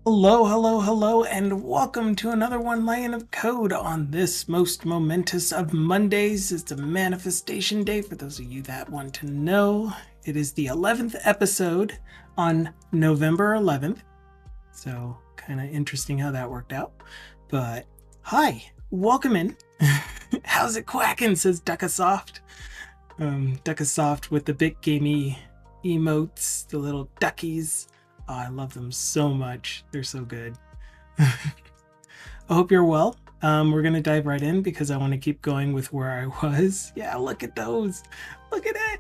Hello, hello, hello, and welcome to another one line of code on this most momentous of Mondays. It's a manifestation day for those of you that want to know. It is the 11th episode on November 11th. So, kind of interesting how that worked out. But, hi, welcome in. How's it quacking, says Duckasoft. Duckasoft with the big gamey emotes, the little duckies. Oh, I love them so much. They're so good. I hope you're well. We're going to dive right in because I want to keep going with where I was. Yeah, look at those. Look at it.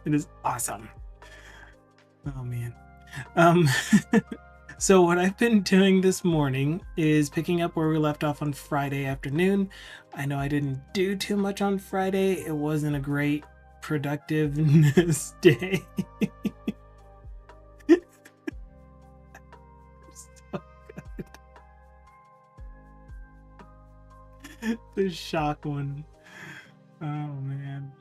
It is awesome. Oh, man. So what I've been doing this morning is picking up where we left off on Friday afternoon. I know I didn't do too much on Friday. It wasn't a great productiveness day. So good. The shock one. Oh man.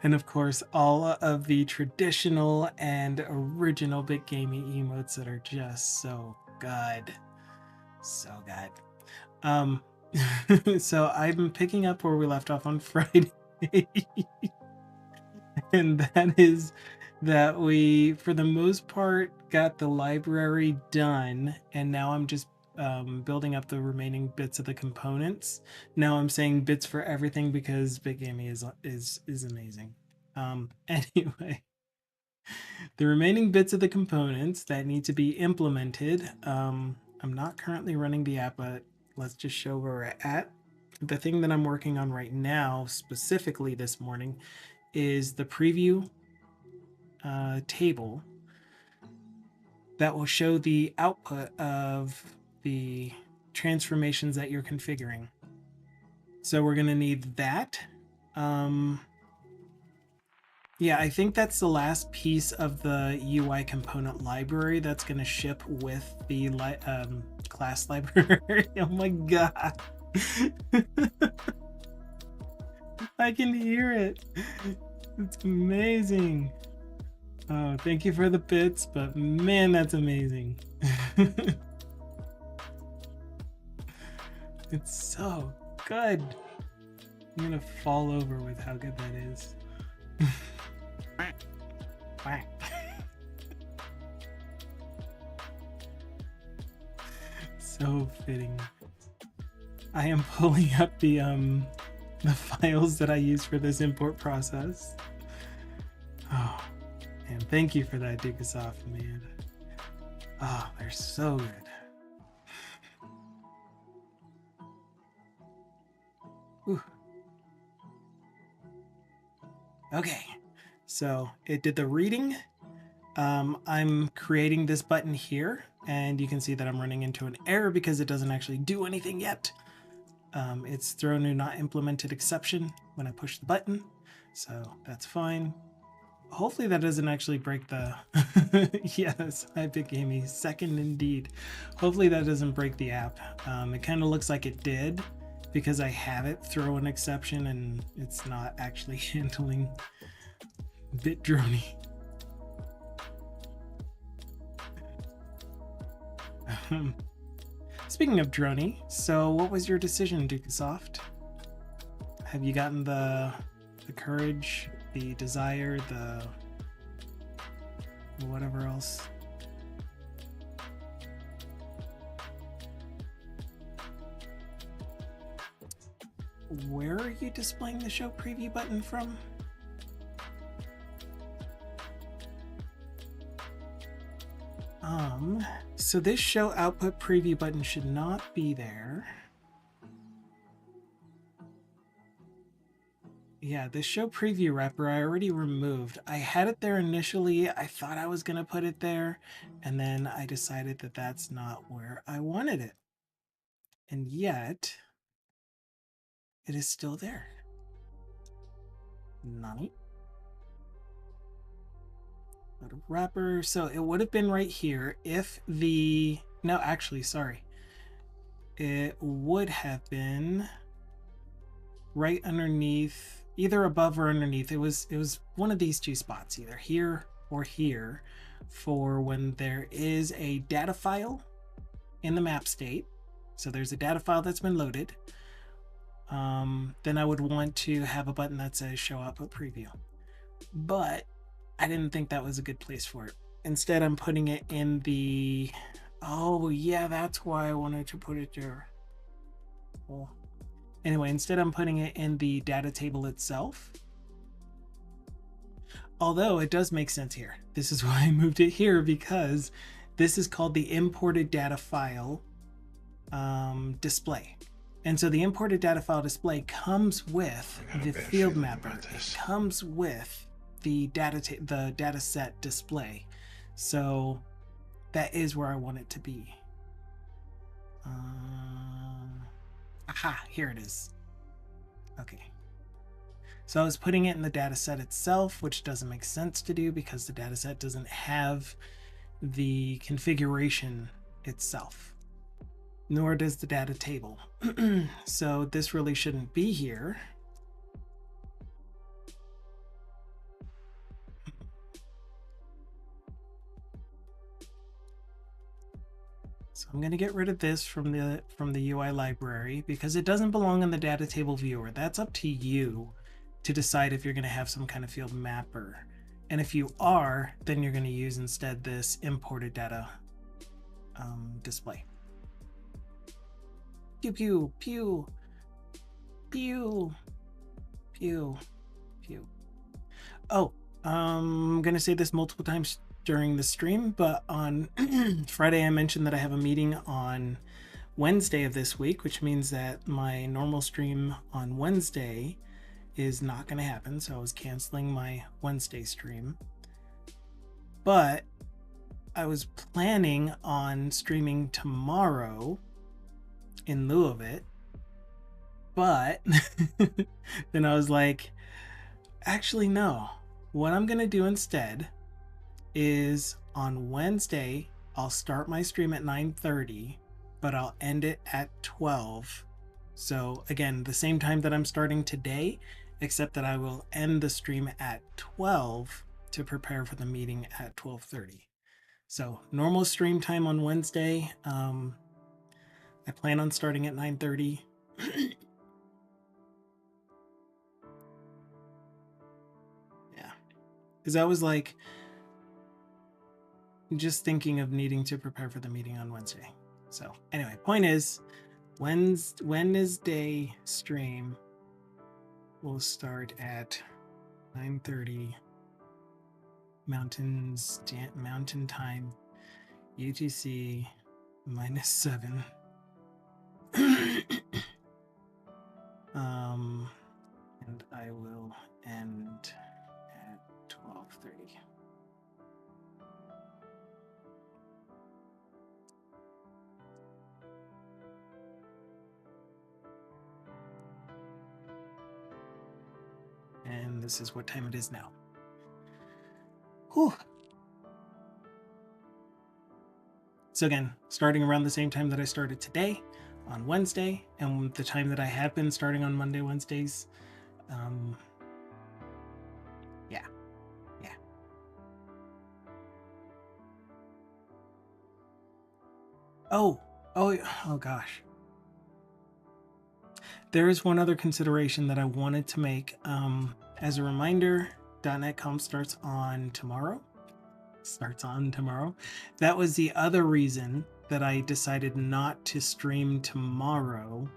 And of course, all of the traditional and original Big Gamey emotes that are just so good. So good. So I'm picking up where we left off on Friday. And that is that we, for the most part, got the library done. And now I'm just building up the remaining bits of the components. Now I'm saying bits for everything because Big Gamey is amazing. Anyway, the remaining bits of the components that need to be implemented. I'm not currently running the app, but let's just show where we're at. The thing that I'm working on right now, specifically this morning, is the preview table that will show the output of the transformations that you're configuring. So we're going to need that. Yeah, I think that's the last piece of the UI component library that's going to ship with the class library. Oh my god. I can hear it. It's amazing. Oh, thank you for the bits, but man, that's amazing. It's so good. I'm gonna fall over with how good that is. So fitting. I am pulling up the files that I use for this import process. Oh, and thank you for that, Dukasoft, man. Oh, they're so good. Whew. Okay, so it did the reading. I'm creating this button here, and you can see that I'm running into an error because it doesn't actually do anything yet. It's throw new not implemented exception when I push the button, so that's fine. Hopefully that doesn't actually break the yes, I pick Amy second indeed. Hopefully that doesn't break the app. It kind of looks like it did because I have it throw an exception and it's not actually handling bit drony. Speaking of drony, so what was your decision, Dukasoft? Have you gotten the courage, the desire, the whatever else? Where are you displaying the show preview button from? So this show output preview button should not be there. Yeah, this show preview wrapper I already removed. I had it there initially. I thought I was going to put it there, and then I decided that that's not where I wanted it. And yet, it is still there. Nani? Go to wrapper. So it would have been right here if the... No, actually, sorry. It would have been right underneath either above or underneath. It was one of these two spots, either here or here, for when there is a data file in the map state. So there's a data file that's been loaded. Then I would want to have a button that says show output preview. But I didn't think that was a good place for it. Instead, I'm putting it in the... Oh, yeah, that's why I wanted to put it there. Well, anyway, instead I'm putting it in the data table itself. Although it does make sense here. This is why I moved it here, because this is called the imported data file display. And so the imported data file display comes with the field mapper. It comes with the data set display. So that is where I want it to be. Aha, here it is. Okay. So I was putting it in the data set itself, which doesn't make sense to do because the data set doesn't have the configuration itself, nor does the data table. So this really shouldn't be here. So I'm going to get rid of this from the UI library because it doesn't belong in the data table viewer. That's up to you to decide if you're going to have some kind of field mapper. And if you are, then you're going to use instead this imported data display. Pew, pew, pew, pew, pew, pew. Oh, I'm going to say this multiple times during the stream, but on Friday I mentioned that I have a meeting on Wednesday of this week, which means that my normal stream on Wednesday is not going to happen. So I was canceling my Wednesday stream, but I was planning on streaming tomorrow in lieu of it. But then I was like, actually, no, what I'm going to do instead is on Wednesday, I'll start my stream at 9:30, but I'll end it at 12. So again, the same time that I'm starting today, except that I will end the stream at 12 to prepare for the meeting at 12:30. So normal stream time on Wednesday. I plan on starting at 9:30. Yeah, because I was like, just thinking of needing to prepare for the meeting on Wednesday. So anyway, point is, Wednesday stream will start at 9:30 Mountain time, UTC -7. And I will end at 12:30. And this is what time it is now. Whew. So again, starting around the same time that I started today on Wednesday, and the time that I have been starting on Monday, Wednesdays. Yeah. Oh gosh. There is one other consideration that I wanted to make. As a reminder, .NET Comp starts on tomorrow. That was the other reason that I decided not to stream tomorrow.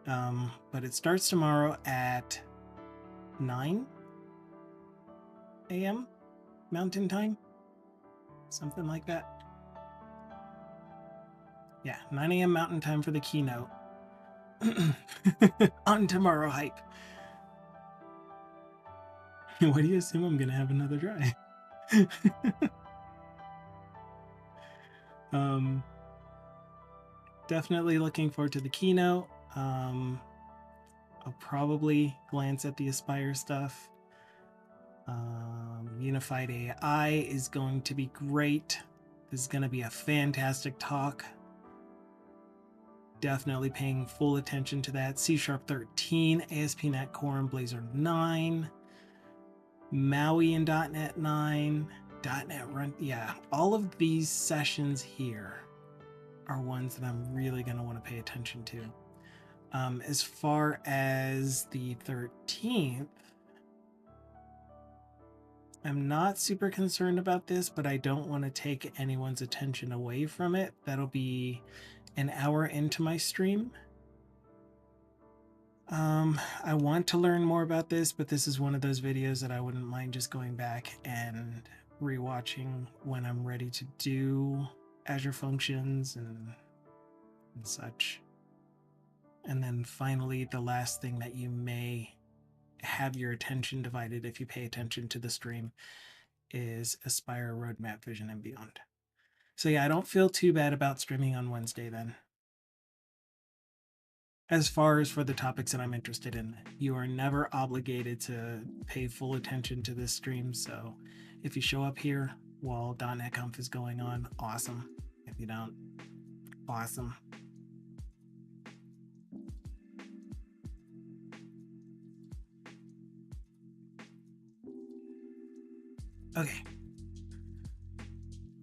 But it starts tomorrow at 9 a.m. Mountain Time, something like that. Yeah, 9 a.m. Mountain Time for the keynote. On tomorrow hype. What do you assume I'm gonna have another try? Definitely looking forward to the keynote. I'll probably glance at the Aspire stuff. Unified AI is going to be great. This is going to be a fantastic talk. definitely paying full attention to that. C# 13, ASP.NET Core and Blazor 9, Maui and .NET 9, .NET Run. Yeah, all of these sessions here are ones that I'm really going to want to pay attention to. As far as the 13th, I'm not super concerned about this, but I don't want to take anyone's attention away from it. That'll be an hour into my stream. I want to learn more about this, but this is one of those videos that I wouldn't mind just going back and rewatching when I'm ready to do Azure Functions and such. And then finally, the last thing that you may have your attention divided if you pay attention to the stream is Aspire, Roadmap, Vision, and Beyond. So yeah, I don't feel too bad about streaming on Wednesday then. As far as for the topics that I'm interested in, you are never obligated to pay full attention to this stream. So if you show up here while .NET Conf is going on, awesome. If you don't, awesome. Okay.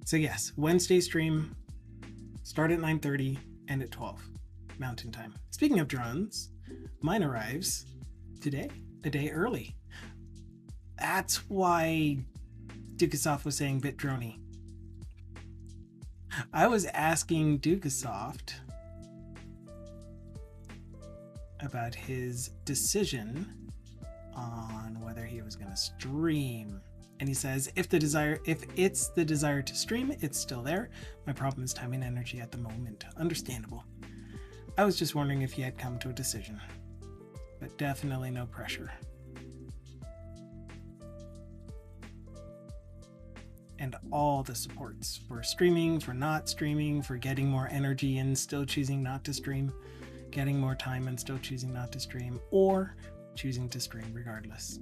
So yes, Wednesday stream, start at 9:30, end at 12 Mountain Time. Speaking of drones, mine arrives today, a day early. That's why Dukasoft was saying bit drony. I was asking Dukasoft about his decision on whether he was going to stream. And he says, if it's the desire to stream, it's still there. My problem is time and energy at the moment. Understandable. I was just wondering if he had come to a decision, but definitely no pressure. And all the supports for streaming, for not streaming, for getting more energy and still choosing not to stream, getting more time and still choosing not to stream, or choosing to stream regardless.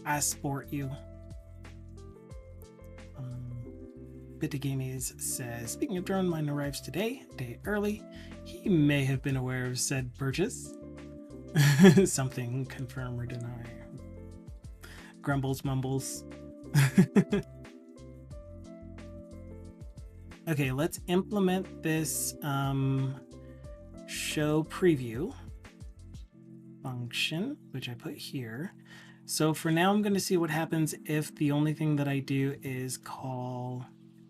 I support you. Bitagamies says, speaking of drone, mine arrives today, a day early. He may have been aware of said purchase. Something confirm or deny. Grumbles, mumbles. Okay, let's implement this show preview function, which I put here. So for now, I'm going to see what happens if the only thing that I do is call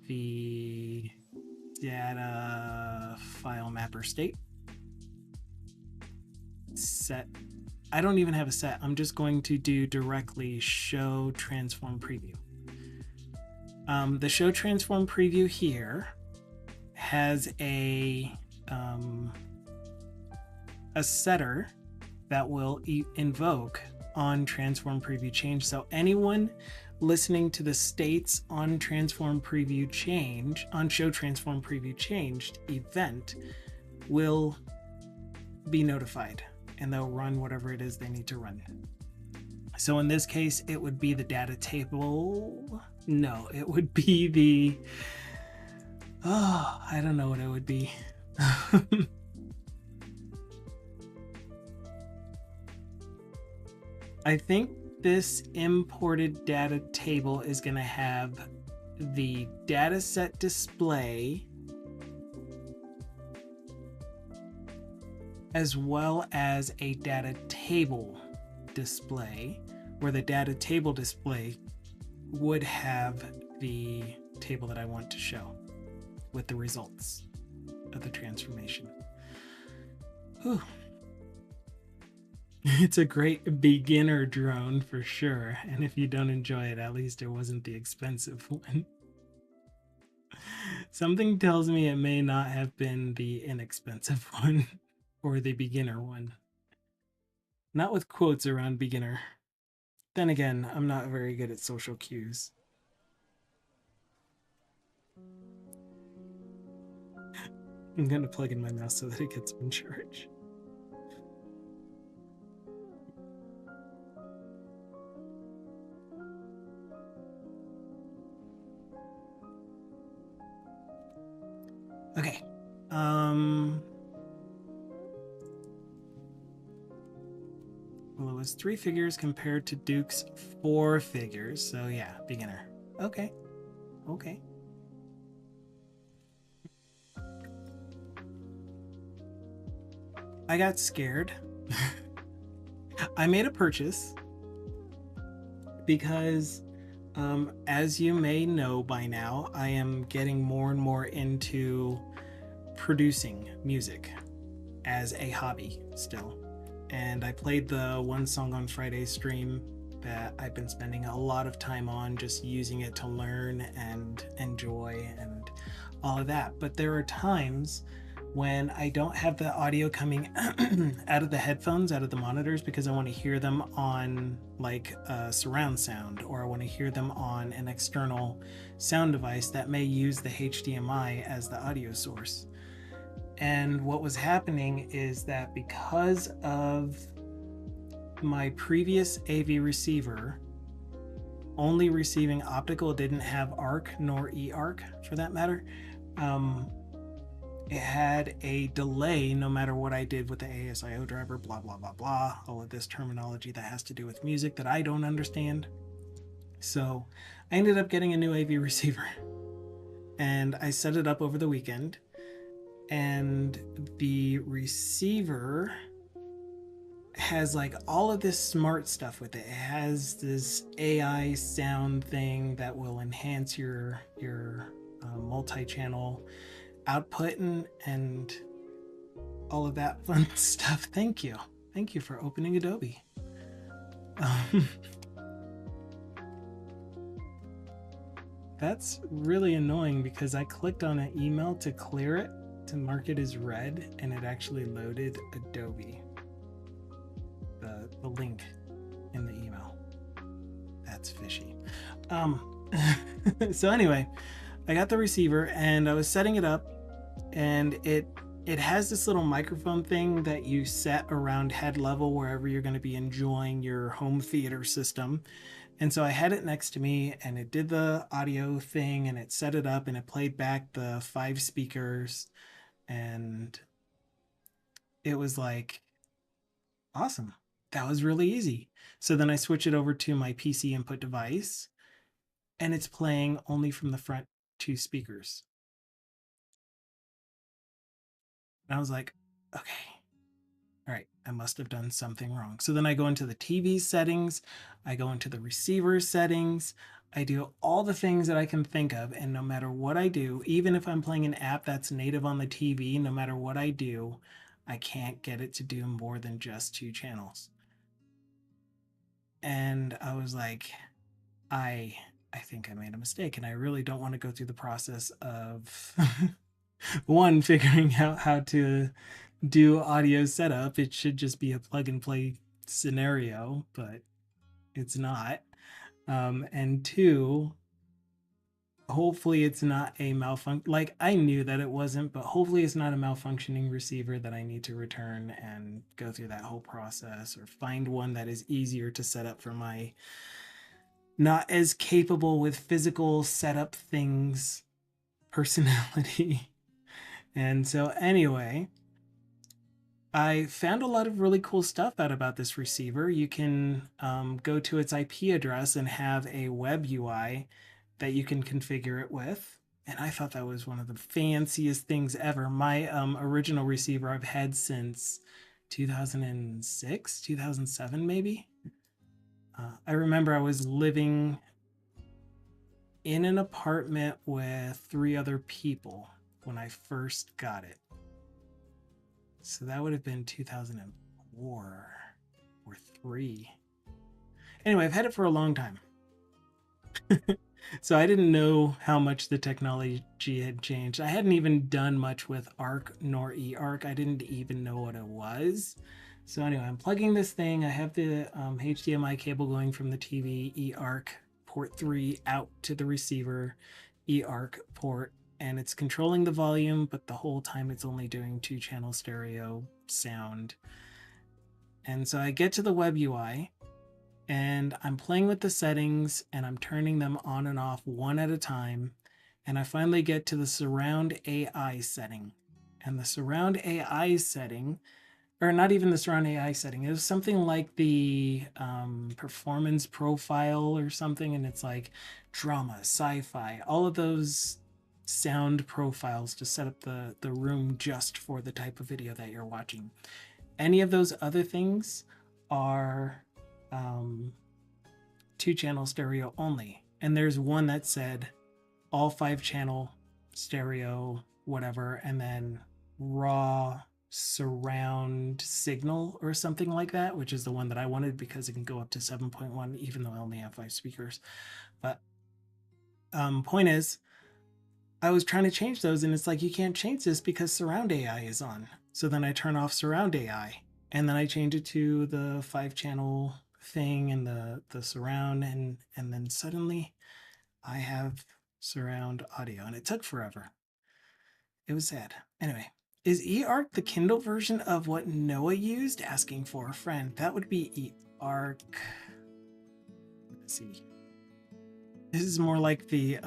the data file mapper state. Set. I don't even have a set. I'm just going to do directly show transform preview. The show transform preview here has a setter that will invoke on transform preview change. So anyone listening to the states on transform preview change, on show transform preview changed event will be notified, and they'll run whatever it is they need to run. So in this case, it would be the data table. No, it would be the, oh, I don't know what it would be. I think this imported data table is going to have the dataset display as well as a data table display, where the data table display would have the table that I want to show with the results of the transformation. Whew. It's a great beginner drone for sure, and if you don't enjoy it, at least it wasn't the expensive one. Something tells me it may not have been the inexpensive one or the beginner one. Not with quotes around beginner. Then again, I'm not very good at social cues. I'm going to plug in my mouse so that it gets on charge. Okay, Well, it was 3 figures compared to Duke's 4 figures. So yeah, beginner. Okay. Okay. I got scared. I made a purchase because, as you may know by now, I am getting more and more into producing music as a hobby still. And I played the One Song on Friday stream that I've been spending a lot of time on, just using it to learn and enjoy and all of that. But there are times when I don't have the audio coming out of the headphones, out of the monitors, because I want to hear them on like surround sound, or I want to hear them on an external sound device that may use the HDMI as the audio source. And what was happening is that because of my previous AV receiver only receiving optical, didn't have ARC nor eARC for that matter, it had a delay no matter what I did with the ASIO driver, blah, blah, blah, blah, all of this terminology that has to do with music that I don't understand. So I ended up getting a new AV receiver and I set it up over the weekend, and the receiver has like all of this smart stuff with it. It has this AI sound thing that will enhance your multi-channel output and all of that fun stuff. Thank you for opening Adobe. That's really annoying because I clicked on an email to clear it, to mark it as read, and it actually loaded Adobe, the link in the email. That's fishy. So anyway, I got the receiver and I was setting it up, and it has this little microphone thing that you set around head level wherever you're going to be enjoying your home theater system. And so I had it next to me and it did the audio thing and it set it up and it played back the 5 speakers, and it was like, awesome. That was really easy. So then I switch it over to my PC input device and it's playing only from the front 2 speakers. And I was like, okay, all right, I must have done something wrong. So then I go into the TV settings, I go into the receiver settings, I do all the things that I can think of. And no matter what I do, even if I'm playing an app that's native on the TV, no matter what I do, I can't get it to do more than just 2 channels. And I was like, I think I made a mistake, and I really don't want to go through the process of one, figuring out how to do audio setup. It should just be a plug and play scenario, but it's not. And 2, hopefully it's not a malfunction. Like, I knew that it wasn't, but hopefully it's not a malfunctioning receiver that I need to return and go through that whole process, or find one that is easier to set up for my not as capable with physical setup things personality. And so anyway, I found a lot of really cool stuff out about this receiver. You can go to its IP address and have a web UI that you can configure it with. And I thought that was one of the fanciest things ever. My original receiver I've had since 2006, 2007 maybe. I remember I was living in an apartment with 3 other people when I first got it. So that would have been 2004 or 3. Anyway, I've had it for a long time. So I didn't know how much the technology had changed. I hadn't even done much with ARC nor eARC. I didn't even know what it was. So anyway, I'm plugging this thing. I have the HDMI cable going from the TV, eARC port 3 out to the receiver, eARC port, and it's controlling the volume, but the whole time it's only doing 2-channel stereo sound. And so I get to the web UI and I'm playing with the settings and I'm turning them on and off one at a time. And I finally get to the surround AI setting. And the surround AI setting, or not even the surround AI setting, it was something like the performance profile or something, and it's like drama, sci-fi, all of those sound profiles to set up the room just for the type of video that you're watching. Any of those other things are 2-channel stereo only. And there's one that said all 5-channel stereo, whatever, and then raw surround signal or something like that, which is the one that I wanted because it can go up to 7.1, even though I only have 5 speakers. But point is, I was trying to change those, and it's like, you can't change this because surround AI is on. So then I turn off surround AI, and then I change it to the 5-channel thing and the surround, and then suddenly I have surround audio, and it took forever. It was sad. Anyway, is eArc the Kindle version of what Noah used? Asking for a friend. That would be eArc. Let's see. This is more like the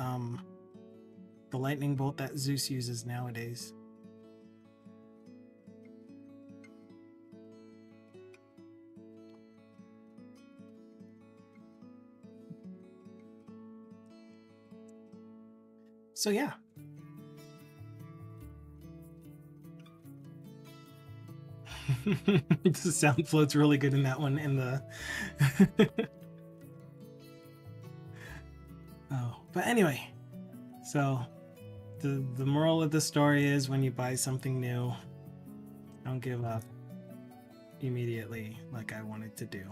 lightning bolt that Zeus uses nowadays. So yeah. The sound floats really good in that one. In the oh, but anyway, so the moral of the story is, when you buy something new, don't give up immediately like I wanted to do.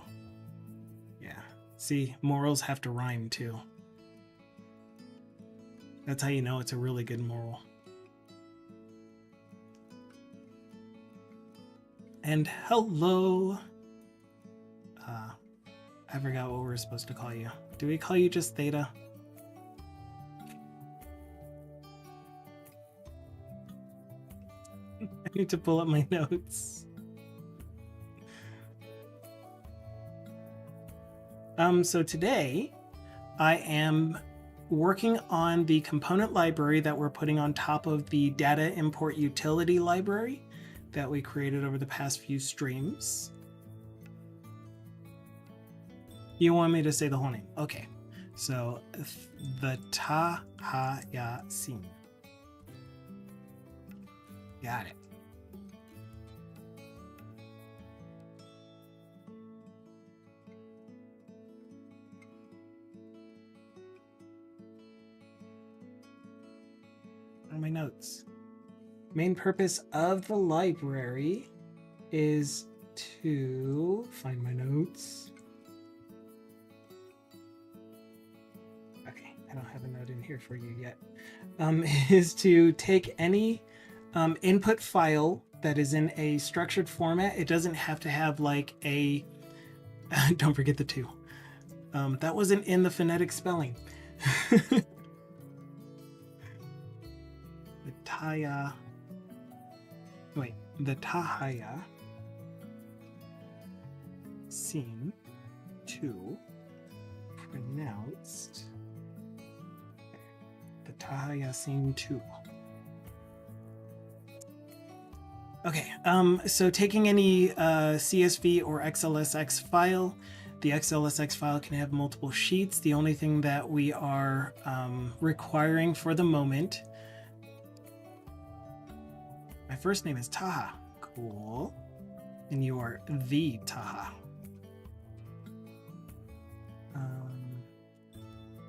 Yeah, see, morals have to rhyme too. That's how you know it's a really good moral. And hello. I forgot what we're supposed to call you. Do we call you just Theta? I need to pull up my notes. So today I am working on the component library that we're putting on top of the data import utility library that we created over the past few streams. You want me to say the whole name? Okay. So the Tahayasin. Got it. My notes. Main purpose of the library is to find my notes. Okay, I don't have a note in here for you yet. Is to take any input file that is in a structured format. It doesn't have to have like a don't forget the 2. That wasn't in the phonetic spelling. The Tahaya seem to pronounced the Tahaya seem to. Okay, so taking any CSV or XLSX file, the XLSX file can have multiple sheets. The only thing that we are requiring for the moment. My first name is Taha. Cool. And you are the Taha.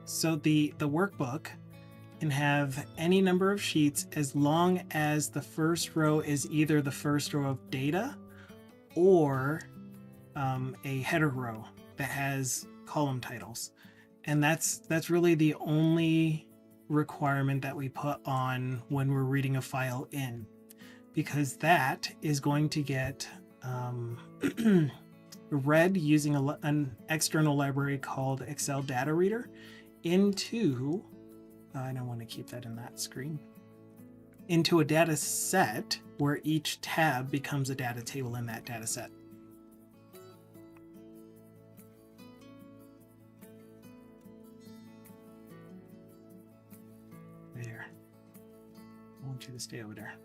So the workbook can have any number of sheets as long as the first row is either the first row of data or a header row that has column titles. And that's really the only requirement that we put on when we're reading a file in, because that is going to get read using an external library called Excel Data Reader into, I don't want to keep that in that screen, into a data set where each tab becomes a data table in that data set. There. I want you to stay over there.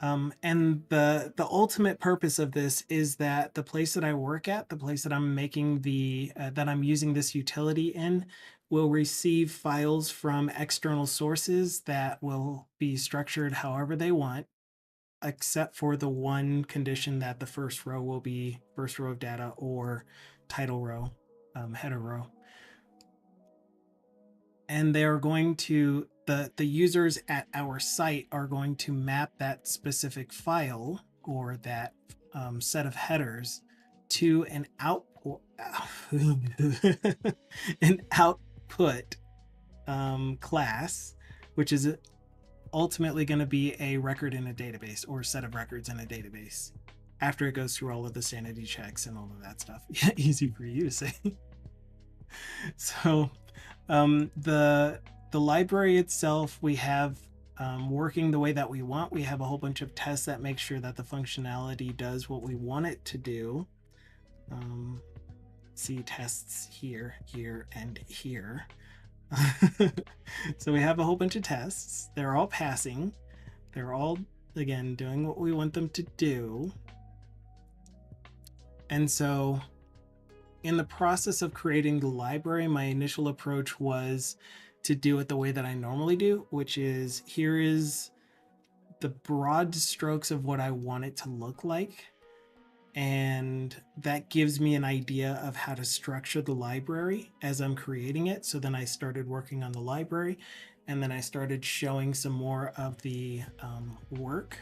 And the ultimate purpose of this is that the place that I work at, the place that I'm making that I'm using this utility in, will receive files from external sources that will be structured however they want, except for the one condition that the first row will be first row of data or title row, header row. And they're going to, the users at our site are going to map that specific file or that set of headers to an output an output class, which is ultimately going to be a record in a database or a set of records in a database after it goes through all of the sanity checks and all of that stuff. Yeah, easy for you to say. So the library itself, we have working the way that we want. We have a whole bunch of tests that make sure that the functionality does what we want it to do. See tests here, here, and here. So we have a whole bunch of tests. They're all passing. They're all, again, doing what we want them to do. And so in the process of creating the library, my initial approach was to do it the way that I normally do, which is here is the broad strokes of what I want it to look like. And that gives me an idea of how to structure the library as I'm creating it. So then I started working on the library, and then I started showing some more of the work.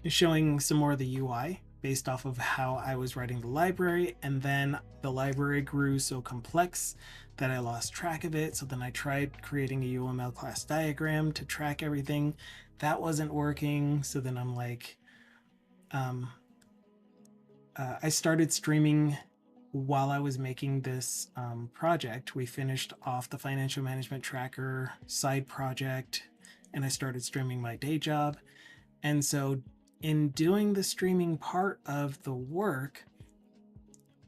Showing some more of the UI based off of how I was writing the library, and then the library grew so complex that I lost track of it. So then I tried creating a UML class diagram to track everything. That wasn't working. So then I'm like, I started streaming while I was making this project. We finished off the financial management tracker side project, and I started streaming my day job. And so in doing the streaming part of the work,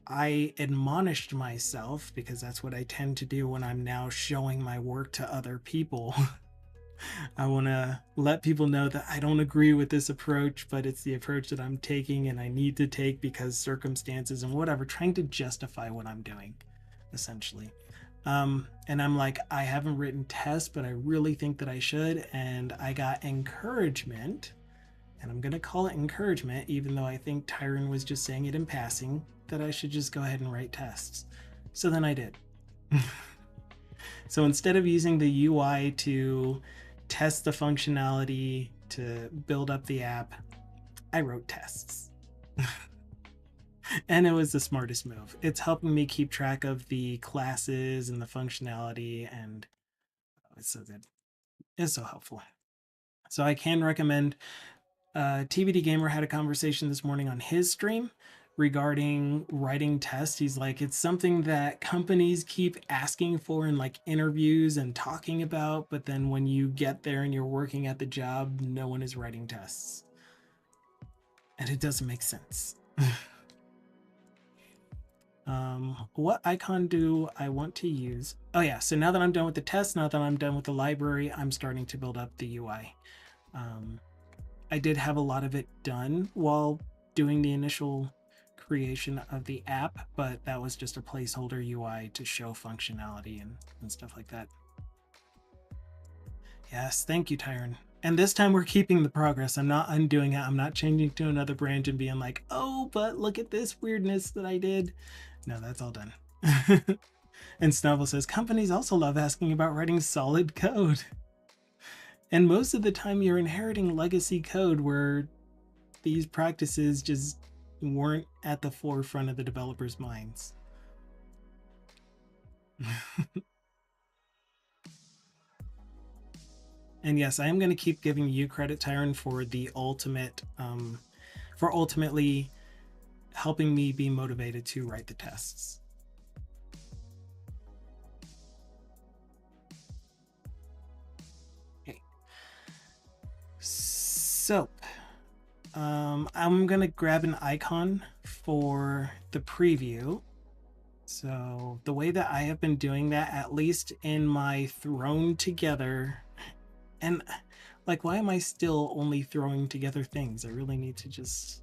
I admonished myself, because that's what I tend to do when I'm now showing my work to other people. I want to let people know that I don't agree with this approach, but it's the approach that I'm taking and I need to take because circumstances and whatever, trying to justify what I'm doing, essentially. And I'm like, I haven't written tests, but I really think that I should. And I got encouragement, and I'm going to call it encouragement, even though I think Tyron was just saying it in passing, that I should just go ahead and write tests. So then I did. So instead of using the UI to test the functionality to build up the app, I wrote tests. And it was the smartest move. It's helping me keep track of the classes and the functionality, and it's so good. It's so helpful. So I can recommend. TBD Gamer had a conversation this morning on his stream regarding writing tests. He's like, it's something that companies keep asking for in like interviews and talking about, but then when you get there and you're working at the job, no one is writing tests. And it doesn't make sense. What icon do I want to use? Oh yeah, so now that I'm done with the test, now that I'm done with the library, I'm starting to build up the UI. I did have a lot of it done while doing the initial creation of the app, but that was just a placeholder UI to show functionality and stuff like that. Yes, thank you, Tyron. And this time we're keeping the progress. I'm not undoing it. I'm not changing to another branch and being like, oh, but look at this weirdness that I did. No, that's all done. And Snubble says, companies also love asking about writing solid code. And most of the time you're inheriting legacy code where these practices just weren't at the forefront of the developers' minds. And yes, I am going to keep giving you credit, Tyron, for the for ultimately helping me be motivated to write the tests. Okay. So, I'm going to grab an icon for the preview. So the way that I have been doing that, at least in my thrown together, and like, why am I still only throwing together things? I really need to just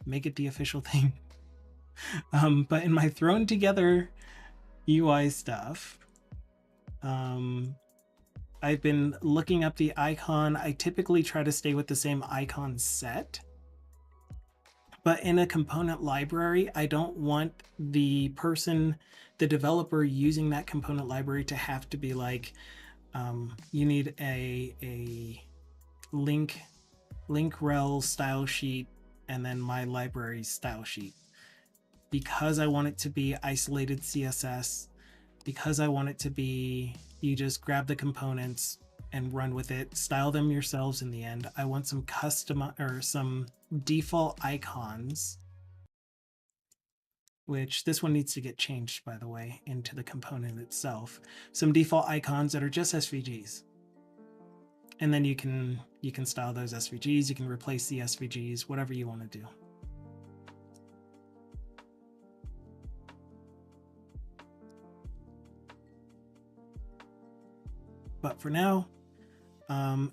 make it the official thing. But in my thrown together UI stuff, I've been looking up the icon. I typically try to stay with the same icon set. But in a component library, I don't want the person, the developer using that component library to have to be like, you need a link rel style sheet and then my library style sheet. Because I want it to be isolated CSS, because I want it to be, you just grab the components and run with it, style them yourselves in the end. I want some custom or some default icons, which this one needs to get changed, by the way, into the component itself. Some default icons that are just SVGs. And then you can style those SVGs, you can replace the SVGs, whatever you want to do. But for now,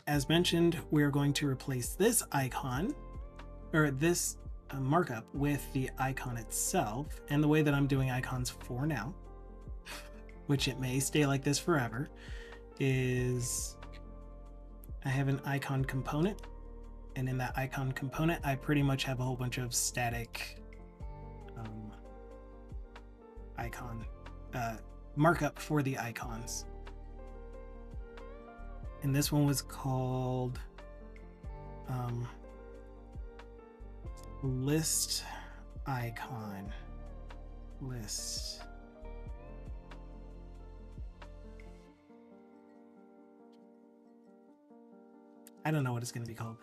as mentioned, we're going to replace this icon, or this markup, with the icon itself. And the way that I'm doing icons for now, which it may stay like this forever, is I have an icon component. And in that icon component, I pretty much have a whole bunch of static icon markup for the icons. And this one was called list icon. List. I don't know what it's going to be called.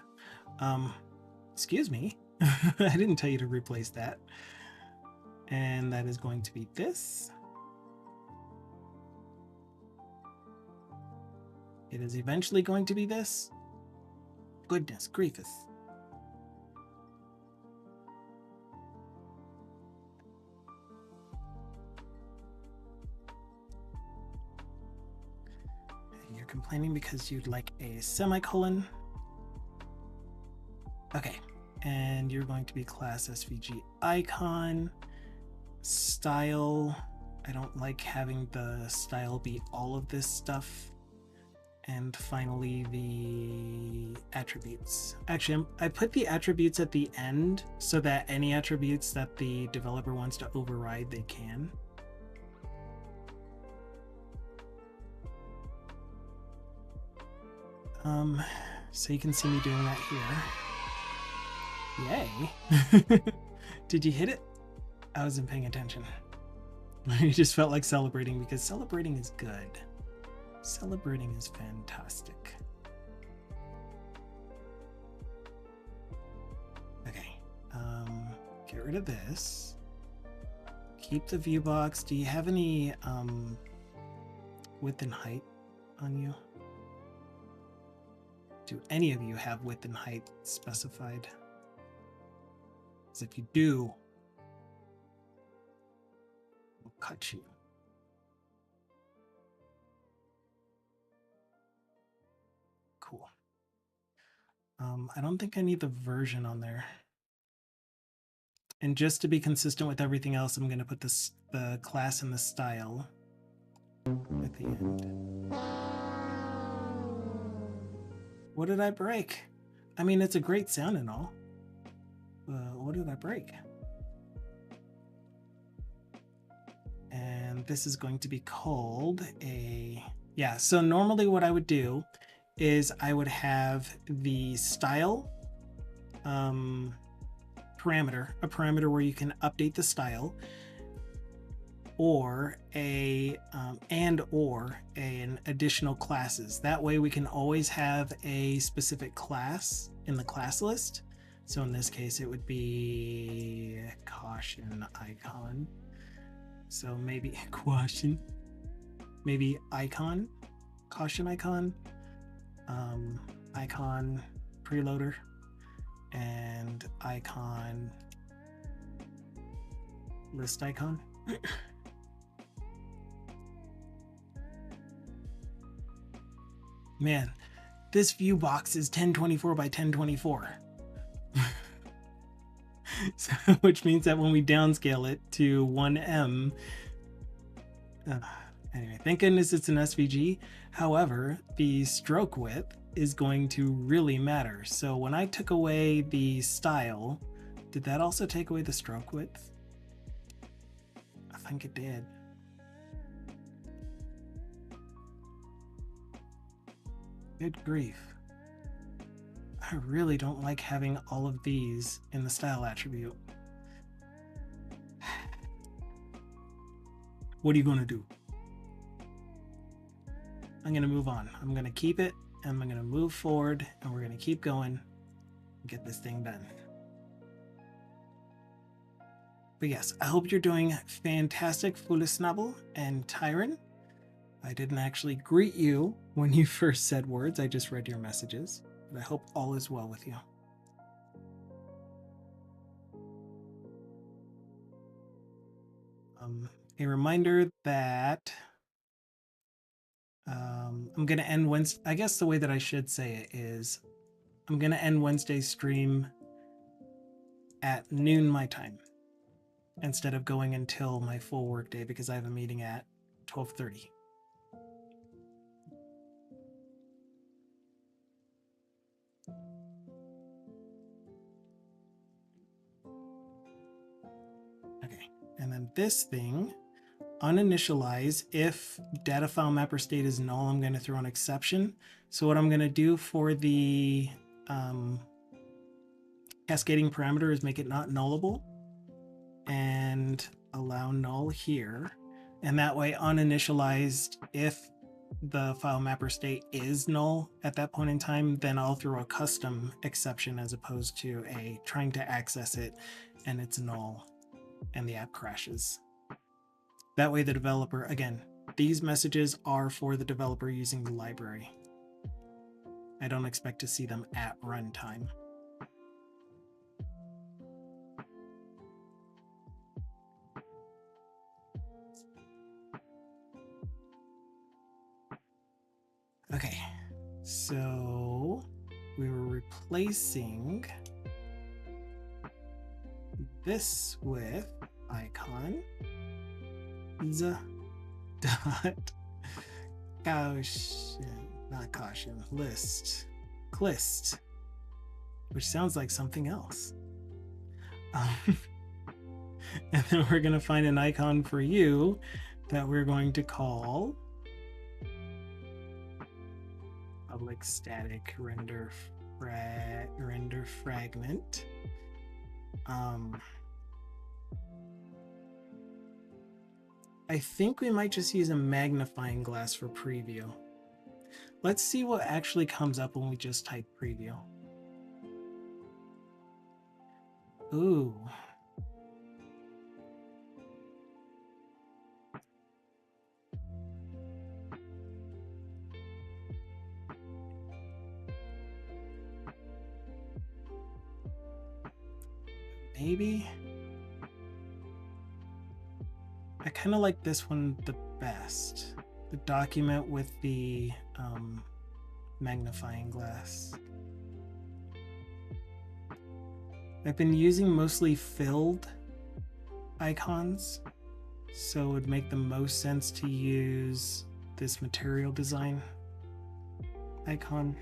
Excuse me. I didn't tell you to replace that. And that is going to be this. It is eventually going to be this. Goodness griefus. And you're complaining because you'd like a semicolon. Okay, and you're going to be class SVG icon. Style. I don't like having the style be all of this stuff. And finally, the attributes. Actually, I put the attributes at the end so that any attributes that the developer wants to override, they can. So you can see me doing that here. Yay. Did you hit it? I wasn't paying attention. I just felt like celebrating because celebrating is good. Celebrating is fantastic. Okay, get rid of this. Keep the view box. Do you have any width and height on you? Do any of you have width and height specified? Because if you do, we'll cut you. Cool. I don't think I need the version on there. And just to be consistent with everything else, I'm going to put the class and the style at the end. What did I break? I mean, it's a great sound and all. What did I break? And this is going to be called a... Yeah, so normally what I would do is I would have the style parameter, a parameter where you can update the style, or an additional classes. That way we can always have a specific class in the class list. So in this case, it would be caution icon. So maybe caution, maybe icon, caution icon, icon preloader, and icon list icon. Man, this view box is 1024 by 1024. So, which means that when we downscale it to 1M, anyway, thank goodness it's an SVG. However, the stroke width is going to really matter. So when I took away the style, did that also take away the stroke width? I think it did. Good grief. I really don't like having all of these in the style attribute. What are you going to do? I'm going to move on. I'm going to keep it, and I'm going to move forward, and we're going to keep going and get this thing done. But yes, I hope you're doing fantastic, Fulisnabel and Tyron. I didn't actually greet you when you first said words. I just read your messages. But I hope all is well with you. A reminder that I'm going to end Wednesday. I guess the way that I should say it is I'm going to end Wednesday's stream at noon my time instead of going until my full workday because I have a meeting at 12:30. Okay, and then this thing, uninitialize. If data file mapper state is null, I'm going to throw an exception. So what I'm going to do for the cascading parameter is make it not nullable and allow null here. And that way uninitialized, if the file mapper state is null at that point in time, then I'll throw a custom exception as opposed to a trying to access it and it's null and the app crashes. That way the developer, again, these messages are for the developer using the library. I don't expect to see them at runtime. Okay, so we were replacing this with icon dot caution, not caution, list, clist, which sounds like something else. And then we're going to find an icon for you that we're going to call public static render fragment. I think we might just use a magnifying glass for preview. Let's see what actually comes up when we just type preview. Ooh. Maybe. I kind of like this one the best. The document with the magnifying glass. I've been using mostly filled icons, so it would make the most sense to use this material design icon.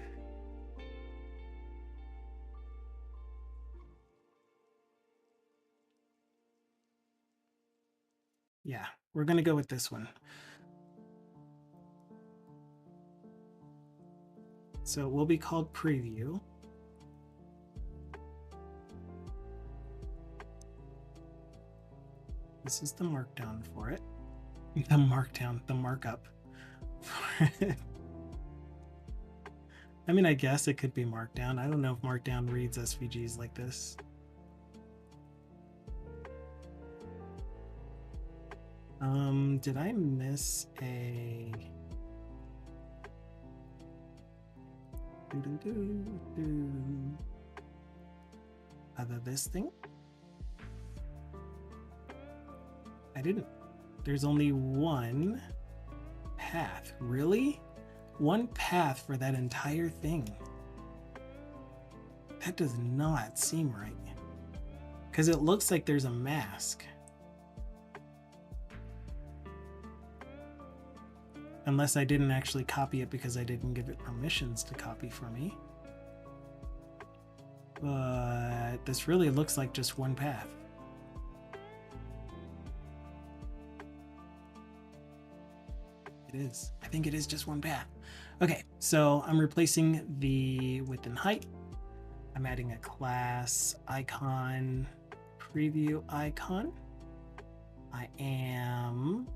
Yeah, we're going to go with this one. So it will be called preview. This is the markdown for it. The markdown, the markup for it. I mean, I guess it could be markdown. I don't know if markdown reads SVGs like this. Did I miss a... Either this thing? I didn't. There's only one path. Really? One path for that entire thing. That does not seem right. Because it looks like there's a mask. Unless I didn't actually copy it because I didn't give it permissions to copy for me. But this really looks like just one path. It is. I think it is just one path. Okay, so I'm replacing the width and height. I'm adding a class icon, preview icon. I am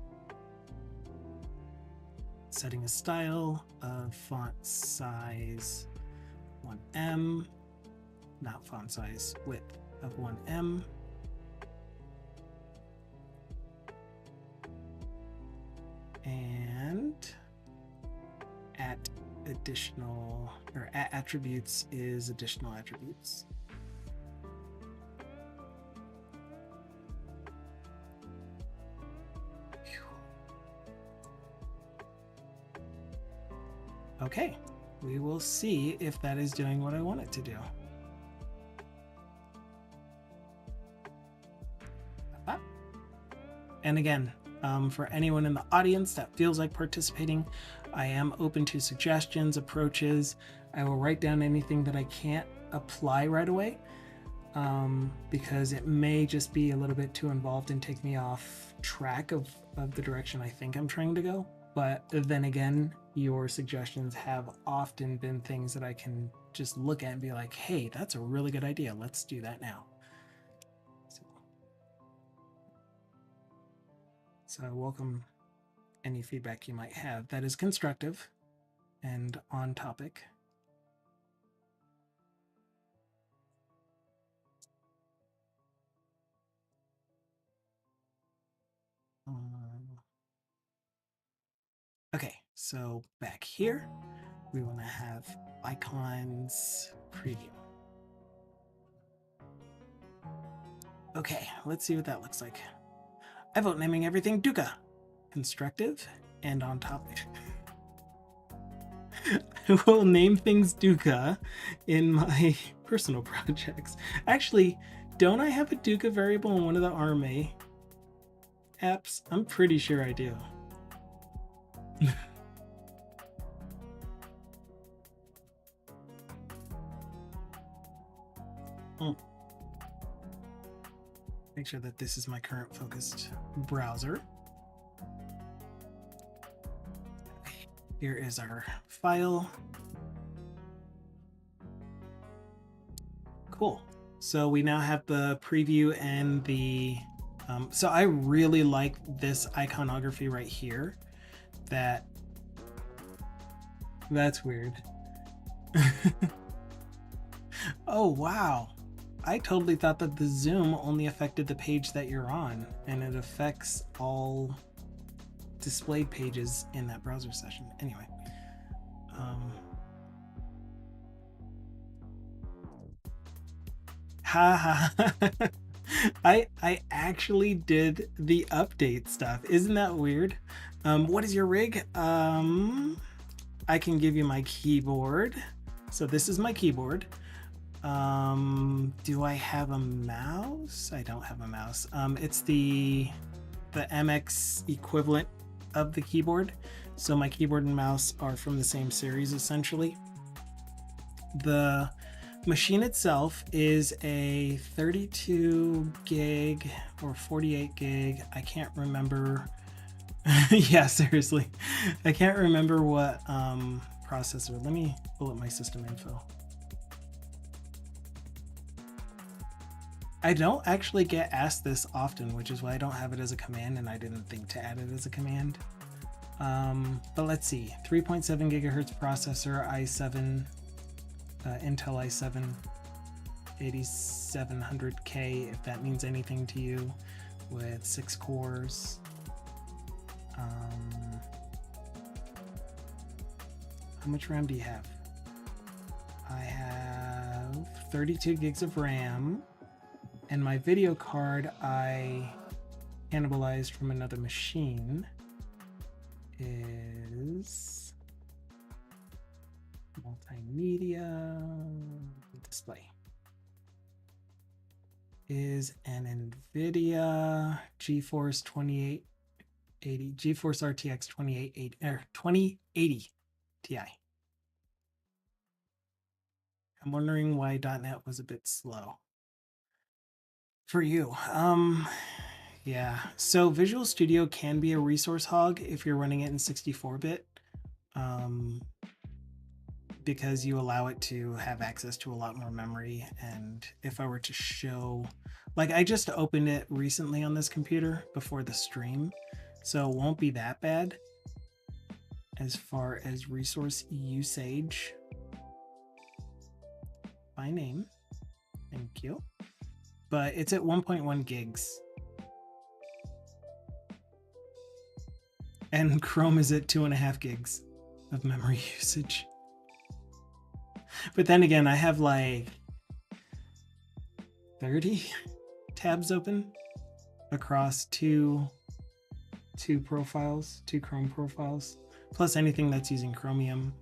setting a style of font size 1em, not font size, width of 1em. And at additional, or at attributes is additional attributes. Okay, we will see if that is doing what I want it to do. And again, for anyone in the audience that feels like participating, I am open to suggestions, approaches. I will write down anything that I can't apply right away, because it may just be a little bit too involved and take me off track of the direction I think I'm trying to go. But then again, your suggestions have often been things that I can just look at and be like, hey, that's a really good idea. Let's do that now. So I welcome any feedback you might have that is constructive and on topic. Okay, so back here, we want to have icons preview. Okay, let's see what that looks like. I vote naming everything Duca. Constructive and on topic. I will name things Duca in my personal projects. Actually, don't I have a Duca variable in one of the RMA apps? I'm pretty sure I do. Make sure that this is my current focused browser. Here is our file. Cool. So we now have the preview and the, so I really like this iconography right here. That's weird. Oh, wow. I totally thought that the zoom only affected the page that you're on, and it affects all displayed pages in that browser session. Anyway, I actually did the update stuff. Isn't that weird? What is your rig? I can give you my keyboard. So this is my keyboard. Do I have a mouse? I don't have a mouse. It's the MX equivalent of the keyboard. So my keyboard and mouse are from the same series essentially. The machine itself is a 32 gig or 48 gig. I can't remember. Yeah, seriously. I can't remember what processor. Let me pull up my system info. I don't actually get asked this often, which is why I don't have it as a command, and I didn't think to add it as a command. But let's see, 3.7 gigahertz processor, i7, Intel i7 8700K, if that means anything to you, with 6 cores. How much RAM do you have? I have 32 gigs of RAM. And my video card, I cannibalized from another machine is multimedia display. Is an NVIDIA GeForce 2880, GeForce RTX 2080 Ti. I'm wondering why .NET was a bit slow for you. Yeah, so Visual Studio can be a resource hog if you're running it in 64-bit, because you allow it to have access to a lot more memory. And if I were to show, like, I just opened it recently on this computer before the stream, so it won't be that bad as far as resource usage. By name, thank you. But it's at 1.1 gigs. And Chrome is at 2.5 gigs of memory usage. But then again, I have like 30 tabs open across two profiles, 2 Chrome profiles, plus anything that's using Chromium.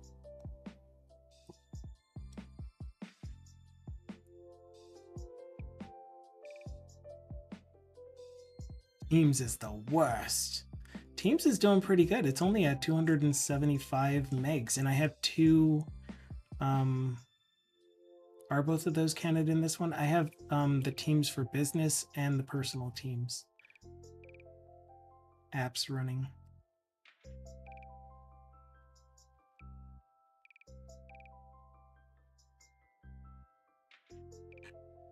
Teams is the worst. Teams is doing pretty good. It's only at 275 megs, and I have 2. Are both of those counted in this one? I have the Teams for business and the personal Teams apps running.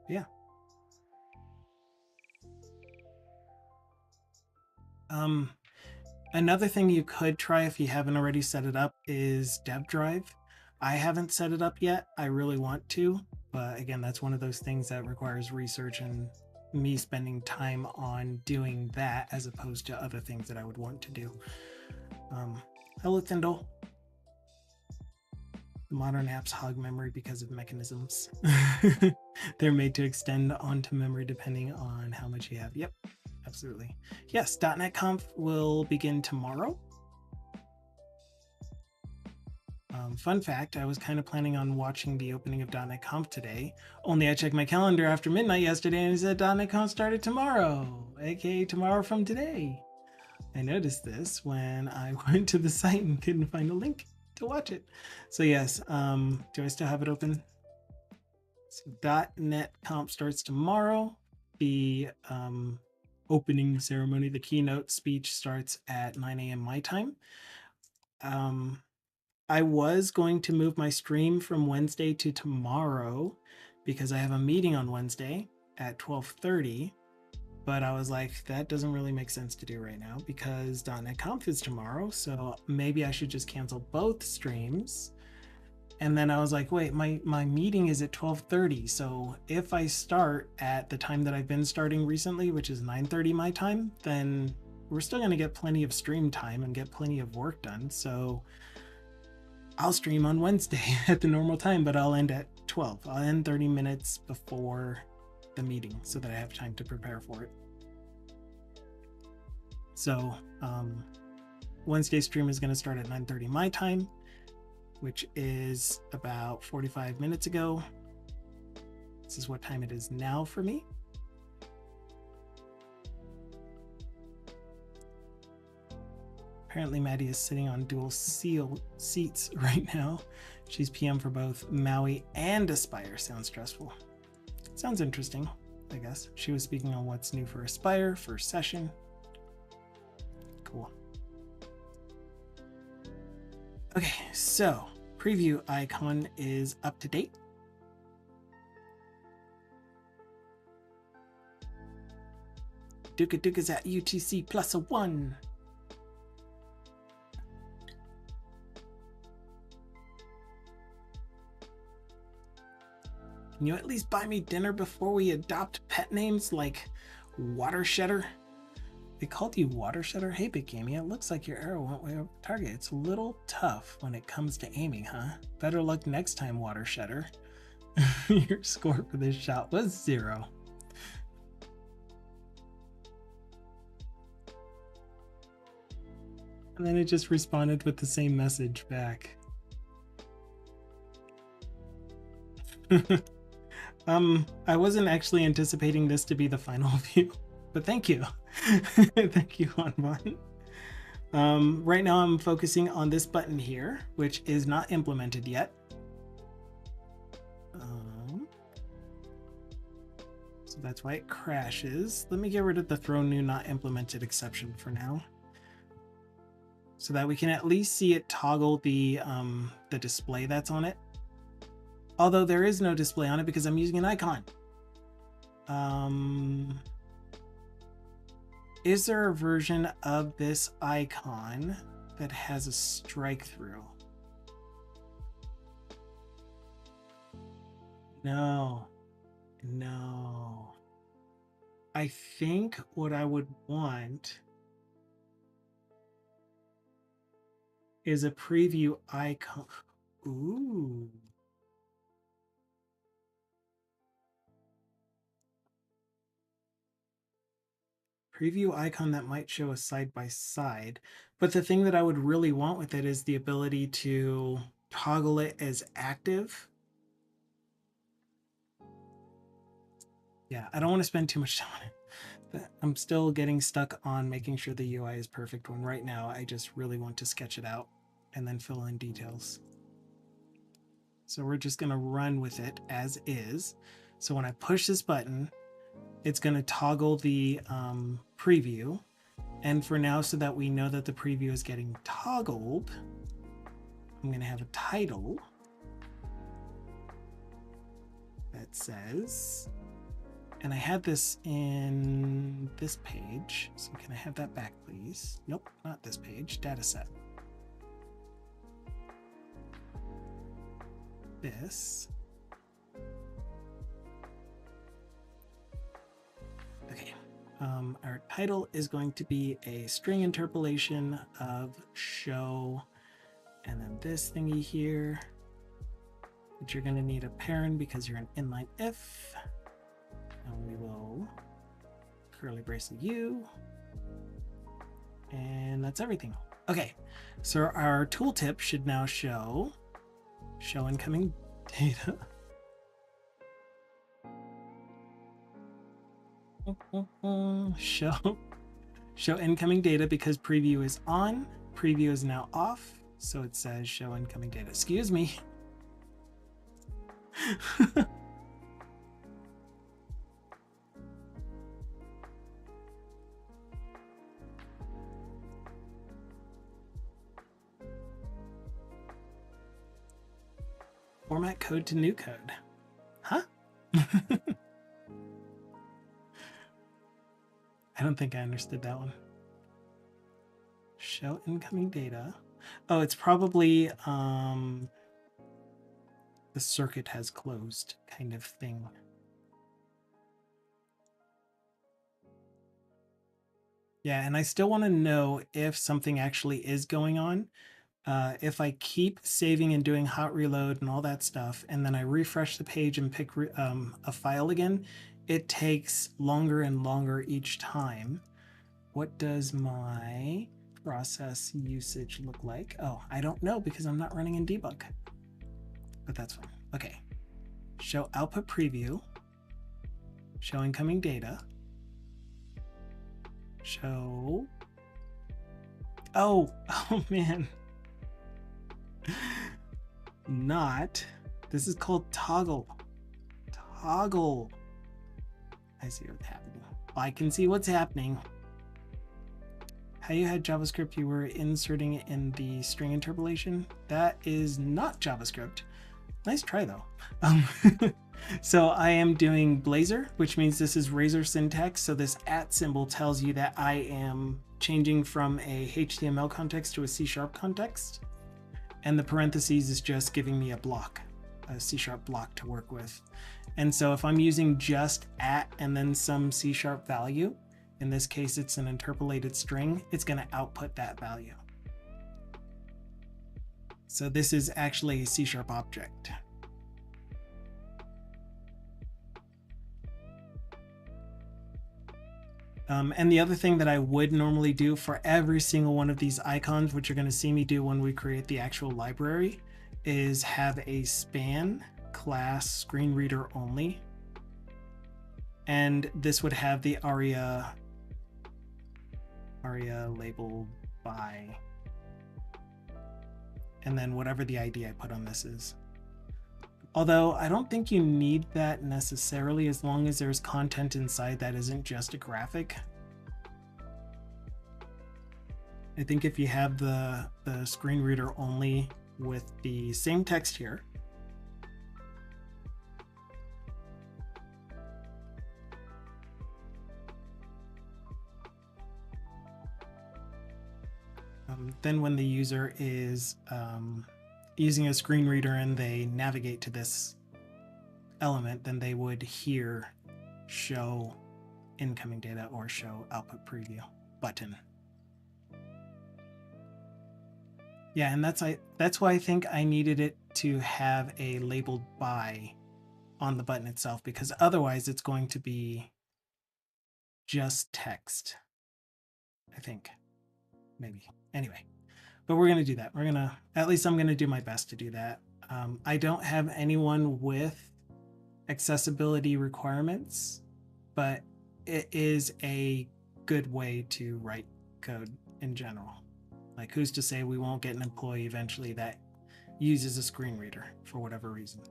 Yeah. Another thing you could try if you haven't already set it up is DevDrive. I haven't set it up yet. I really want to, but again, that's one of those things that requires research and me spending time on doing that as opposed to other things that I would want to do. Hello, Thindle. Modern apps hog memory because of mechanisms. They're made to extend onto memory depending on how much you have. Yep, absolutely. Yes, .NET Conf will begin tomorrow. Fun fact, I was kind of planning on watching the opening of .NET Conf today, only I checked my calendar after midnight yesterday and it said .NET Conf started tomorrow, aka tomorrow from today. I noticed this when I went to the site and couldn't find a link to watch it. So yes, do I still have it open? So .NET Conf starts tomorrow. The opening ceremony, the keynote speech, starts at 9 a.m. my time. I was going to move my stream from Wednesday to tomorrow because I have a meeting on Wednesday at 12:30, but I was like, that doesn't really make sense to do right now because .NET Conf is tomorrow, so maybe I should just cancel both streams. And then I was like, wait, my meeting is at 12:30, so if I start at the time that I've been starting recently, which is 9:30 my time, then we're still going to get plenty of stream time and get plenty of work done. So I'll stream on Wednesday at the normal time, but I'll end at 12. I'll end 30 minutes before the meeting so that I have time to prepare for it. So Wednesday's stream is going to start at 9:30 my time, which is about 45 minutes ago. This is what time it is now for me. Apparently Maddie is sitting on dual seats right now. She's PM for both Maui and Aspire. Sounds stressful. Sounds interesting, I guess. She was speaking on what's new for Aspire, first session. Cool. Okay, so preview icon is up to date. Duka is at UTC +1. Can you at least buy me dinner before we adopt pet names like Watershedder? They called you Watershedder? Hey, Big Gamey, it looks like your arrow went way over target. It's a little tough when it comes to aiming, huh? Better luck next time, Watershedder. Your score for this shot was 0. And then it just responded with the same message back. I wasn't actually anticipating this to be the final view, but thank you. Thank you, Hanban. Right now I'm focusing on this button here, which is not implemented yet. So that's why it crashes. Let me get rid of the throw new not implemented exception for now, so that we can at least see it toggle the display that's on it. Although there is no display on it because I'm using an icon. Is there a version of this icon that has a strike through? No. I think what I would want is a preview icon. Ooh. Preview icon that might show a side by side. But the thing that I would really want with it is the ability to toggle it as active. Yeah, I don't want to spend too much time on it. I'm still getting stuck on making sure the UI is perfect when right now I just really want to sketch it out and then fill in details. So we're just going to run with it as is. So when I push this button, it's going to toggle the preview. And for now, so that we know that the preview is getting toggled, I'm going to have a title that says, and I had this in this page, so can I have that back, please? Nope, not this page, dataset. This. Okay, our title is going to be a string interpolation of show, and then this thingy here, which you're going to need a parent because you're an inline if. And we will curly brace a U, and that's everything. Okay, so our tooltip should now show incoming data. Show incoming data because preview is on, preview is now off, so it says show incoming data. Excuse me. Format code to new code. Huh? I don't think I understood that one. Show incoming data. Oh, it's probably the circuit has closed kind of thing. Yeah, and I still want to know if something actually is going on. If I keep saving and doing hot reload and all that stuff, and then I refresh the page and pick a file again, it takes longer and longer each time. What does my process usage look like? Oh, I don't know because I'm not running in debug, but that's fine. Okay, show output preview, show incoming data, show, oh man. Not, this is called toggle. Toggle. I see what's happening. I can see what's happening. How you had JavaScript, you were inserting it in the string interpolation. That is not JavaScript. Nice try though. So I am doing Blazor, which means this is Razor syntax. So this @ symbol tells you that I am changing from a HTML context to a C# context. And the parentheses is just giving me a block, a C# block to work with. And so if I'm using just @ and then some C# value, in this case it's an interpolated string, it's going to output that value. So this is actually a C# object. And the other thing that I would normally do for every single one of these icons, which you're going to see me do when we create the actual library, is have a span class screen reader only. And this would have the aria labeled by, and then whatever the ID I put on this is. Although I don't think you need that necessarily, as long as there's content inside that isn't just a graphic. I think if you have the screen reader only with the same text here, then when the user is using a screen reader and they navigate to this element, then they would here show incoming data or show output preview button. Yeah, and that's why I think I needed it to have a labeled by on the button itself, because otherwise it's going to be just text, I think. Maybe. Anyway, but we're going to do that. At least I'm going to do my best to do that. I don't have anyone with accessibility requirements, but it is a good way to write code in general. Like, who's to say we won't get an employee eventually that uses a screen reader for whatever reason?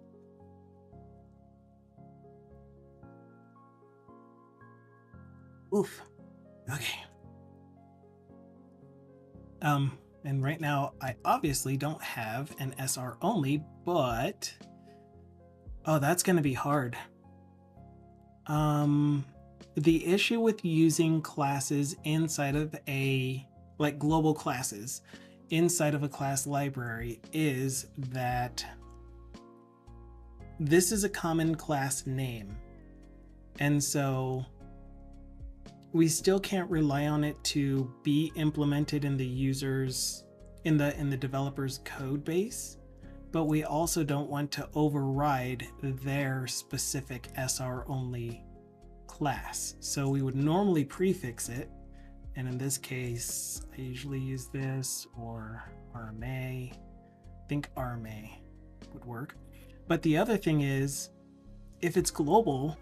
Oof. Okay. And right now I obviously don't have an SR only, but oh, that's going to be hard. The issue with using classes inside of like global classes inside of a class library is that this is a common class name. And so we still can't rely on it to be implemented in the users, in the developer's code base, but we also don't want to override their specific SR only class. So we would normally prefix it. And in this case, I usually use this or RMA. I think RMA would work. But the other thing is, if it's global,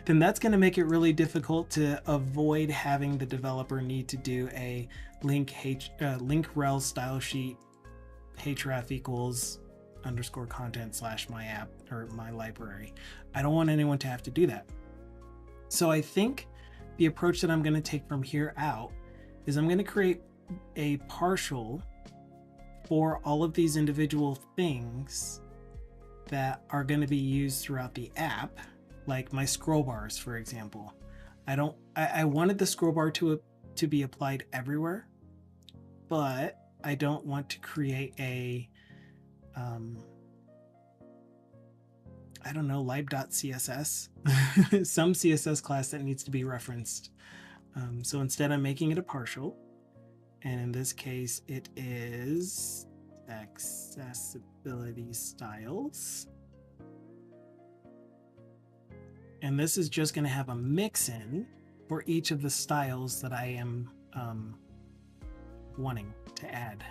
then that's going to make it really difficult to avoid having the developer need to do a link rel style sheet href equals underscore content slash my app or my library. I don't want anyone to have to do that. So I think the approach that I'm going to take from here out is I'm going to create a partial for all of these individual things that are going to be used throughout the app, like my scroll bars, for example. I wanted the scroll bar to be applied everywhere, but I don't want to create a I don't know, lib.css, some CSS class that needs to be referenced. So instead I'm making it a partial, and in this case it is accessibility styles. And this is just going to have a mix-in for each of the styles that I am wanting to add.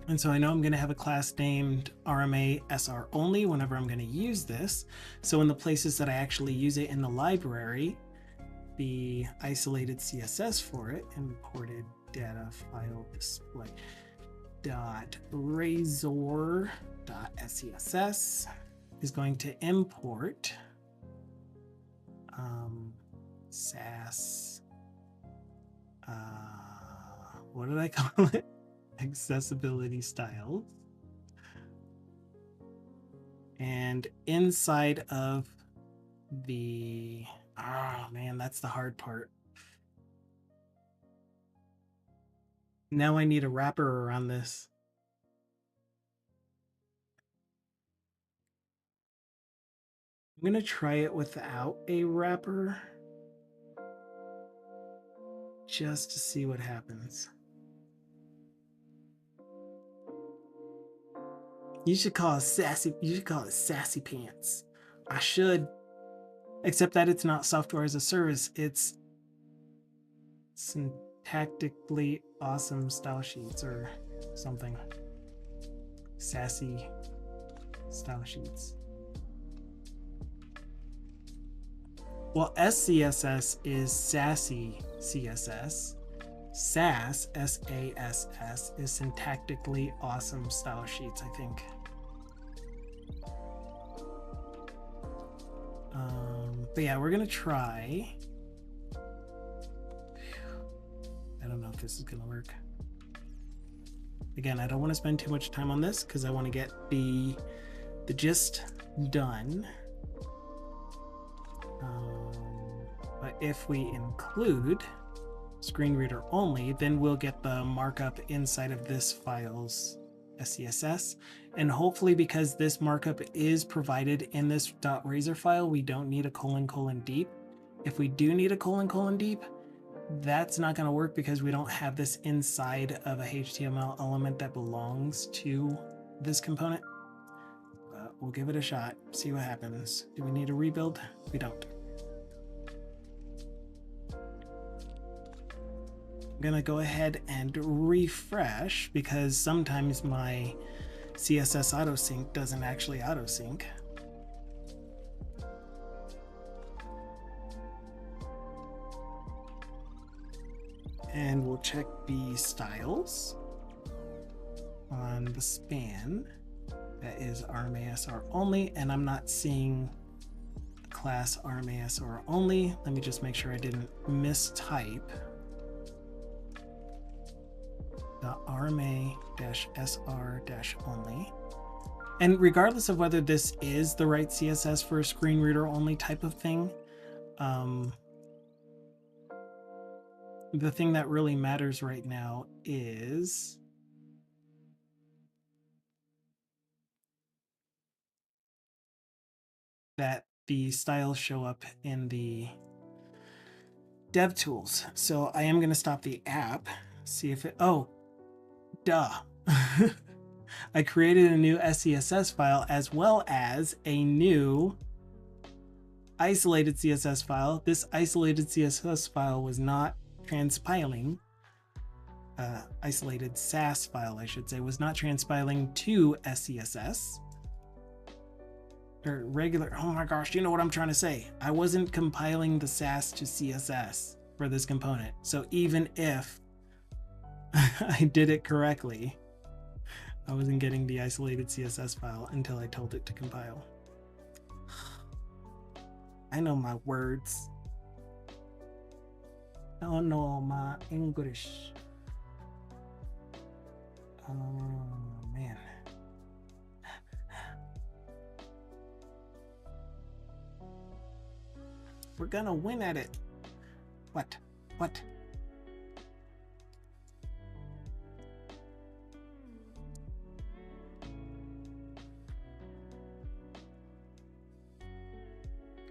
And so I know I'm going to have a class named RMA SR only whenever I'm going to use this. So in the places that I actually use it in the library, the isolated CSS for it, imported data file display .razor.scss, is going to import SAS, what did I call it? Accessibility styles. And inside of the, oh man, that's the hard part. Now I need a wrapper around this. I'm going to try it without a wrapper, just to see what happens. You should call it sassy. You should call it sassy pants. I should, except that it's not software as a service. It's syntactically awesome style sheets or something. Sassy style sheets. Well, SCSS is sassy CSS. SAS, SASS, is syntactically awesome style sheets, I think. But yeah, we're gonna try. I don't know if this is gonna work. Again, I don't want to spend too much time on this because I want to get the gist done. But if we include screen reader only, then we'll get the markup inside of this file's SCSS. And hopefully, because this markup is provided in this .razor file, we don't need a : deep. If we do need a : deep, that's not going to work because we don't have this inside of a HTML element that belongs to this component. But we'll give it a shot, see what happens. Do we need a rebuild? We don't. I'm going to go ahead and refresh because sometimes my CSS autosync doesn't actually autosync. And we'll check the styles on the span. That is RMASR only, and I'm not seeing the class RMASR only. Let me just make sure I didn't mistype. The RMA-SR-only. And regardless of whether this is the right CSS for a screen reader only type of thing, the thing that really matters right now is that the styles show up in the dev tools. So I am going to stop the app, see if it, oh, duh. I created a new SCSS file as well as a new isolated CSS file. This isolated CSS file was not transpiling. Isolated SAS file, I should say, was not transpiling to SCSS. Or regular, oh my gosh, you know what I'm trying to say. I wasn't compiling the SAS to CSS for this component. So even if I did it correctly, I wasn't getting the isolated CSS file until I told it to compile. I know my words. I don't know my English. Oh man. We're gonna win at it. What? What?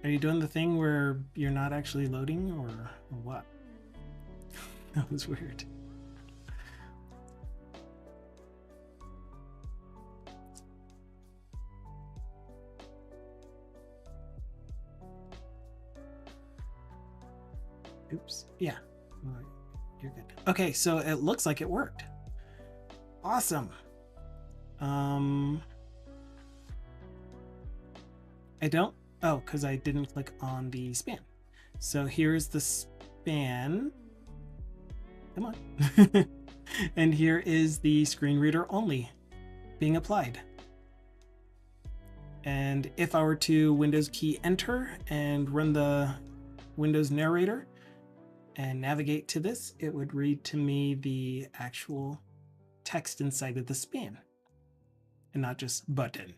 Are you doing the thing where you're not actually loading or what? That was weird. Oops. Yeah. You're good. Okay, so it looks like it worked. Awesome. I don't. Oh, because I didn't click on the span. So here's the span. Come on. And here is the screen reader only being applied. And if I were to Windows key enter and run the Windows narrator and navigate to this, it would read to me the actual text inside of the span and not just button.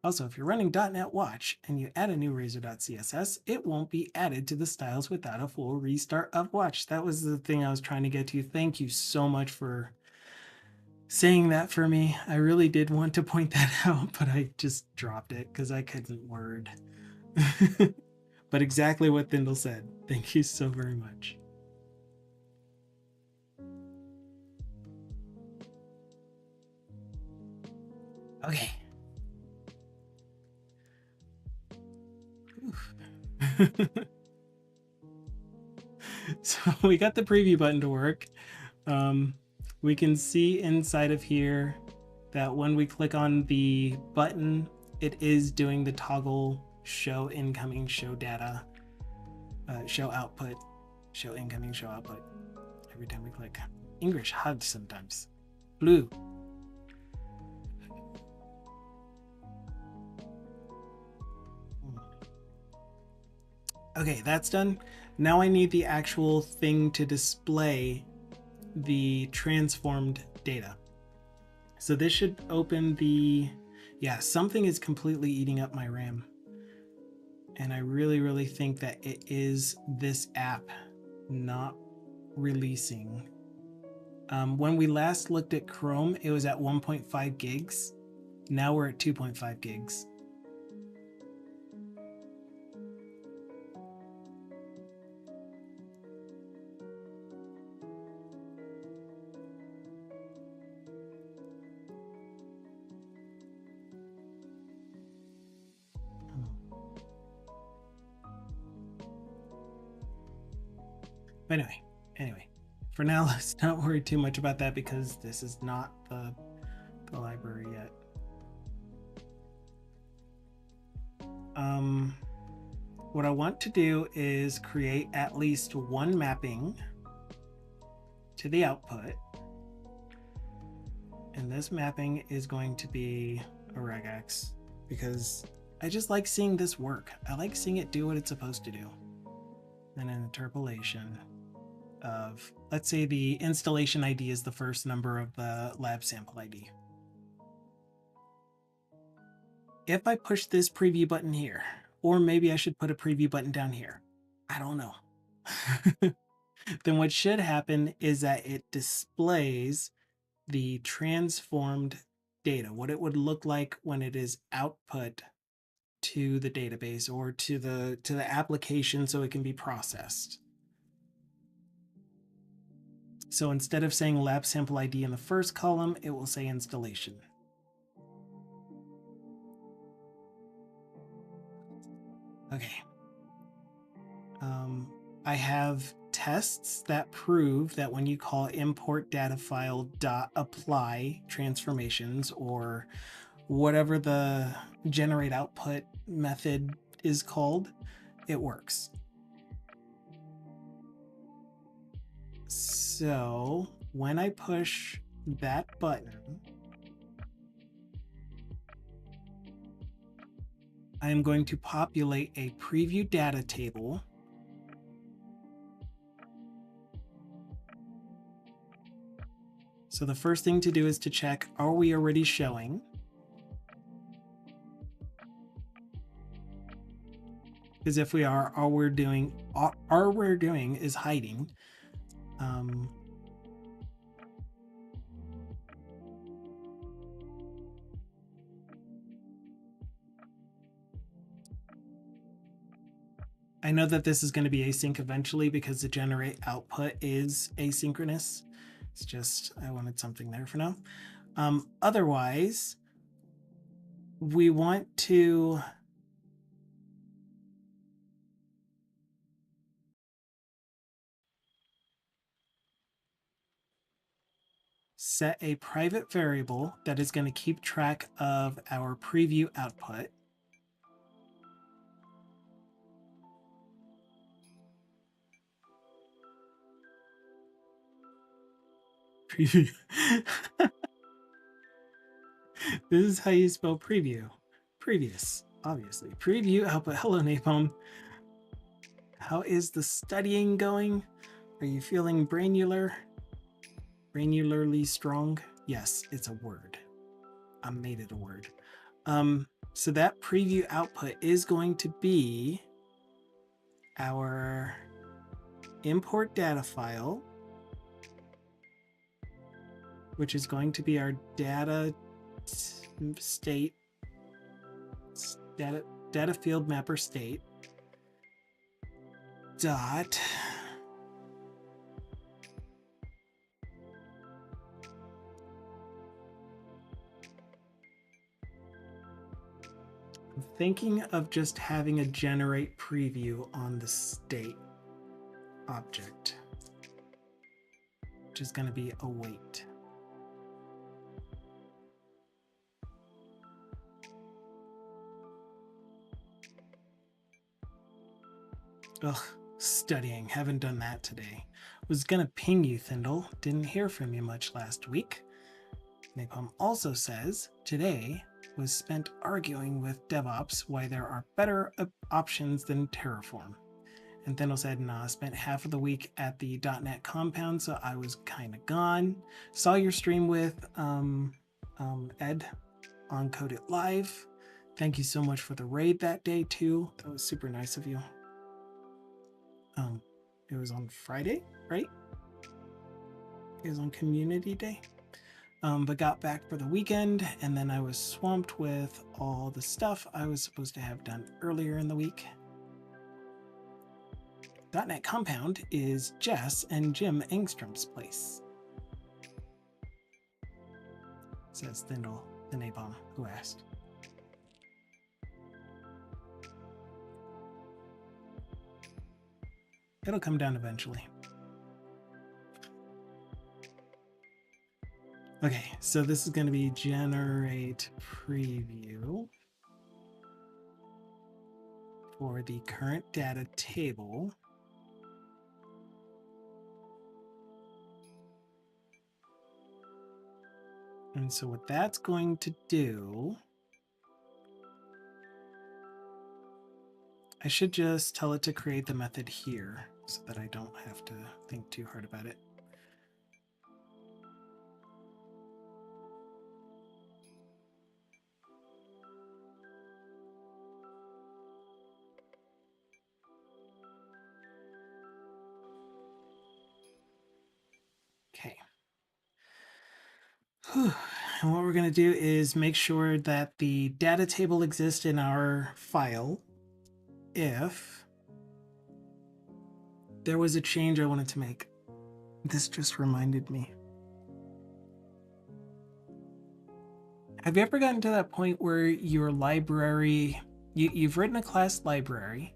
Also, if you're running .NET Watch and you add a new razor.css, it won't be added to the styles without a full restart of Watch. That was the thing I was trying to get to. Thank you so much for saying that for me. I really did want to point that out, but I just dropped it because I couldn't word. But but exactly what Thindle said. Thank you so very much. Okay. So we got the preview button to work. We can see inside of here that when we click on the button, it is doing the toggle show incoming, show data, show output, show incoming, show output every time we click. English hard sometimes. Blue. Okay, that's done. Now I need the actual thing to display the transformed data. So this should open the, yeah, something is completely eating up my RAM. And I really think that it is this app not releasing. When we last looked at Chrome, it was at 1.5 gigs. Now we're at 2.5 gigs. But anyway, for now, let's not worry too much about that because this is not the library yet. What I want to do is create at least one mapping to the output. And this mapping is going to be a regex because I just like seeing this work. I like seeing it do what it's supposed to do. And an interpolation of, let's say the installation ID is the first number of the lab sample ID. If I push this preview button here, or maybe I should put a preview button down here, I don't know. Then what should happen is that it displays the transformed data, what it would look like when it is output to the database or to the application so it can be processed. So instead of saying lab sample ID in the first column, it will say installation. Okay. I have tests that prove that when you call import data file .apply transformations or whatever the generate output method is called, it works. So when I push that button, I am going to populate a preview data table. So the first thing to do is to check, are we already showing? Because if we are, all we're doing is hiding. I know that this is going to be async eventually because the generate output is asynchronous. It's just, I wanted something there for now. Otherwise, we want to set a private variable that is going to keep track of our preview output. Preview. This is how you spell preview. Previous, obviously. Preview output. Hello, Napalm. How is the studying going? Are you feeling brainular? Brainularly strong? Yes, it's a word. I made it a word. So that preview output is going to be our import data file, which is going to be our data state, data field mapper state. dot I'm thinking of just having a generate preview on the state object, which is going to be await. Ugh, studying. Haven't done that today. Was gonna ping you, Thindle. Didn't hear from you much last week. Napalm also says, today was spent arguing with DevOps why there are better options than Terraform. And Thindle said, nah, spent half of the week at the .NET compound, so I was kind of gone. Saw your stream with Ed on Code It Live. Thank you so much for the raid that day, too. That was super nice of you. It was on Friday, right? It was on Community Day. But got back for the weekend, and then I was swamped with all the stuff I was supposed to have done earlier in the week. .NET Compound is Jess and Jim Engstrom's place, says Thindle the Napalm, who asked. It'll come down eventually. Okay, so this is going to be generate preview for the current data table. And so what that's going to do, I should just tell it to create the method here so that I don't have to think too hard about it. Okay. Whew. And what we're going to do is make sure that the data table exists in our file if there was a change I wanted to make. This just reminded me. Have you ever gotten to that point where your library, you've written a class library,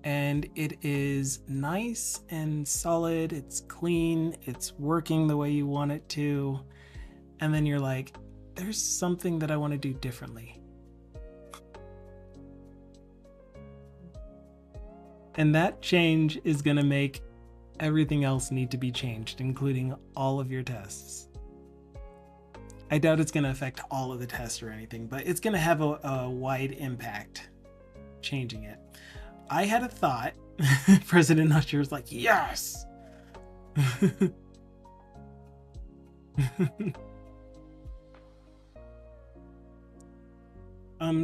and it is nice and solid, it's clean, it's working the way you want it to, and then you're like, there's something that I want to do differently. And that change is going to make everything else need to be changed, including all of your tests. I doubt it's going to affect all of the tests or anything, but it's going to have a wide impact changing it. I had a thought. President Usher was like, yes!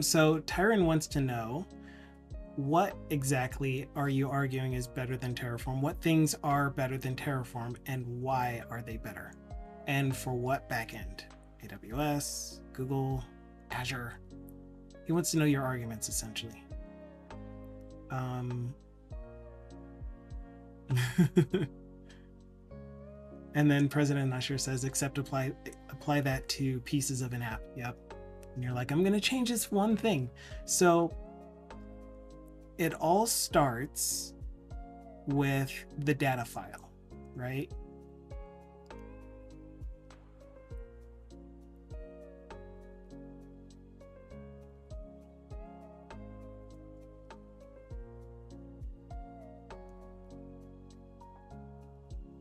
So Tyron wants to know, what exactly are you arguing is better than Terraform? What things are better than Terraform, and why are they better? And for what backend? AWS, Google, Azure? He wants to know your arguments, essentially. And then President Usher says, except apply that to pieces of an app. Yep. And you're like, I'm going to change this one thing. So it all starts with the data file, right?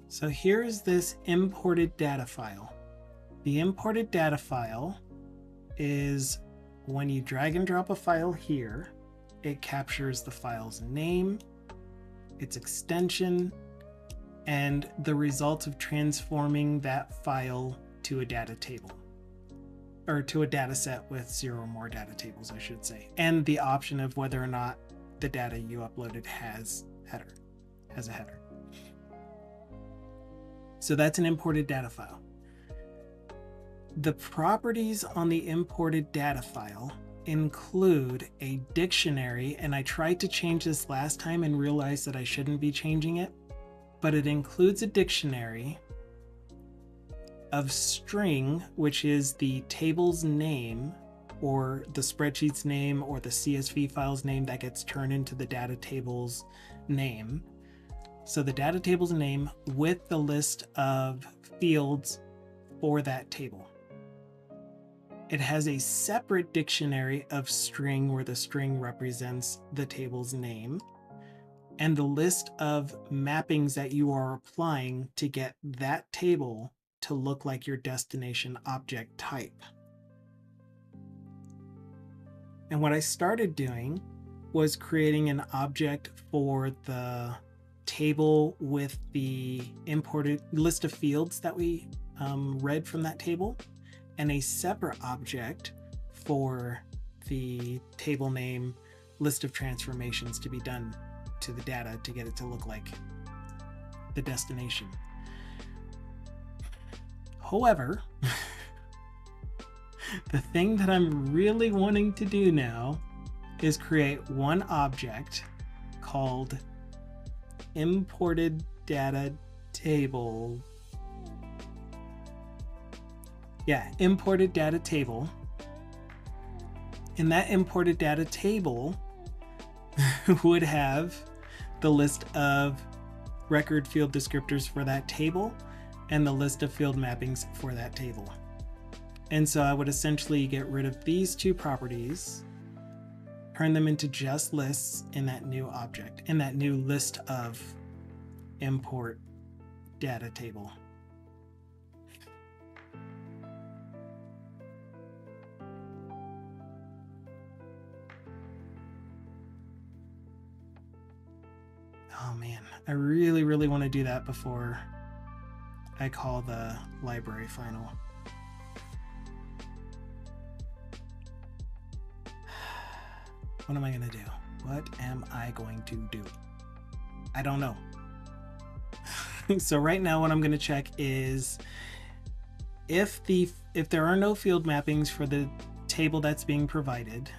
So here's this imported data file. The imported data file is when you drag and drop a file here, it captures the file's name, its extension, and the result of transforming that file to a data table, or to a data set with 0 or more data tables, I should say, and the option of whether or not the data you uploaded has a header. So that's an imported data file. The properties on the imported data file include a dictionary, and I tried to change this last time and realized that I shouldn't be changing it, but it includes a dictionary of string, which is the table's name or the spreadsheet's name or the CSV file's name that gets turned into the data table's name. So the data table's name with the list of fields for that table. It has a separate dictionary of string where the string represents the table's name, and the list of mappings that you are applying to get that table to look like your destination object type. And what I started doing was creating an object for the table with the imported list of fields that we read from that table, and a separate object for the table name list of transformations to be done to the data to get it to look like the destination. However, the thing that I'm really wanting to do now is create one object called imported data table. Yeah, imported data table. And that imported data table would have the list of record field descriptors for that table and the list of field mappings for that table. And so I would essentially get rid of these two properties, turn them into just lists in that new object, in that new list of import data table. Oh man, I really, really want to do that before I call the library final. What am I going to do? What am I going to do? I don't know. So right now what I'm going to check is if there are no field mappings for the table that's being provided,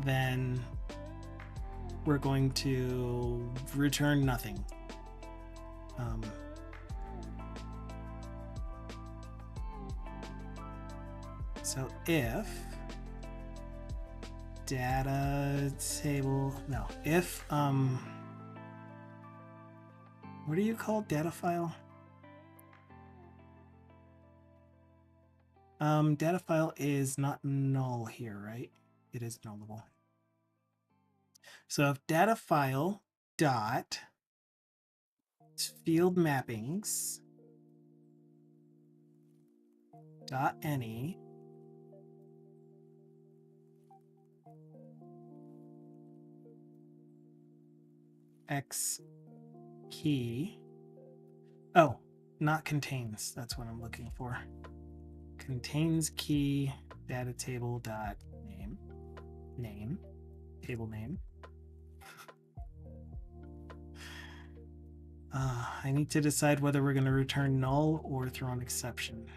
then we're going to return nothing. So if data table, no, if what do you call data file? Data file is not null here, right? It is nullable. So if data file dot field mappings dot any x key, oh, not contains, that's what I'm looking for. Contains key data table dot name table name. I need to decide whether we're going to return null or throw an exception.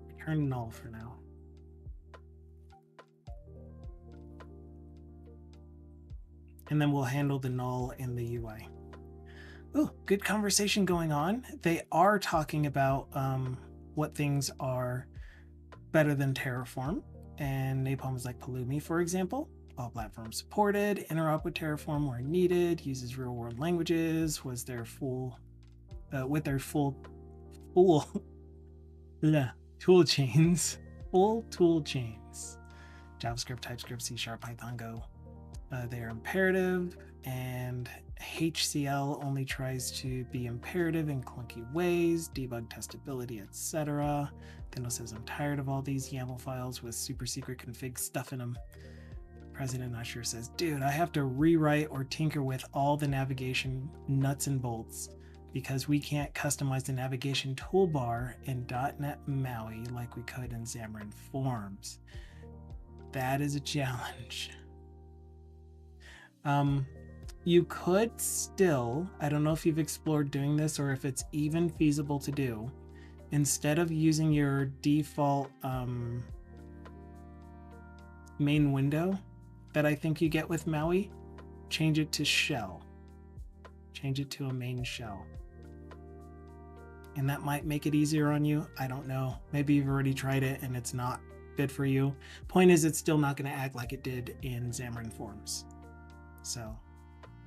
Return null for now. And then we'll handle the null in the UI. Ooh, good conversation going on. They are talking about what things are better than Terraform. And Napalm is like Pulumi, for example. All platforms supported, interop with Terraform where needed, uses real world languages, was their full tool chains. Full tool chains. JavaScript, TypeScript, C#, Python, Go. They are imperative, and HCL only tries to be imperative in clunky ways, debug testability, etc. Then says, I'm tired of all these YAML files with super secret config stuff in them. President Usher says, dude, I have to rewrite or tinker with all the navigation nuts and bolts because we can't customize the navigation toolbar in .NET MAUI like we could in Xamarin Forms. That is a challenge. You could still, I don't know if you've explored doing this or if it's even feasible to do, instead of using your default main window that I think you get with Maui, change it to shell. Change it to a main shell. And that might make it easier on you. I don't know. Maybe you've already tried it and it's not good for you. Point is, it's still not going to act like it did in Xamarin Forms. So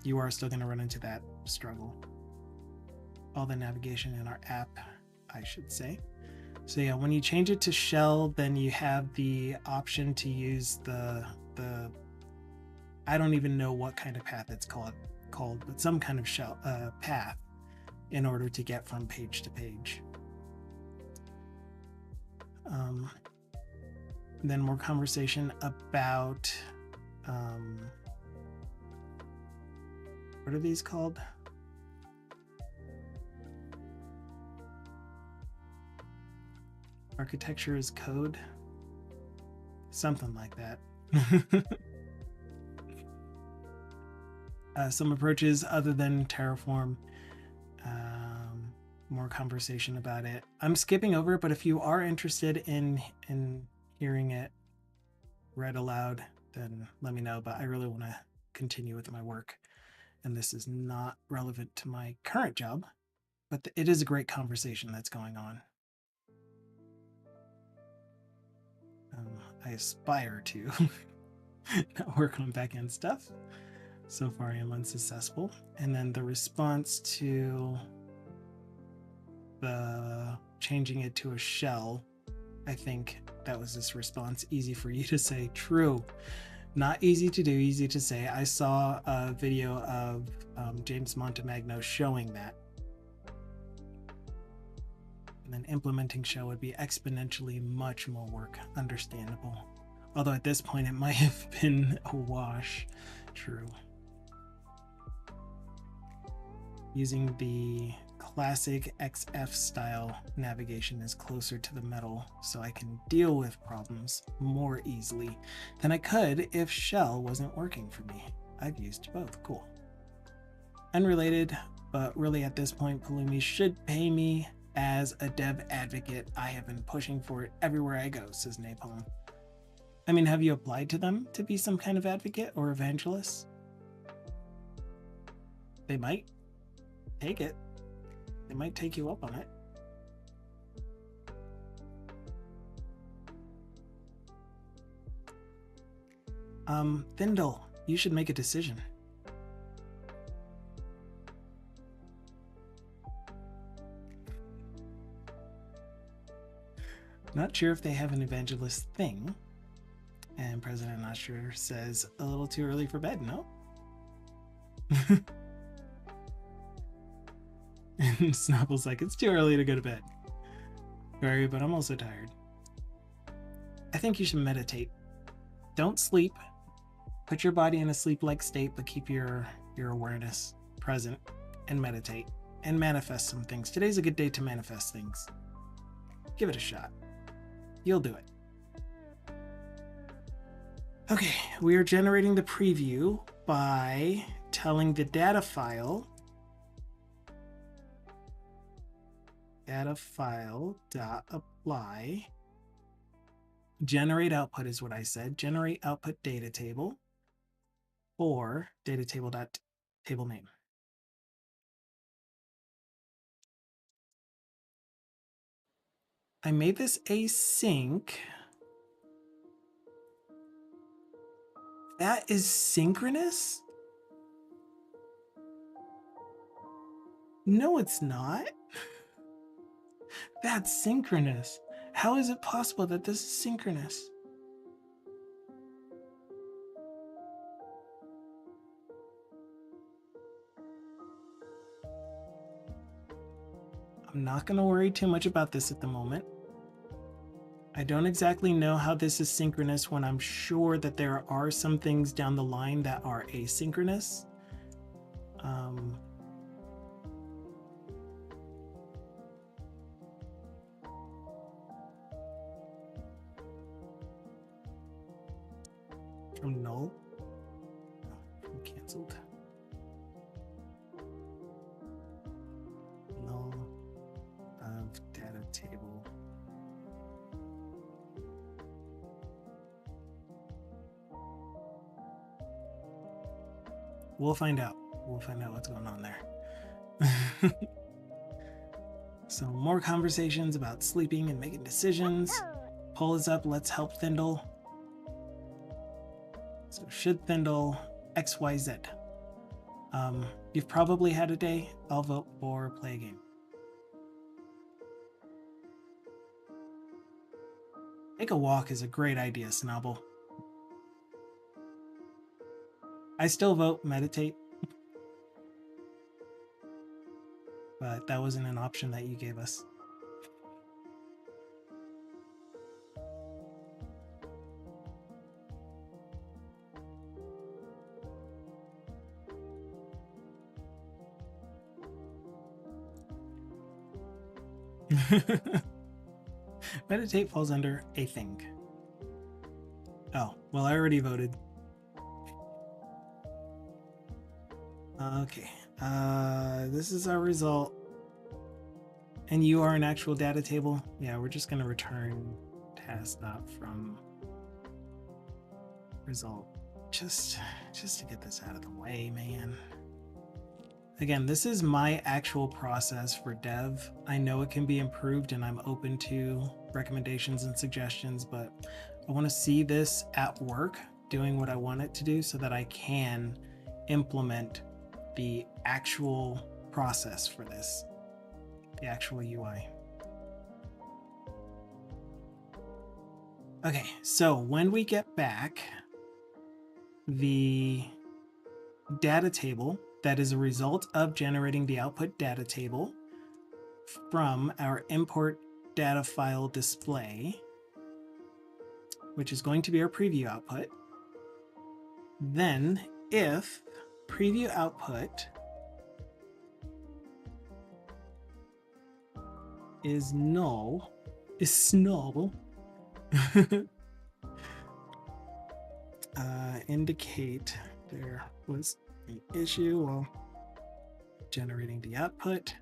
you are still going to run into that struggle. All the navigation in our app, I should say. So yeah, when you change it to shell, then you have the option to use the I don't even know what kind of path it's called, but some kind of shell path in order to get from page to page. Then more conversation about what are these called? Architecture as code, something like that. Some approaches other than Terraform. More conversation about it. I'm skipping over it, but if you are interested in hearing it read aloud, then let me know. But I really want to continue with my work, and this is not relevant to my current job, but it is a great conversation that's going on. I aspire to not work on back-end stuff. So far I am unsuccessful. And then the response to the changing it to a shell, I think that was this response. Easy for you to say. True. Not easy to do, easy to say. I saw a video of James Montemagno showing that. And then implementing shell would be exponentially much more work. Understandable. Although at this point it might have been a wash. True. Using the classic XF style navigation is closer to the metal, so I can deal with problems more easily than I could if shell wasn't working for me. I've used both. Cool. Unrelated, but really at this point, Pulumi should pay me as a dev advocate. I have been pushing for it everywhere I go, says Napalm. I mean, have you applied to them to be some kind of advocate or evangelist? They might take it. They might take you up on it. Thindle, you should make a decision. Not sure if they have an evangelist thing. And President Usher says, a little too early for bed, no? And Snuffle's like, it's too early to go to bed. Sorry, but I'm also tired. I think you should meditate. Don't sleep. Put your body in a sleep-like state, but keep your awareness present and meditate and manifest some things. Today's a good day to manifest things. Give it a shot. You'll do it. Okay, we are generating the preview by telling the data file apply. Generate output is what I said. Generate output data table or data table name. I made this async. That is synchronous? No, it's not. That's synchronous. How is it possible that this is synchronous? I'm not going to worry too much about this at the moment. I don't exactly know how this is synchronous when I'm sure that there are some things down the line that are asynchronous. From null? From canceled. table. We'll find out. We'll find out what's going on there. So more conversations about sleeping and making decisions. Poll is up. Let's help Thindle. So should Thindle XYZ? You've probably had a day. I'll vote for play a game. Take a walk is a great idea, Snobble. I still vote meditate. But that wasn't an option that you gave us. Meditate falls under a thing. Oh, well, I already voted. Okay, this is our result. And you are an actual data table? Yeah, we're just gonna return task not from result. Just to get this out of the way, man. Again, this is my actual process for dev. I know it can be improved and I'm open to recommendations and suggestions, but I want to see this at work doing what I want it to do so that I can implement the actual process for this, the actual UI. Okay, so when we get back, the data table that is a result of generating the output data table from our import data file display, which is going to be our preview output. Then if preview output is null, indicate there was an issue while generating the output,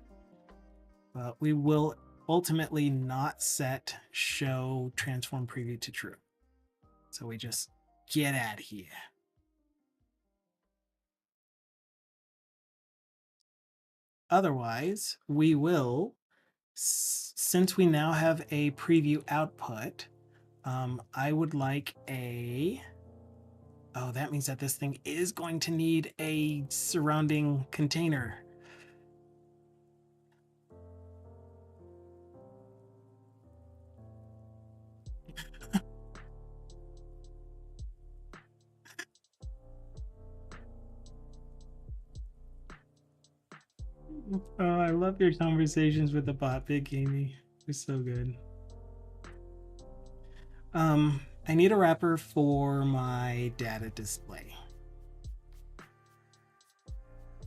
but we will ultimately not set show transform preview to true. So we just get out of here. Otherwise, we will, since we now have a preview output, I would like a, oh, that means that this thing is going to need a surrounding container. Oh, I love your conversations with the bot, Big Amy. They're so good. I need a wrapper for my data display.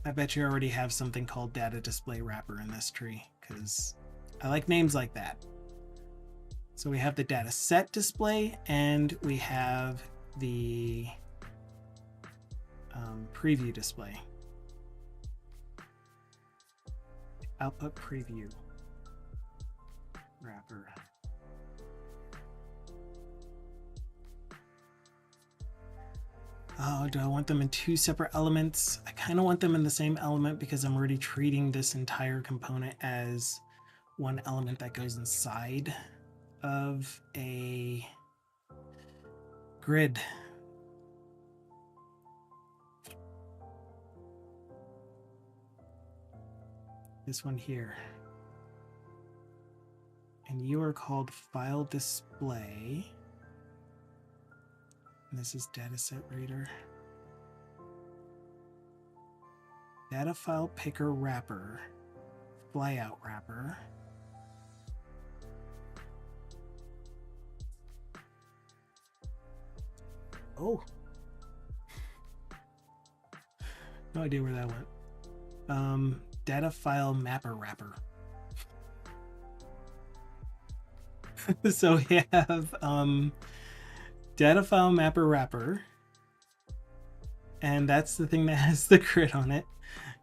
I bet you already have something called data display wrapper in this tree, because I like names like that. So we have the data set display and we have the preview display. Output preview wrapper. Oh, do I want them in two separate elements? I kind of want them in the same element because I'm already treating this entire component as one element that goes inside of a grid. This one here. And you are called file display. And this is dataset reader. Data file picker wrapper. Flyout wrapper. Oh. No idea where that went. Data file mapper wrapper. So we have data file mapper wrapper, and that's the thing that has the grid on it,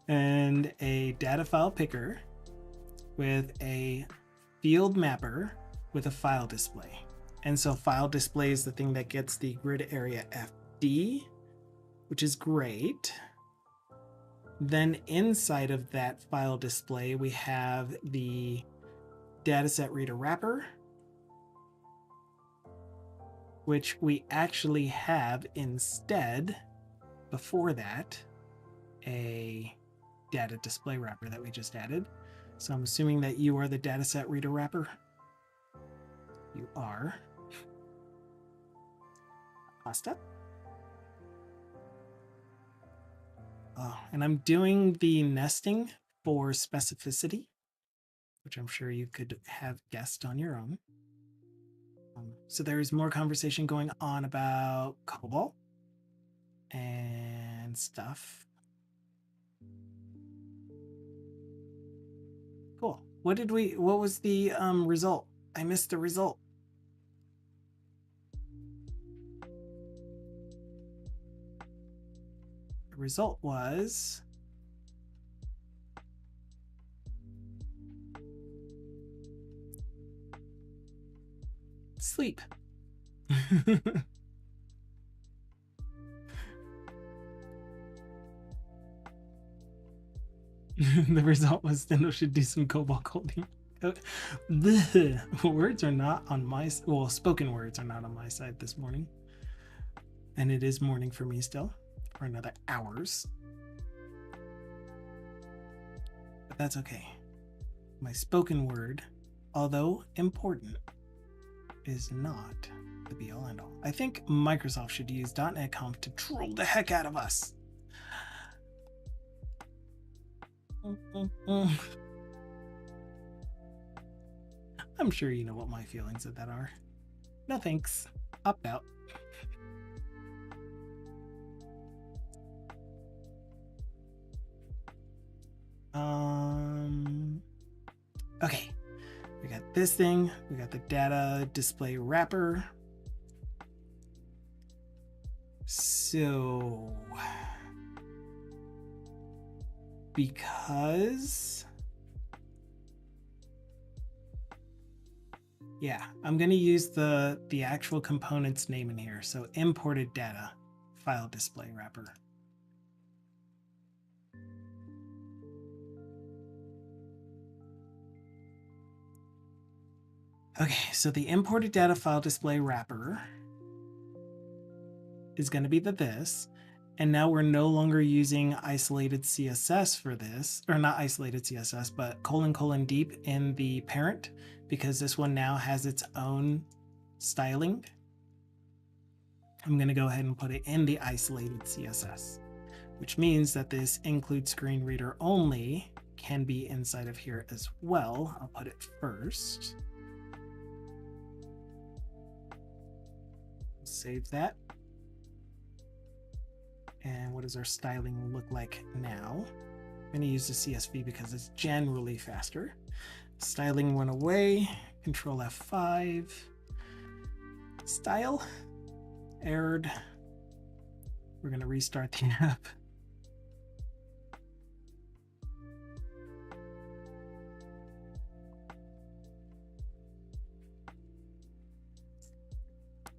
and a data file picker with a field mapper with a file display. And so file display is the thing that gets the grid area FD, which is great. Then inside of that file display, we have the dataset reader wrapper, which we actually have instead, before that, a data display wrapper that we just added. So I'm assuming that you are the dataset reader wrapper. You are. Pasta. Oh, and I'm doing the nesting for specificity, which I'm sure you could have guessed on your own. So there's more conversation going on about COBOL and stuff. Cool. What was the result? I missed the result. The result was sleep. The result was Stendo should do some COBOL coding. Words are not on my, well, spoken words are not on my side this morning. And it is morning for me still, for another hours. But that's okay. My spoken word, although important, is not the be all end all. I think Microsoft should use .NET Conf to troll the heck out of us. I'm sure you know what my feelings of that are. No thanks. Opt out. Okay. We got this thing. We got the data display wrapper. So, because, yeah, I'm going to use the actual component's name in here. So imported data file display wrapper. Okay, so the imported data file display wrapper is going to be this. And now we're no longer using isolated CSS for this, or not isolated CSS, but : deep in the parent, because this one now has its own styling. I'm going to go ahead and put it in the isolated CSS, which means that this include screen reader only can be inside of here as well. I'll put it first. Save that. And what does our styling look like now? I'm going to use the CSV because it's generally faster. Styling went away. Control F5. Style. Errored. We're going to restart the app.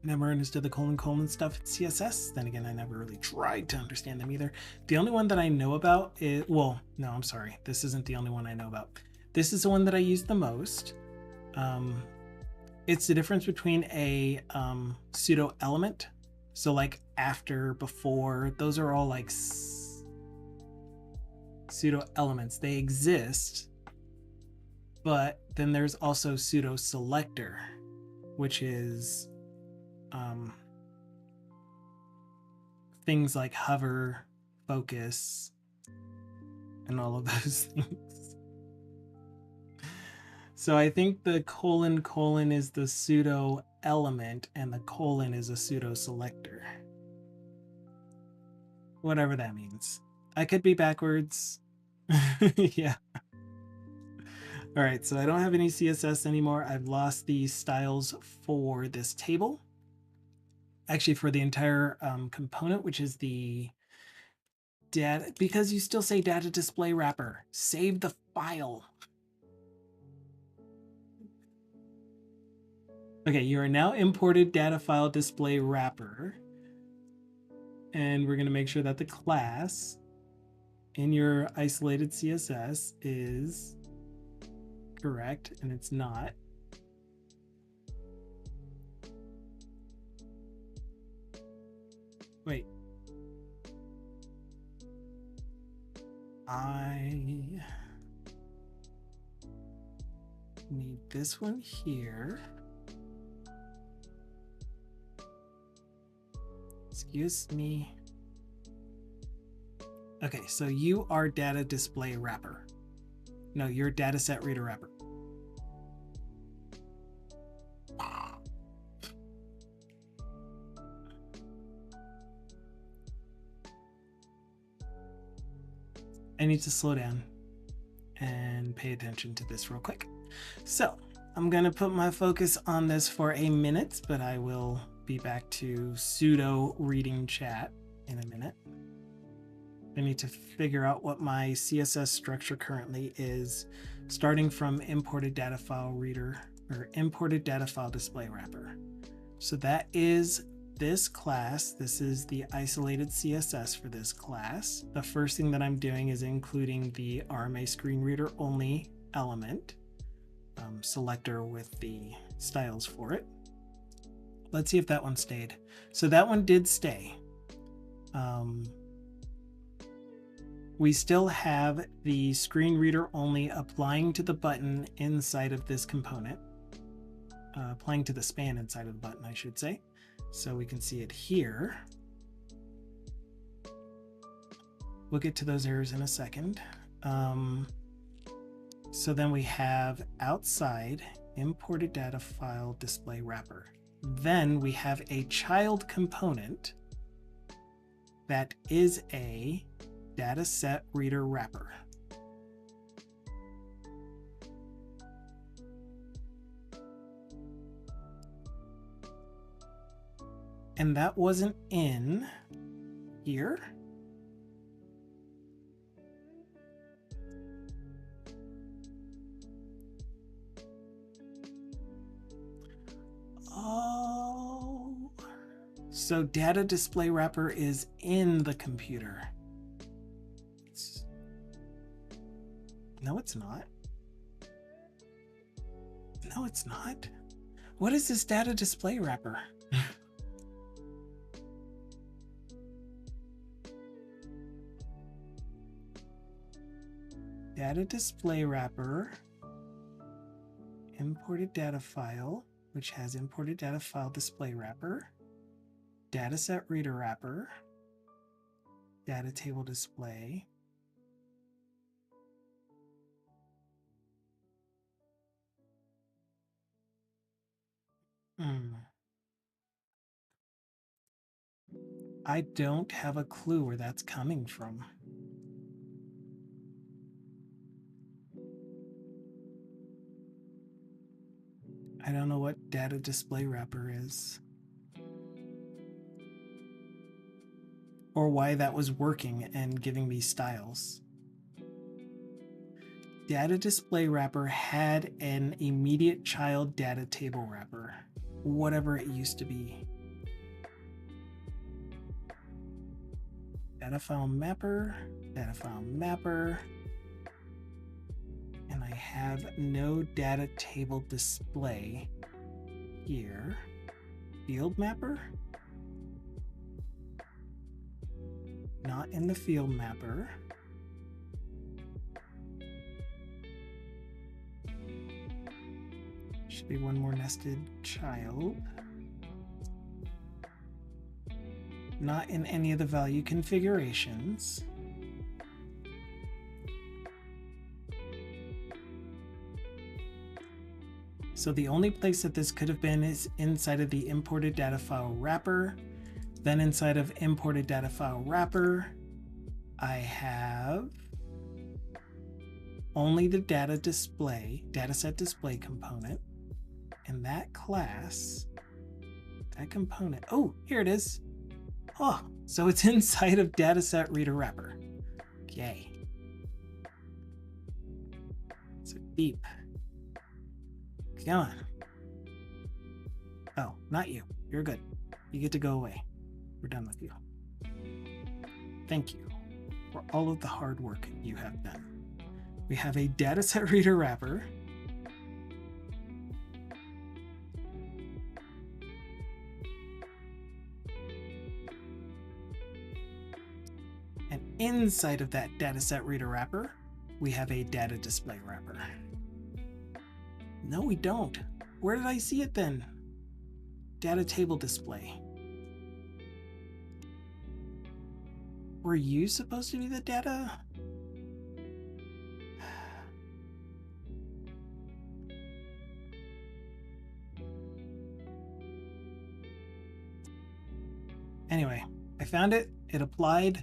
Never understood the : stuff in CSS. Then again, I never really tried to understand them either. The only one that I know about is, well, no, I'm sorry. This isn't the only one I know about. This is the one that I use the most. It's the difference between a pseudo element. So like after, before, those are all like pseudo elements. They exist, but then there's also pseudo selector, which is things like hover, focus, and all of those things. So I think the : is the pseudo element and the : is a pseudo selector. Whatever that means. I could be backwards. Yeah. All right, so I don't have any CSS anymore. I've lost the styles for this table. Actually, for the entire component, which is the data, because you still say data display wrapper. Save the file. Okay, you are now imported data file display wrapper. And we're going to make sure that the class in your isolated CSS is correct, and it's not. Wait. I need this one here. Excuse me. Okay, so you are data display wrapper. No, you're dataset reader wrapper. I need to slow down and pay attention to this real quick. So I'm going to put my focus on this for a minute, but I will be back to pseudo reading chat in a minute. I need to figure out what my CSS structure currently is, starting from imported data file reader or imported data file display wrapper. So that is this class. This is the isolated CSS for this class. The first thing that I'm doing is including the RMA screen reader only element selector with the styles for it. Let's see if that one stayed. So that one did stay. We still have the screen reader only applying to the button inside of this component, applying to the span inside of the button, I should say. So we can see it here. We'll get to those errors in a second. So then we have outside imported data file display wrapper. Then we have a child component that is a dataset reader wrapper. And that wasn't in here. Oh, so data display wrapper is in the computer. No, it's not. No, it's not. What is this data display wrapper? Data display wrapper, imported data file, which has imported data file display wrapper, dataset reader wrapper, data table display. I don't have a clue where that's coming from. I don't know what data display wrapper is, or why that was working and giving me styles. Data display wrapper had an immediate child data table wrapper, whatever it used to be. Data file mapper, and I have no data table display here. Field mapper? Not in the field mapper. Should be one more nested child. Not in any of the value configurations. So the only place that this could have been is inside of the imported data file wrapper. Then inside of imported data file wrapper, I have only the dataset display component. And that class, that component, oh, here it is. Oh, so it's inside of dataset reader wrapper. Okay. So deep. Come on. Oh, not you. You're good. You get to go away. We're done with you. Thank you for all of the hard work you have done. We have a dataset reader wrapper. And inside of that dataset reader wrapper, we have a data display wrapper. No, we don't. Where did I see it then? Data table display. Were you supposed to be the data? Anyway, I found it. It applied.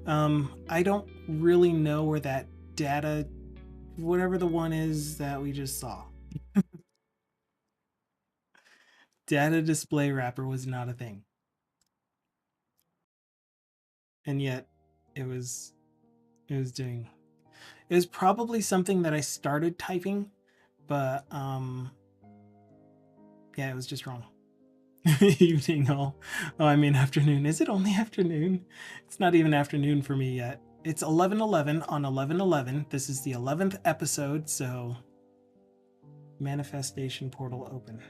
I don't really know where that data, whatever the one is that we just saw. Data display wrapper was not a thing. And yet it was probably something that I started typing, but yeah, it was just wrong. Evening all. Oh, I mean afternoon. Is it only afternoon? It's not even afternoon for me yet. It's 11:11 on 11/11. This is the 11th episode, so manifestation portal open.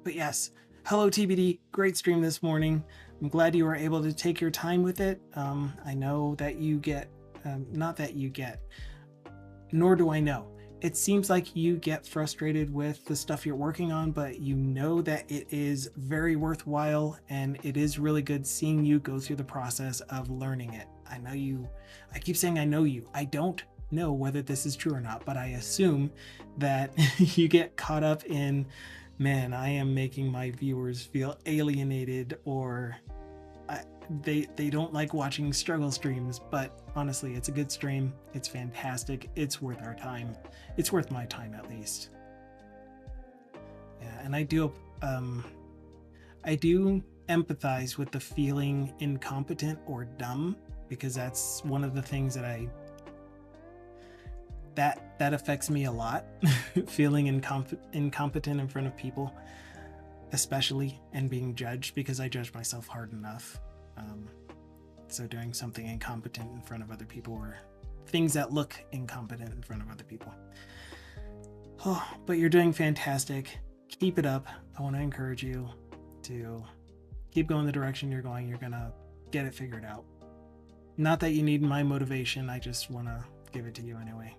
But yes, hello TBD. Great stream this morning. I'm glad you were able to take your time with it. I know that you get, not that you get, nor do I know. It seems like you get frustrated with the stuff you're working on, but you know that it is very worthwhile, and it is really good seeing you go through the process of learning it. I know you, I keep saying I know you. I don't know whether this is true or not, but I assume that you get caught up in, man, I am making my viewers feel alienated, or they don't like watching struggle streams. But honestly, it's a good stream. It's fantastic. It's worth our time. It's worth my time, at least. Yeah, and I do empathize with the feeling incompetent or dumb, because that's one of the things that that affects me a lot. Feeling incompetent in front of people, especially, and being judged, because I judge myself hard enough. So doing something incompetent in front of other people, or things that look incompetent in front of other people. Oh, but you're doing fantastic. Keep it up. I want to encourage you to keep going the direction you're going. You're gonna get it figured out. Not that you need my motivation. I just want to give it to you anyway.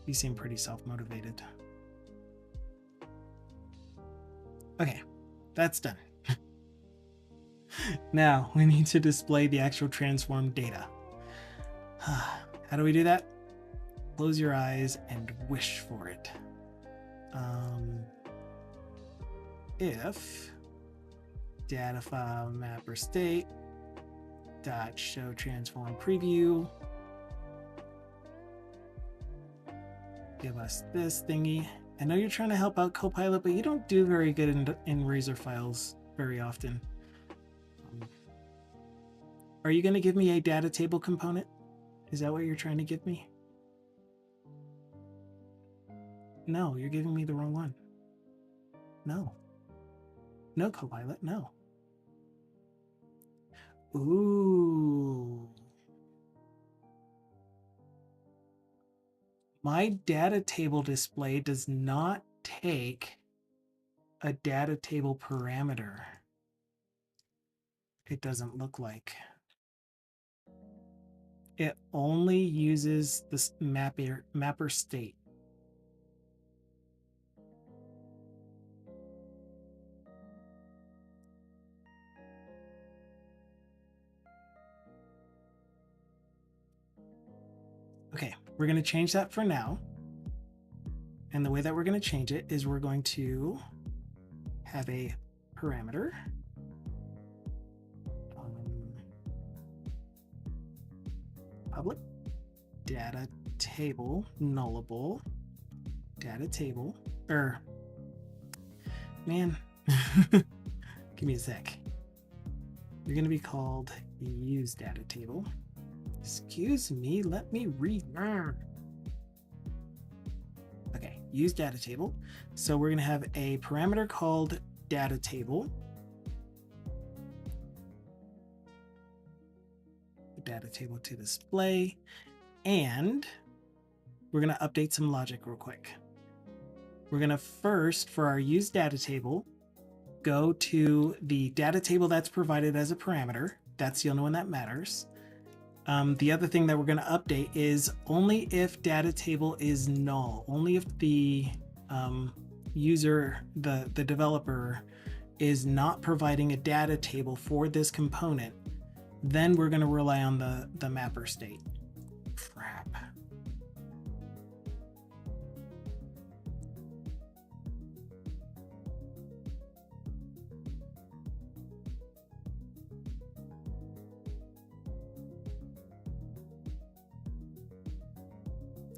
You seem pretty self-motivated. Okay, that's done. Now we need to display the actual transformed data. How do we do that? Close your eyes and wish for it. If data file mapper state dot show transform preview, give us this thingy. I know you're trying to help out Copilot, but you don't do very good in Razor files very often. Are you going to give me a data table component? Is that what you're trying to give me? No, you're giving me the wrong one. No. No, Copilot, no. Ooh. My data table display does not take a data table parameter. It doesn't look like. It only uses this mapper state. Okay, we're going to change that for now. And the way that we're going to change it is we're going to have a parameter. Public data table nullable data table, man, give me a sec. You're going to be called use data table. Excuse me, let me read. use data table. So we're going to have a parameter called data table. Data table to display, and we're going to update some logic real quick. We're going to first, for our use data table, go to the data table that's provided as a parameter. That's the only one that matters. The other thing that we're going to update is only if data table is null, only if the user, the developer, is not providing a data table for this component, then we're going to rely on the mapper state. Crap.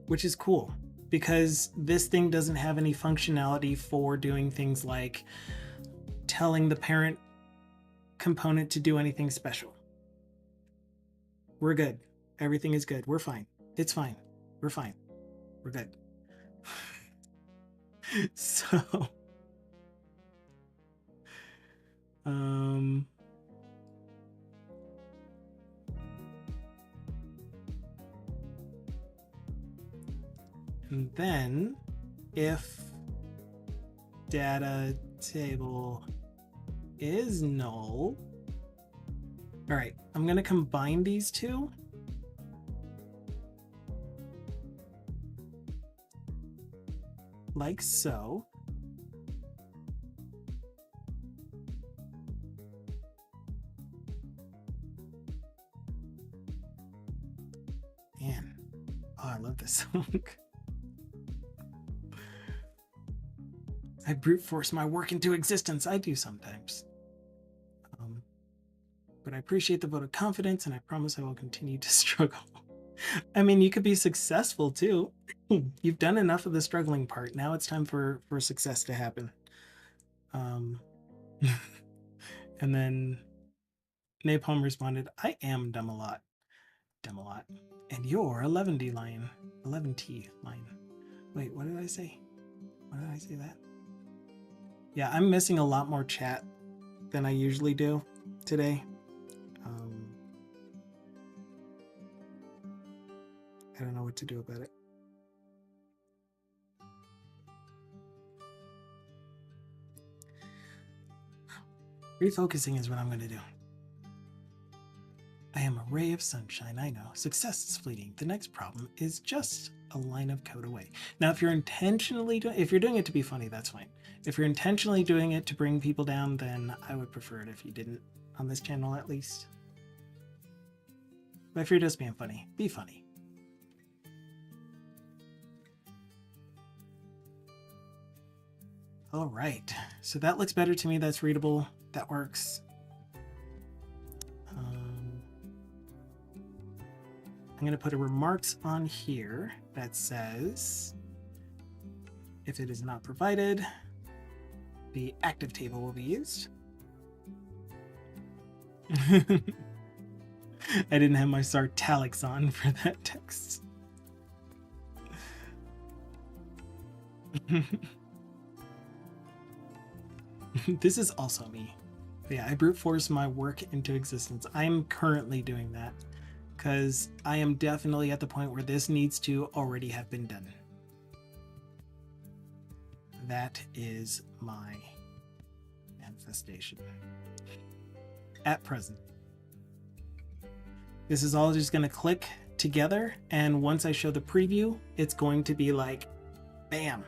Which is cool, because this thing doesn't have any functionality for doing things like telling the parent component to do anything special. We're good. Everything is good. We're fine. It's fine. We're fine. We're good. So, and then if data table is null, all right, I'm going to combine these two. Like so. Man, oh, I love this song. I brute force my work into existence. I do sometimes. But I appreciate the vote of confidence, and I promise I will continue to struggle. I mean, you could be successful too. You've done enough of the struggling part. Now it's time for success to happen. And then Napalm responded, I am dumb a lot. Dumb a lot. And you're 11D line. 11T line. Wait, what did I say? Why did I say that? Yeah, I'm missing a lot more chat than I usually do today. I don't know what to do about it. Refocusing is what I'm going to do. I am a ray of sunshine, I know. Success is fleeting. The next problem is just a line of code away. Now, if you're intentionally doing, if you're doing it to be funny, that's fine. If you're intentionally doing it to bring people down, then I would prefer it if you didn't, on this channel at least. But if you're just being funny, be funny. All right, so that looks better to me. That's readable. That works. I'm going to put a remarks on here that says, if it is not provided, the active table will be used. I didn't have my sartalics on for that text. This is also me. But yeah, I brute force my work into existence. I'm currently doing that because I am definitely at the point where this needs to already have been done. That is my manifestation at present. This is all just going to click together, and once I show the preview, it's going to be like, bam.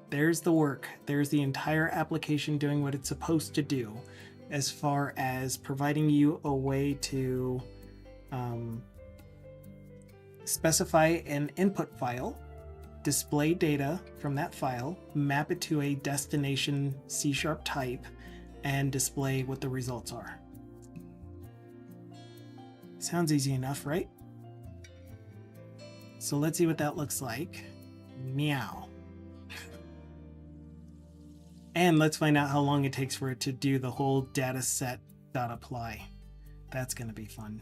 There's the work. There's the entire application doing what it's supposed to do as far as providing you a way to specify an input file, display data from that file, map it to a destination C# type, and display what the results are. Sounds easy enough, right? So let's see what that looks like. Meow. And let's find out how long it takes for it to do the whole dataset.apply. That's going to be fun.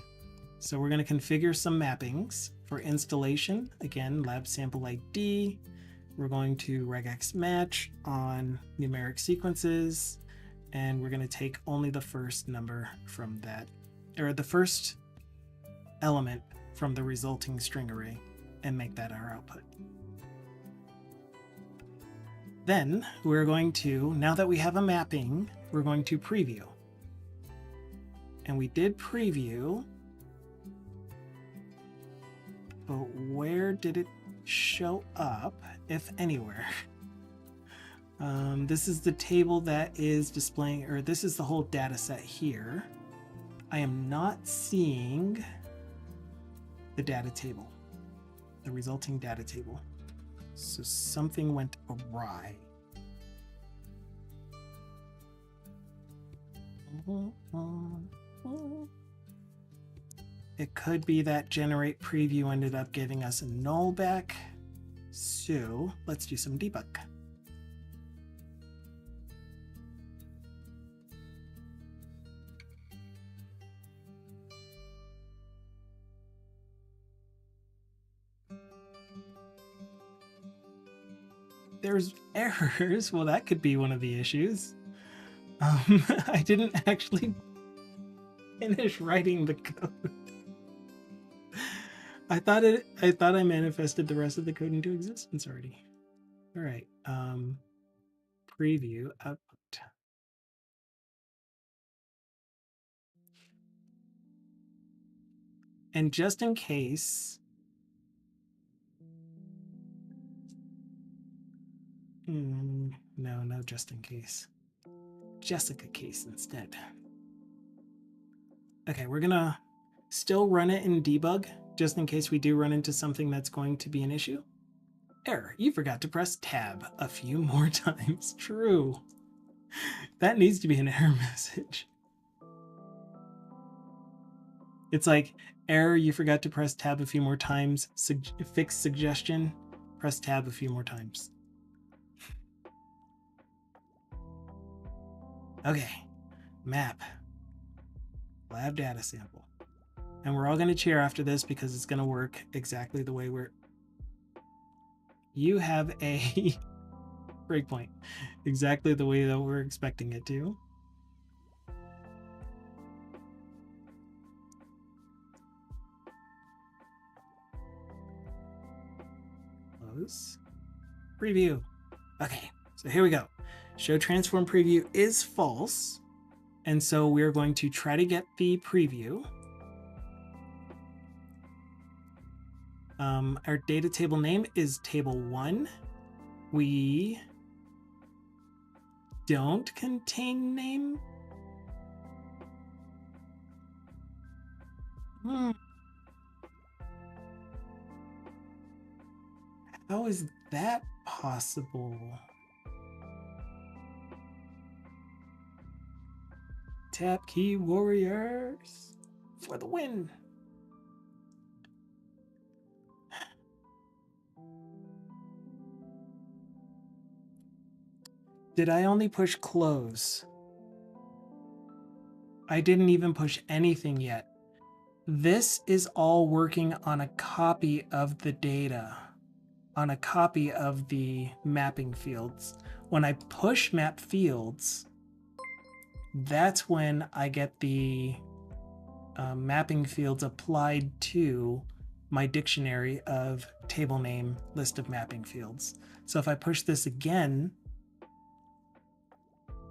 So we're going to configure some mappings for installation. Again, lab sample ID, we're going to regex match on numeric sequences, and we're going to take only the first number from that, or the first element from the resulting string array, and make that our output. Then we're going to, now that we have a mapping, we're going to preview. And we did preview, but where did it show up, if anywhere? This is the table that is displaying, or this is the whole data set here. I am not seeing the data table, the resulting data table. So something went awry. It could be that generate preview ended up giving us a null back. So let's do some debug. There's errors. Well, that could be one of the issues. I didn't actually finish writing the code. I thought I manifested the rest of the code into existence already. All right. Preview output. And just in case, no, just in case. Jessica case instead. Okay, we're gonna still run it in debug, just in case we do run into something that's going to be an issue. Error, you forgot to press tab a few more times. True. That needs to be an error message. It's like, error, you forgot to press tab a few more times. Fix suggestion, press tab a few more times. Okay, map, lab data sample. And we're all going to cheer after this because it's going to work exactly the way you have a breakpoint, exactly the way that we're expecting it to. Close. Preview. Okay, so here we go. Show transform preview is false. And so we're going to try to get the preview. Our data table name is table 1. We don't contain name. How is that possible? Tap key warriors for the win. Did I only push close? I didn't even push anything yet. This is all working on a copy of the data, on a copy of the mapping fields. When I push map fields, that's when I get the mapping fields applied to my dictionary of table name list of mapping fields. So if I push this again,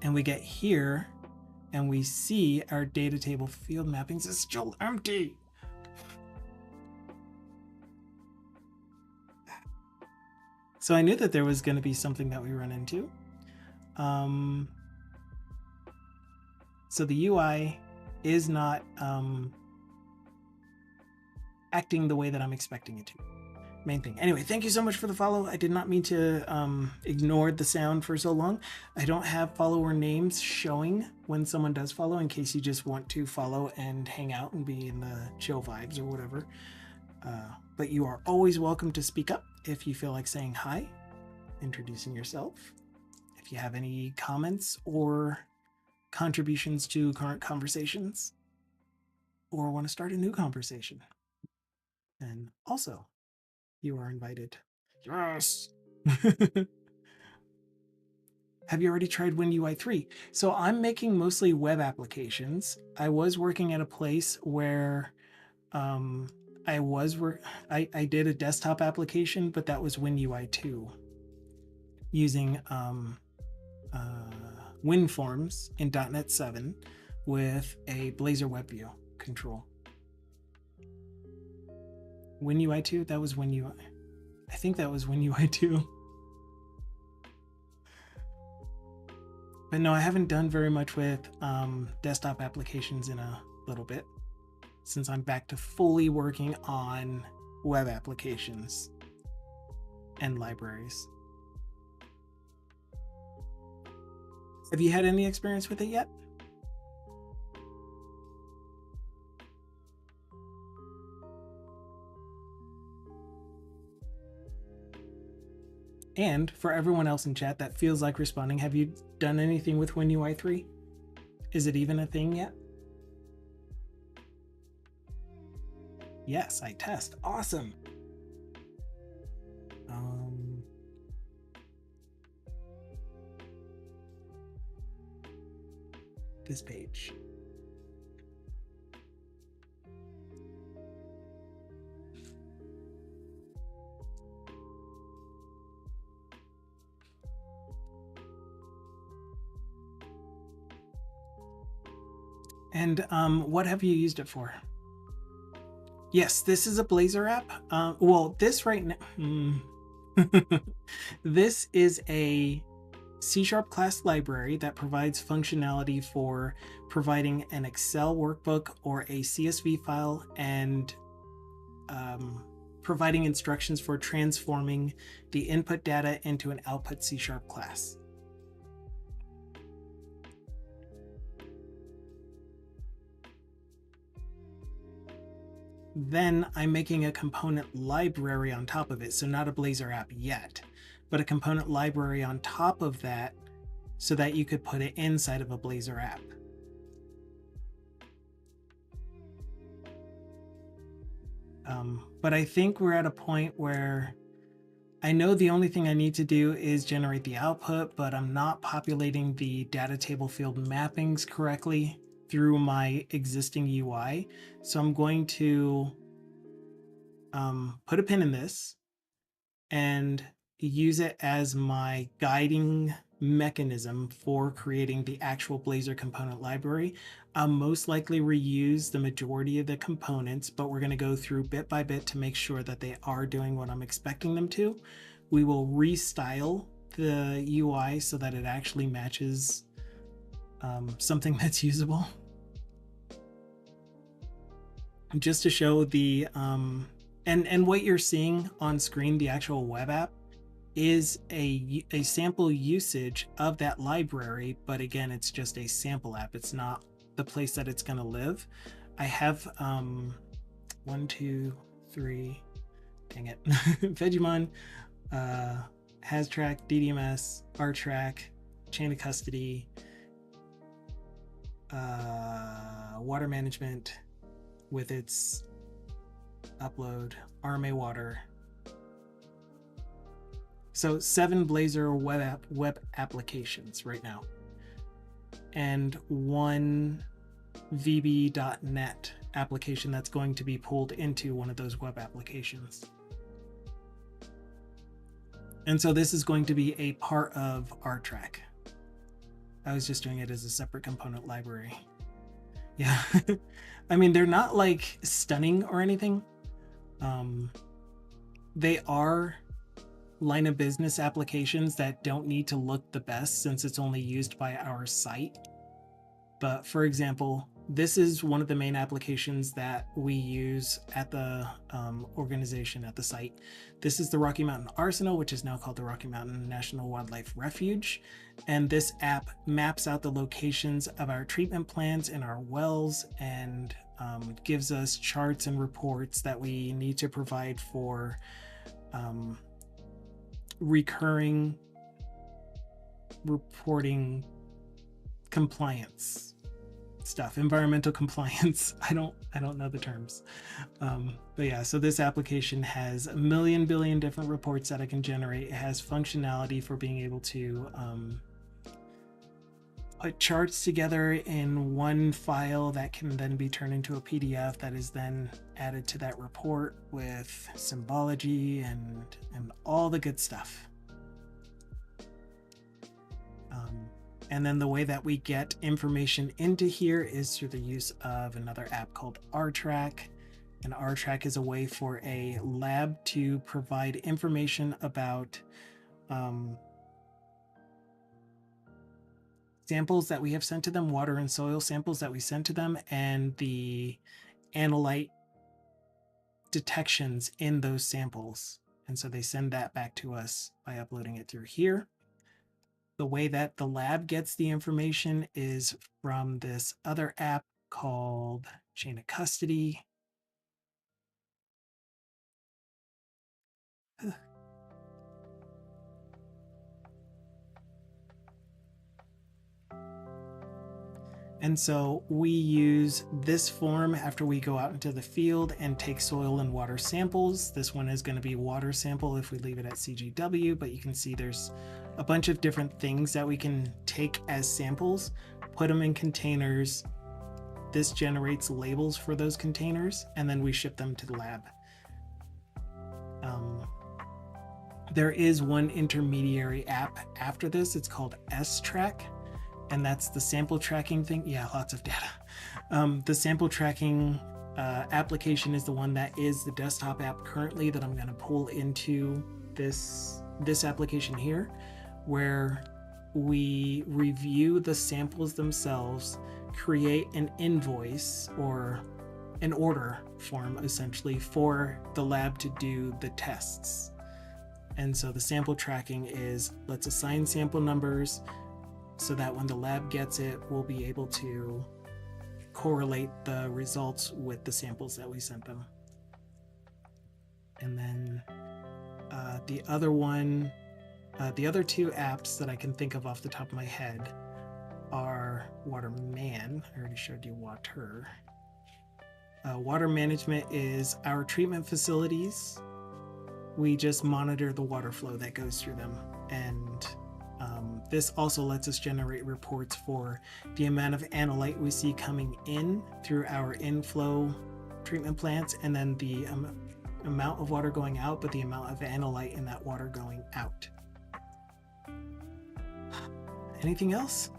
and we get here, and we see our data table field mappings is still empty. So I knew that there was going to be something that we run into. So the UI is not acting the way that I'm expecting it to. Main thing. Anyway, thank you so much for the follow. I did not mean to ignore the sound for so long. I don't have follower names showing when someone does follow, in case you just want to follow and hang out and be in the chill vibes or whatever. But you are always welcome to speak up if you feel like saying hi, introducing yourself. If you have any comments or contributions to current conversations, or want to start a new conversation. And also, you are invited. Yes, Have you already tried WinUI 3? So I'm making mostly web applications. I was working at a place where I did a desktop application, but that was WinUI 2 using WinForms in .NET 7 with a Blazor WebView control. WinUI 2? That was WinUI. I think that was WinUI 2. But no, I haven't done very much with desktop applications in a little bit, since I'm back to fully working on web applications and libraries. Have you had any experience with it yet? And for everyone else in chat that feels like responding, have you done anything with WinUI 3? Is it even a thing yet? Yes, I test. Awesome. This page. And what have you used it for? Yes, this is a Blazor app. Well, this right now, this is a C# class library that provides functionality for providing an Excel workbook or a CSV file and providing instructions for transforming the input data into an output C# class. Then I'm making a component library on top of it. So not a Blazor app yet, but a component library on top of that so that you could put it inside of a Blazor app. But I think we're at a point where I know the only thing I need to do is generate the output, but I'm not populating the data table field mappings correctly through my existing UI. So I'm going to put a pin in this and use it as my guiding mechanism for creating the actual Blazor component library. I'll most likely reuse the majority of the components, but we're going to go through bit by bit to make sure that they are doing what I'm expecting them to. We will restyle the UI so that it actually matches something that's usable. Just to show the and what you're seeing on screen, the actual web app, is a sample usage of that library, but again, it's just a sample app. It's not the place that it's going to live. I have 1, 2, 3, dang it, Vegemon, HasTrack, DDMS, RTrack, Chain of Custody, Water Management with its upload, RMA Water. So 7 Blazor web applications right now, and 1 VB.NET application that's going to be pulled into one of those web applications. And so this is going to be a part of RTrack. I was just doing it as a separate component library. Yeah, I mean, they're not like stunning or anything. They are line of business applications that don't need to look the best since it's only used by our site. But for example, this is one of the main applications that we use at the organization, at the site. This is the Rocky Mountain Arsenal, which is now called the Rocky Mountain National Wildlife Refuge. And this app maps out the locations of our treatment plants and our wells and gives us charts and reports that we need to provide for recurring reporting compliance stuff, environmental compliance. I don't know the terms. But yeah, so this application has a billion different reports that I can generate. It has functionality for being able to put charts together in one file that can then be turned into a PDF that is then added to that report with symbology and all the good stuff. And then the way that we get information into here is through the use of another app called RTrack. And RTrack is a way for a lab to provide information about samples that we have sent to them, water and soil samples that we sent to them, and the analyte detections in those samples. And so they send that back to us by uploading it through here. The way that the lab gets the information is from this other app called Chain of Custody. And so we use this form after we go out into the field and take soil and water samples. This one is going to be water sample if we leave it at CGW, but you can see there's a bunch of different things that we can take as samples, put them in containers. This generates labels for those containers, and then we ship them to the lab. There is one intermediary app after this. It's called S-Track. And that's the sample tracking thing. Yeah, lots of data. The sample tracking application is the one that is the desktop app currently that I'm going to pull into this application here, where we review the samples themselves, create an invoice or an order form essentially for the lab to do the tests. And so the sample tracking is, let's assign sample numbers so that when the lab gets it, we'll be able to correlate the results with the samples that we sent them. And then the other two apps that I can think of off the top of my head are Waterman. I already showed you Water. Water management is our treatment facilities. We just monitor the water flow that goes through them. And this also lets us generate reports for the amount of analyte we see coming in through our inflow treatment plants, and then the amount of water going out, but the amount of analyte in that water going out. Anything else?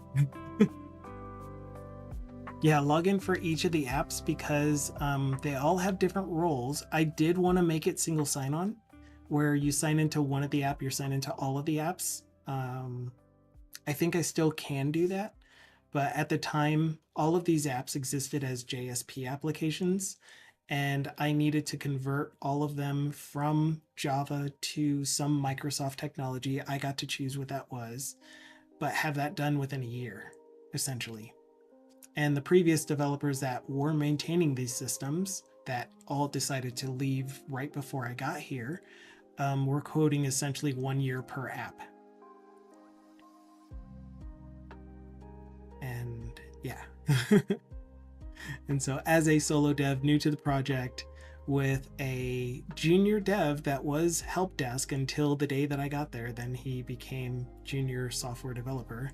Yeah, login for each of the apps because they all have different roles. I did want to make it single sign-on, where you sign into one of the app, you're signed into all of the apps. I think I still can do that, but at the time, all of these apps existed as JSP applications, and I needed to convert all of them from Java to some Microsoft technology. I got to choose what that was, but have that done within a year, essentially. And the previous developers that were maintaining these systems that all decided to leave right before I got here were quoting essentially 1 year per app. And yeah. And so as a solo dev new to the project with a junior dev that was help desk until the day that I got there, then he became junior software developer,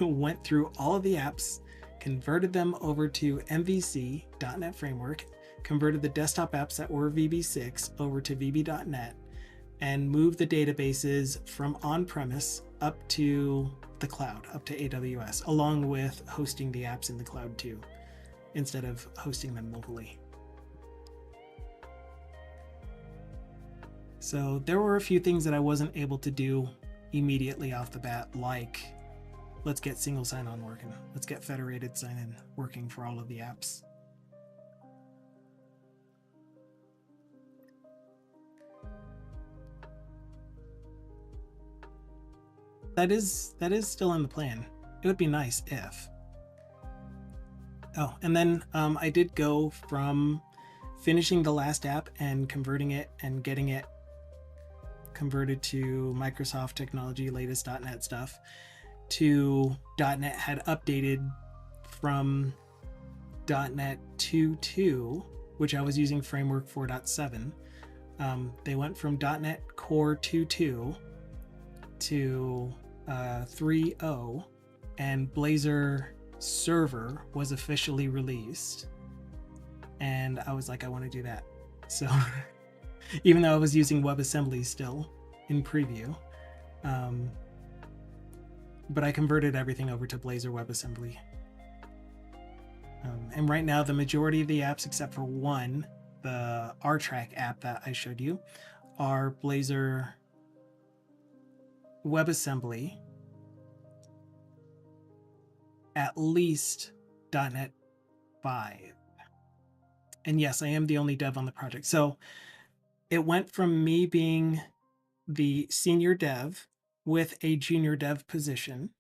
went through all of the apps, converted them over to MVC .NET Framework, converted the desktop apps that were VB6 over to VB.NET, and moved the databases from on-premise up to the cloud, up to AWS, along with hosting the apps in the cloud too, instead of hosting them locally. So there were a few things that I wasn't able to do immediately off the bat, like let's get single sign-on working. Let's get federated sign-in working for all of the apps. That is still in the plan. It would be nice if. Oh, and then I did go from finishing the last app and converting it and getting it converted to Microsoft technology, latest .NET stuff, to .NET had updated from .NET 2.2, which I was using Framework 4.7. They went from .NET Core 2.2 to 3.0, and Blazor Server was officially released. And I was like, I want to do that. So even though I was using WebAssembly still in preview, but I converted everything over to Blazor WebAssembly. And right now, the majority of the apps, except for one, the RTrack app that I showed you, are Blazor WebAssembly, at least .NET 5. And yes, I am the only dev on the project. So it went from me being the senior dev with a junior dev position,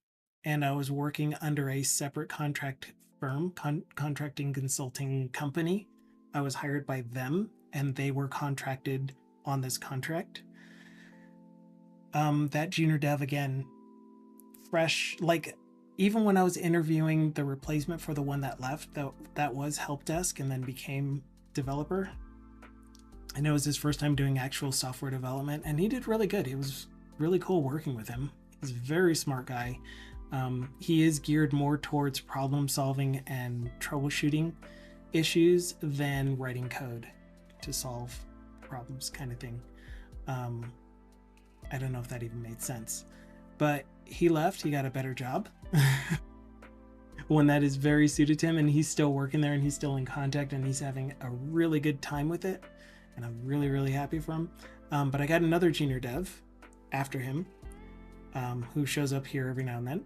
and I was working under a separate contract firm, contracting consulting company. I was hired by them, and they were contracted on this contract. That junior dev, again, fresh, like even when I was interviewing the replacement for the one that left, that was help desk and then became developer. And it was his first time doing actual software development, and he did really good. It was really cool working with him. He's a very smart guy. He is geared more towards problem solving and troubleshooting issues than writing code to solve problems, kind of thing. I don't know if that even made sense, but he left. He got a better job, one that is very suited to him, and he's still working there, and he's still in contact, and he's having a really good time with it, and I'm really, really happy for him. But I got another junior dev after him, who shows up here every now and then,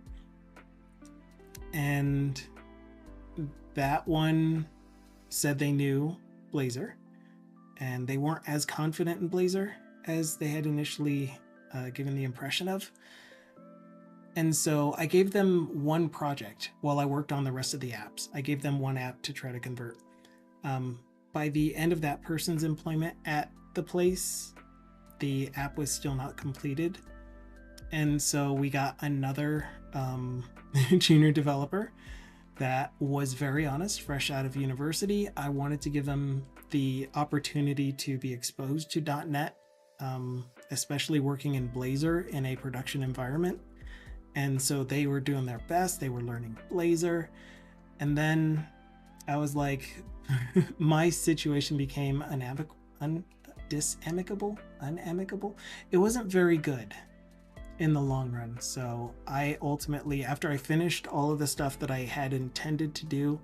and that one said they knew Blazor, and they weren't as confident in Blazor as they had initially given the impression of. And so I gave them one project while I worked on the rest of the apps. I gave them one app to try to convert. By the end of that person's employment at the place, the app was still not completed. And so we got another junior developer that was very honest, fresh out of university. I wanted to give them the opportunity to be exposed to .NET, especially working in Blazor in a production environment. And so they were doing their best. They were learning Blazor. And then I was like, my situation became unamicable. It wasn't very good in the long run. So I ultimately, after I finished all of the stuff that I had intended to do,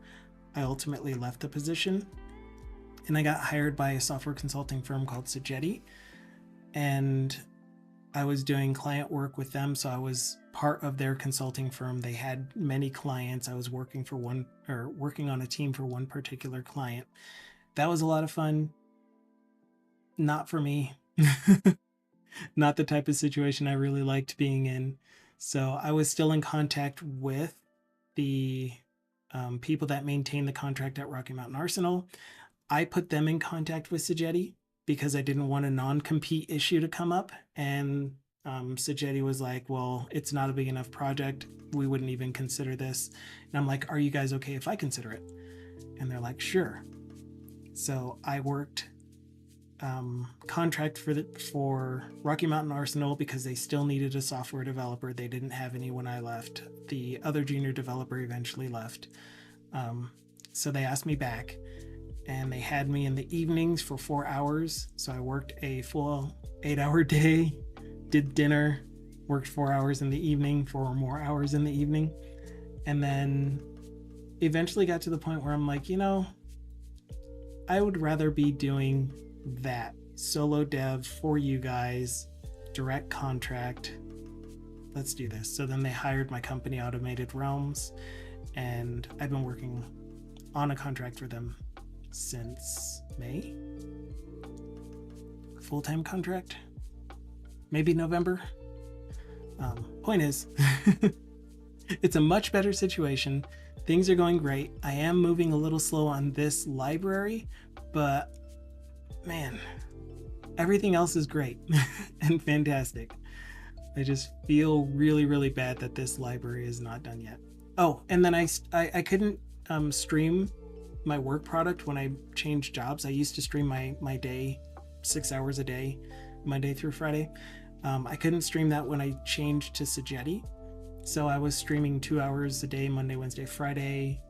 I ultimately left the position, and I got hired by a software consulting firm called Sanity, and I was doing client work with them. So I was part of their consulting firm. They had many clients. I was working on a team for one particular client. That was a lot of fun. Not for me. Not the type of situation I really liked being in. So I was still in contact with the people that maintain the contract at Rocky Mountain Arsenal. I put them in contact with Sanity because I didn't want a non-compete issue to come up. And Sanity was like, well, it's not a big enough project. We wouldn't even consider this. And I'm like, are you guys okay if I consider it? And they're like, sure. So I worked contract for Rocky Mountain Arsenal because they still needed a software developer. They didn't have any when I left. The other junior developer eventually left. So they asked me back, and they had me in the evenings for 4 hours. So I worked a full 8-hour day, did dinner, worked 4 hours in the evening, 4 more hours in the evening, and then eventually got to the point where I'm like, I would rather be doing that solo dev for you guys, direct contract. Let's do this. So then they hired my company, Automated Realms, and I've been working on a contract for them since May. Full-time contract, maybe November. Point is, it's a much better situation. Things are going great. I am moving a little slow on this library, but man, everything else is great and fantastic. I just feel really, really bad that this library is not done yet. Oh, and then I couldn't stream my work product when I changed jobs. I used to stream my day 6 hours a day, Monday through Friday. I couldn't stream that when I changed to Sagetti. So I was streaming 2 hours a day, Monday, Wednesday, Friday,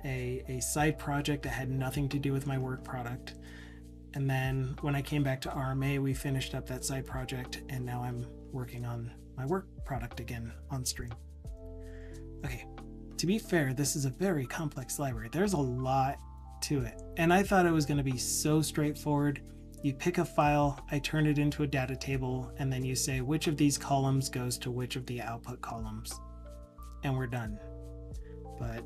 a side project that had nothing to do with my work product. And then when I came back to RMA, we finished up that side project, and now I'm working on my work product again on stream. Okay, to be fair, this is a very complex library. There's a lot to it. And I thought it was going to be so straightforward. You pick a file, I turn it into a data table, and then you say which of these columns goes to which of the output columns. And we're done. But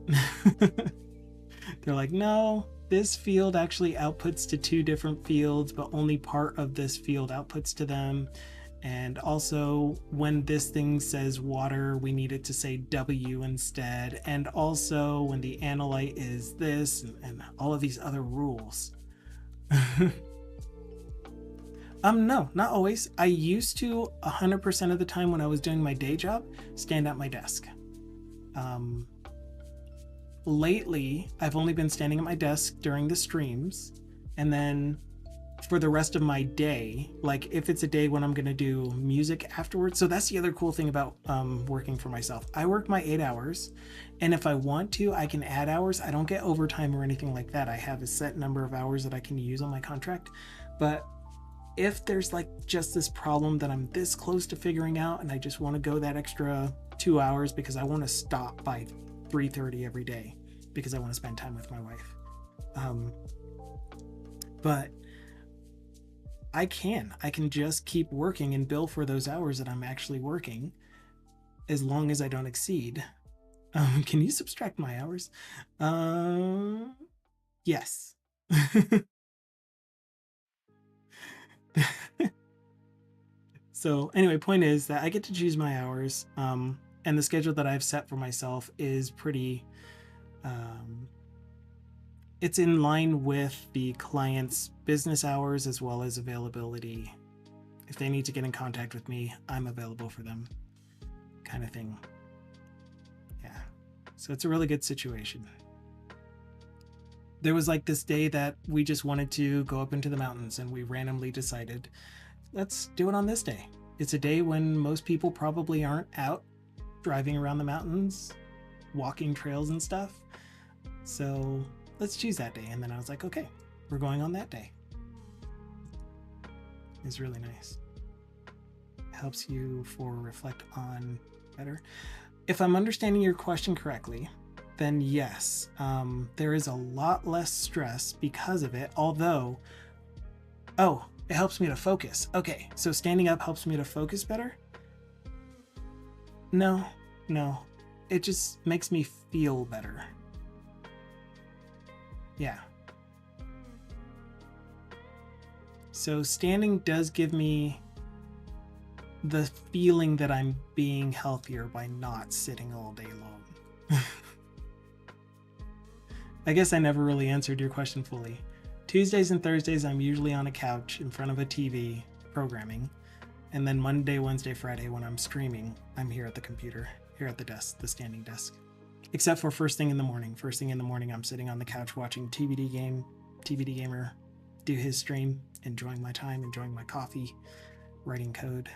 they're like, no, this field actually outputs to two different fields, but only part of this field outputs to them. And also, when this thing says water, we need it to say W instead. And also, when the analyte is this, and all of these other rules. No, not always. I used to 100% of the time when I was doing my day job, stand at my desk. Lately, I've only been standing at my desk during the streams, and then for the rest of my day, like if it's a day when I'm going to do music afterwards. So that's the other cool thing about working for myself. I work my 8 hours, and if I want to, I can add hours. I don't get overtime or anything like that. I have a set number of hours that I can use on my contract. But if there's like just this problem that I'm this close to figuring out, and I just want to go that extra 2 hours because I want to stop by 3:30 every day because I want to spend time with my wife. But I can just keep working and bill for those hours that I'm actually working, as long as I don't exceed. Can you subtract my hours? Yes. So anyway, point is that I get to choose my hours, and the schedule that I've set for myself is pretty, it's in line with the client's business hours as well as availability. If they need to get in contact with me, I'm available for them, kind of thing. Yeah, so it's a really good situation. There was like this day that we just wanted to go up into the mountains, and we randomly decided, let's do it on this day. It's a day when most people probably aren't out driving around the mountains, walking trails and stuff. So let's choose that day. And then I was like, okay, we're going on that day. It's really nice. Helps you for reflect on better. If I'm understanding your question correctly, then yes, there is a lot less stress because of it. Although, oh, it helps me to focus. Okay, so standing up helps me to focus better? No, it just makes me feel better. Yeah. So standing does give me the feeling that I'm being healthier by not sitting all day long. I guess I never really answered your question fully. Tuesdays and Thursdays, I'm usually on a couch in front of a TV programming. And then Monday, Wednesday, Friday, when I'm streaming, I'm here at the computer, here at the desk, the standing desk. Except for first thing in the morning. First thing in the morning, I'm sitting on the couch watching TBD Gamer do his stream, enjoying my time, enjoying my coffee, writing code.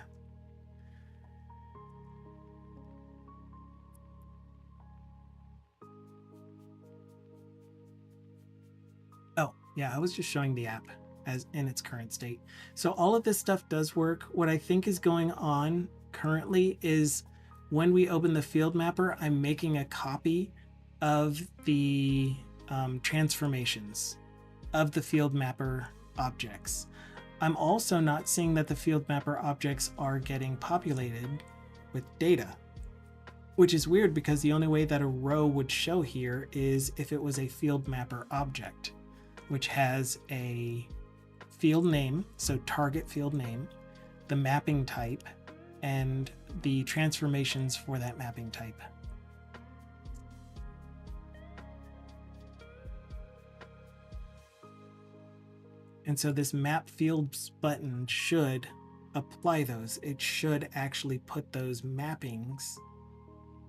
Oh, yeah, I was just showing the app as in its current state. So all of this stuff does work. What I think is going on currently is when we open the field mapper, I'm making a copy of the transformations of the field mapper objects. I'm also not seeing that the field mapper objects are getting populated with data, which is weird because the only way that a row would show here is if it was a field mapper object, which has a field name, so target field name, the mapping type, and the transformations for that mapping type. And so this map fields button should apply those. It should actually put those mappings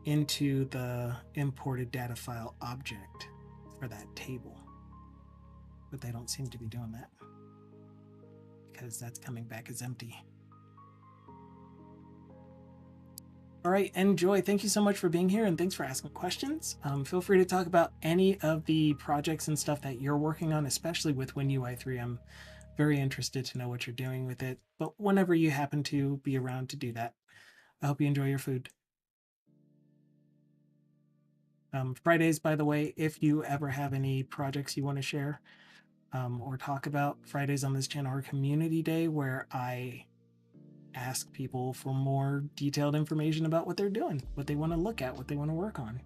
into the imported data file object for that table. But they don't seem to be doing that because that's coming back as empty. All right, Enjoy, thank you so much for being here and thanks for asking questions. Feel free to talk about any of the projects and stuff that you're working on, especially with WinUI3. I'm very interested to know what you're doing with it, but whenever you happen to be around to do that, I hope you enjoy your food. Fridays, by the way, if you ever have any projects you want to share or talk about, Fridays on this channel are community day where I ask people for more detailed information about what they're doing, what they want to look at, what they want to work on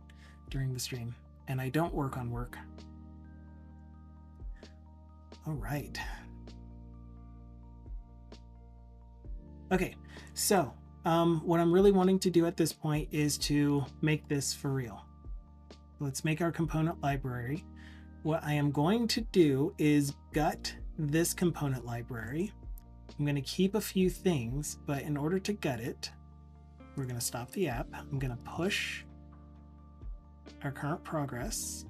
during the stream. And I don't work on work. All right. Okay, so what I'm really wanting to do at this point is to make this for real. Let's make our component library. What I am going to do is gut this component library. I'm going to keep a few things, but in order to gut it, we're going to stop the app. I'm going to push our current progress.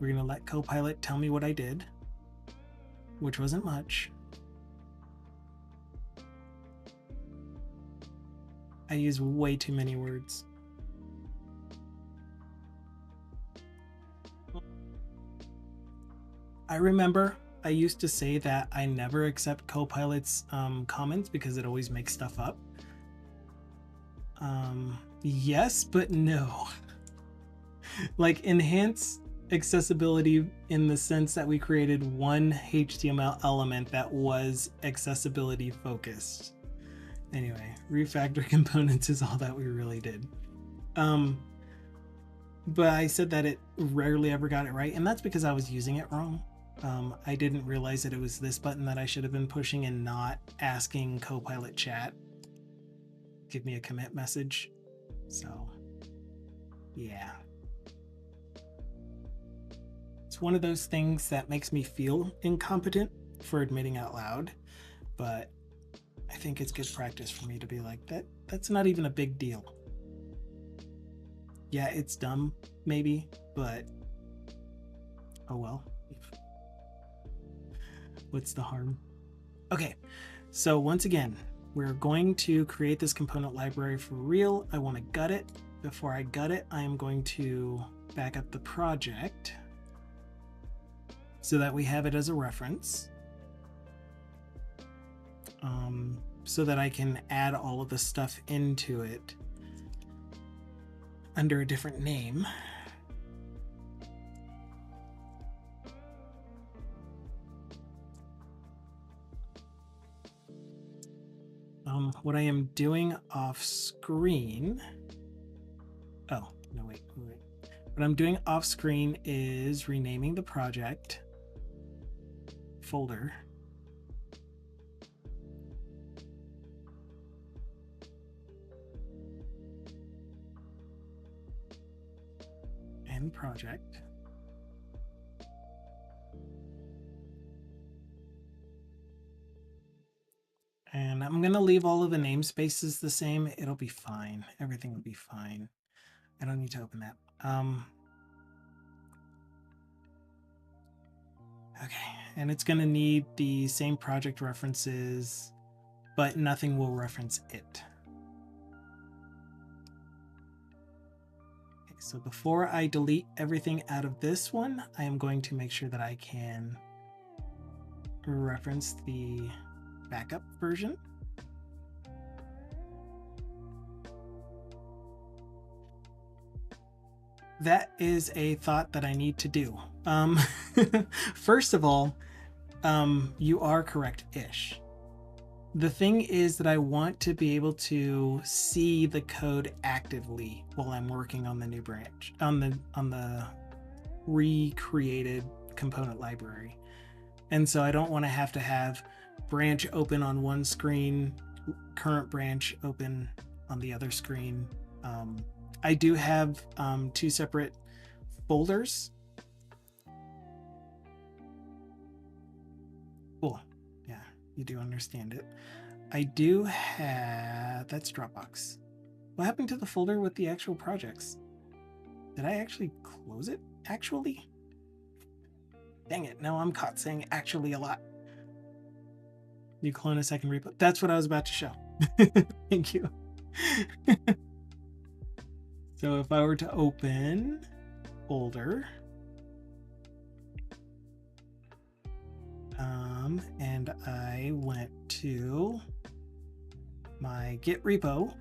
We're going to let Copilot tell me what I did, which wasn't much. I use way too many words. I remember I used to say that I never accept Copilot's comments because it always makes stuff up. Yes, but no. Like enhance accessibility in the sense that we created one HTML element that was accessibility focused. Anyway, refactor components is all that we really did. But I said that it rarely ever got it right, and that's because I was using it wrong. I didn't realize that it was this button that I should have been pushing and not asking Copilot chat. Give me a commit message. So, yeah. It's one of those things that makes me feel incompetent for admitting out loud, but I think it's good practice for me to be like, that's not even a big deal. Yeah, it's dumb, maybe, but oh well. What's the harm? Okay, so once again, we're going to create this component library for real. I want to gut it. Before I gut it, I am going to back up the project so that we have it as a reference, so that I can add all of the stuff into it under a different name. What I am doing off screen, oh, no, wait. What I'm doing off screen is renaming the project folder. And project. And I'm going to leave all of the namespaces the same. It'll be fine. Everything will be fine. I don't need to open that. Okay, and it's going to need the same project references, but nothing will reference it. Okay, so before I delete everything out of this one, I am going to make sure that I can reference the backup version. That is a thought that I need to do. First of all, you are correct-ish. The thing is that I want to be able to see the code actively while I'm working on the new branch, on the recreated component library. And so I don't want to have branch open on one screen, current branch open on the other screen. I do have two separate folders. Cool. Yeah, you do understand it. I do have, that's Dropbox. What happened to the folder with the actual projects? Did I actually close it? Actually? Dang it, now I'm caught saying actually a lot. You clone a second repo. That's what I was about to show. Thank you. So if I were to open folder, and I went to my Git repo,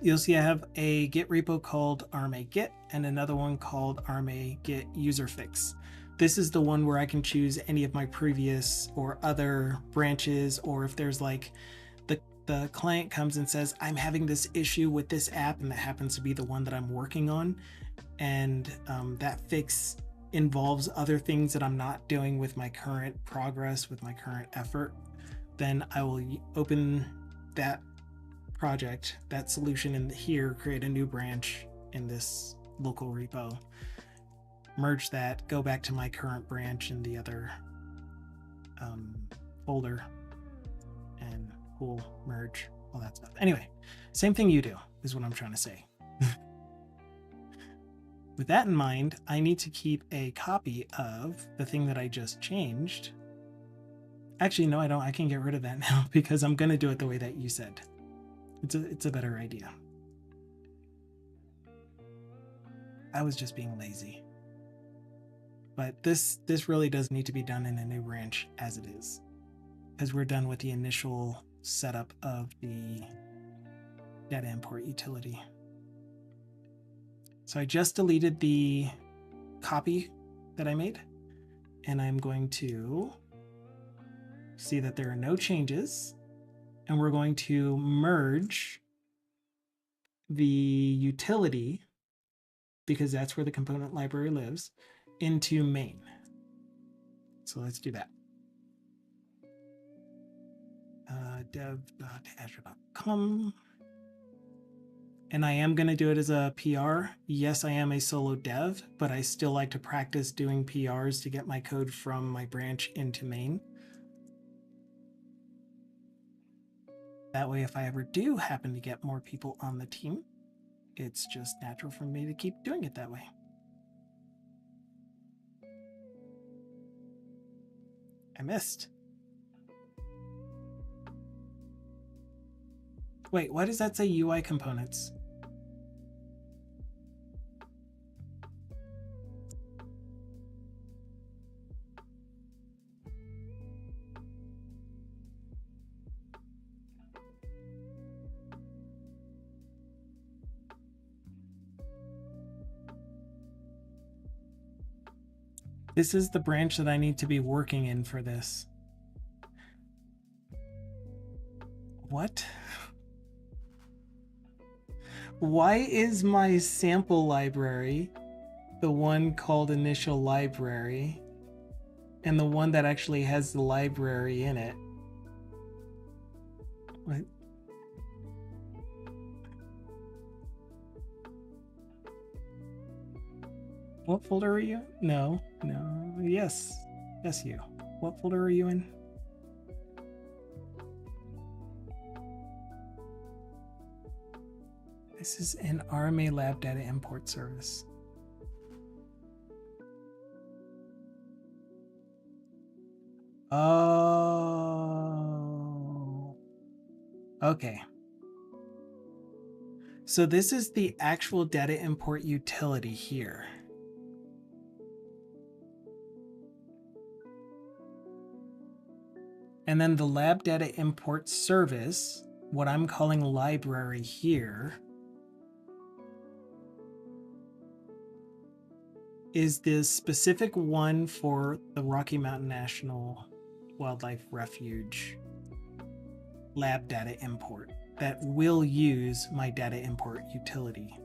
you'll see I have a Git repo called rma-git and another one called rma-git user fix. This is the one where I can choose any of my previous or other branches, or if there's like the client comes and says, I'm having this issue with this app, and that happens to be the one that I'm working on, and that fix involves other things that I'm not doing with my current progress, with my current effort, then I will open that project, that solution in here, create a new branch in this local repo, merge that, go back to my current branch in the other folder, and pull, merge, all that stuff. Anyway, same thing you do is what I'm trying to say. With that in mind, I need to keep a copy of the thing that I just changed. Actually, no, I don't. I can get rid of that now because I'm going to do it the way that you said. It's a better idea. I was just being lazy. But this really does need to be done in a new branch as it is, because we're done with the initial setup of the data import utility. So I just deleted the copy that I made, and I'm going to see that there are no changes, and we're going to merge the utility, because that's where the component library lives, into main. So let's do that. Dev.azure.com. And I am going to do it as a PR. Yes, I am a solo dev, but I still like to practice doing PRs to get my code from my branch into main. That way, if I ever do happen to get more people on the team, it's just natural for me to keep doing it that way. I missed. Wait, why does that say UI components? This is the branch that I need to be working in for this. What? Why is my sample library the one called initial library and the one that actually has the library in it? What? What folder are you? No, yes, you. What folder are you in? This is an RMA Lab Data Import Service. Oh, okay. So this is the actual data import utility here. And then the lab data import service, what I'm calling library here, is this specific one for the Rocky Mountain National Wildlife Refuge lab data import that will use my data import utility.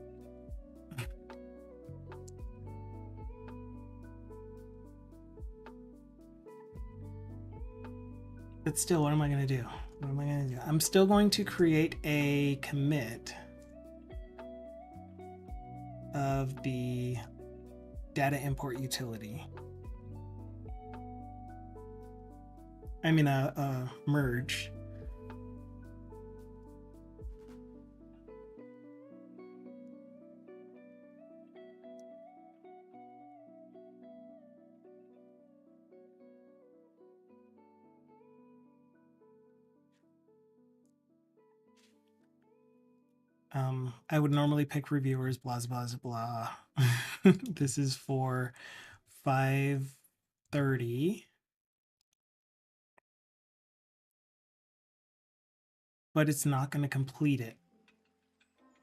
But still, what am I going to do? What am I going to do? I'm still going to create a commit of the data import utility. I mean, a merge I would normally pick reviewers, blah, blah, blah, blah. This is for 5:30. But it's not going to complete it.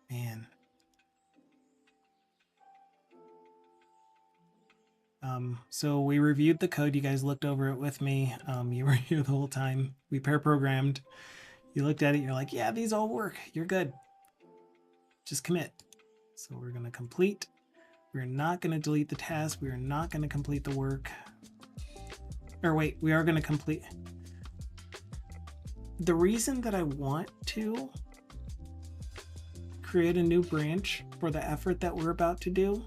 Man. So we reviewed the code. You guys looked over it with me. You were here the whole time. We pair programmed. You looked at it. You're like, yeah, these all work. You're good. Just commit. So we're going to complete. We're not going to delete the task. We are not going to complete the work. Or wait, we are going to complete. The reason that I want to create a new branch for the effort that we're about to do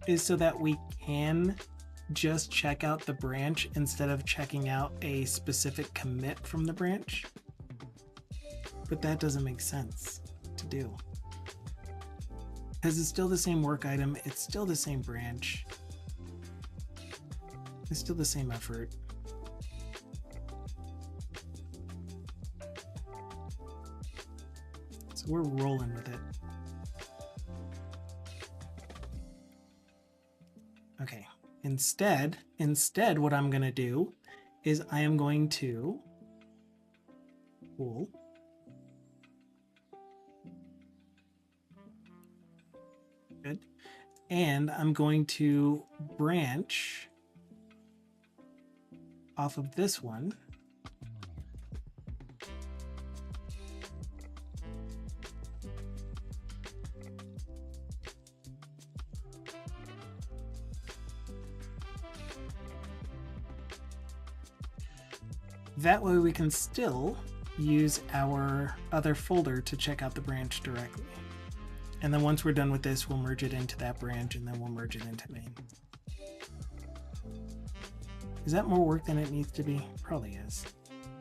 is so that we can just check out the branch instead of checking out a specific commit from the branch. But that doesn't make sense to do. Because it's still the same work item, it's still the same branch, it's still the same effort. So we're rolling with it. Okay, instead what I'm going to do is I am going to pull good, and I'm going to branch off of this one. That way we can still use our other folder to check out the branch directly. And then once we're done with this, we'll merge it into that branch and then we'll merge it into main. Is that more work than it needs to be? Probably is.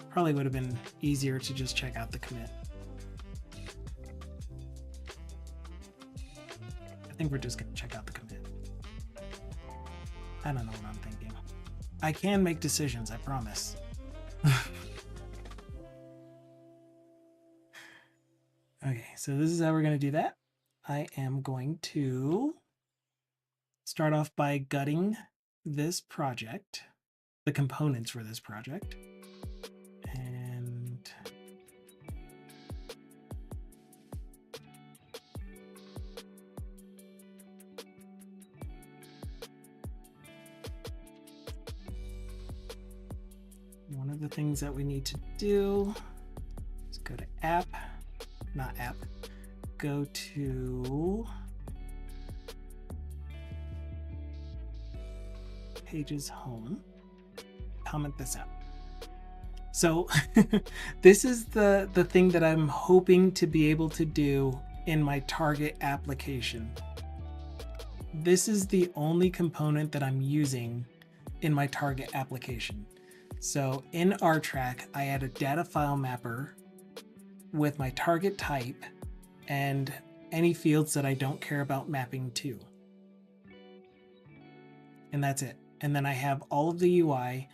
Probably would have been easier to just check out the commit. I think we're just going to check out the commit. I don't know what I'm thinking. I can make decisions, I promise. Okay, so this is how we're going to do that. I am going to start off by gutting this project, the components for this project. And one of the things that we need to do is go to app, not app, go to pages home, comment this out. So this is the thing that I'm hoping to be able to do in my target application. This is the only component that I'm using in my target application. So in RTrack, I add a data file mapper with my target type and any fields that I don't care about mapping to. And that's it. And then I have all of the UI.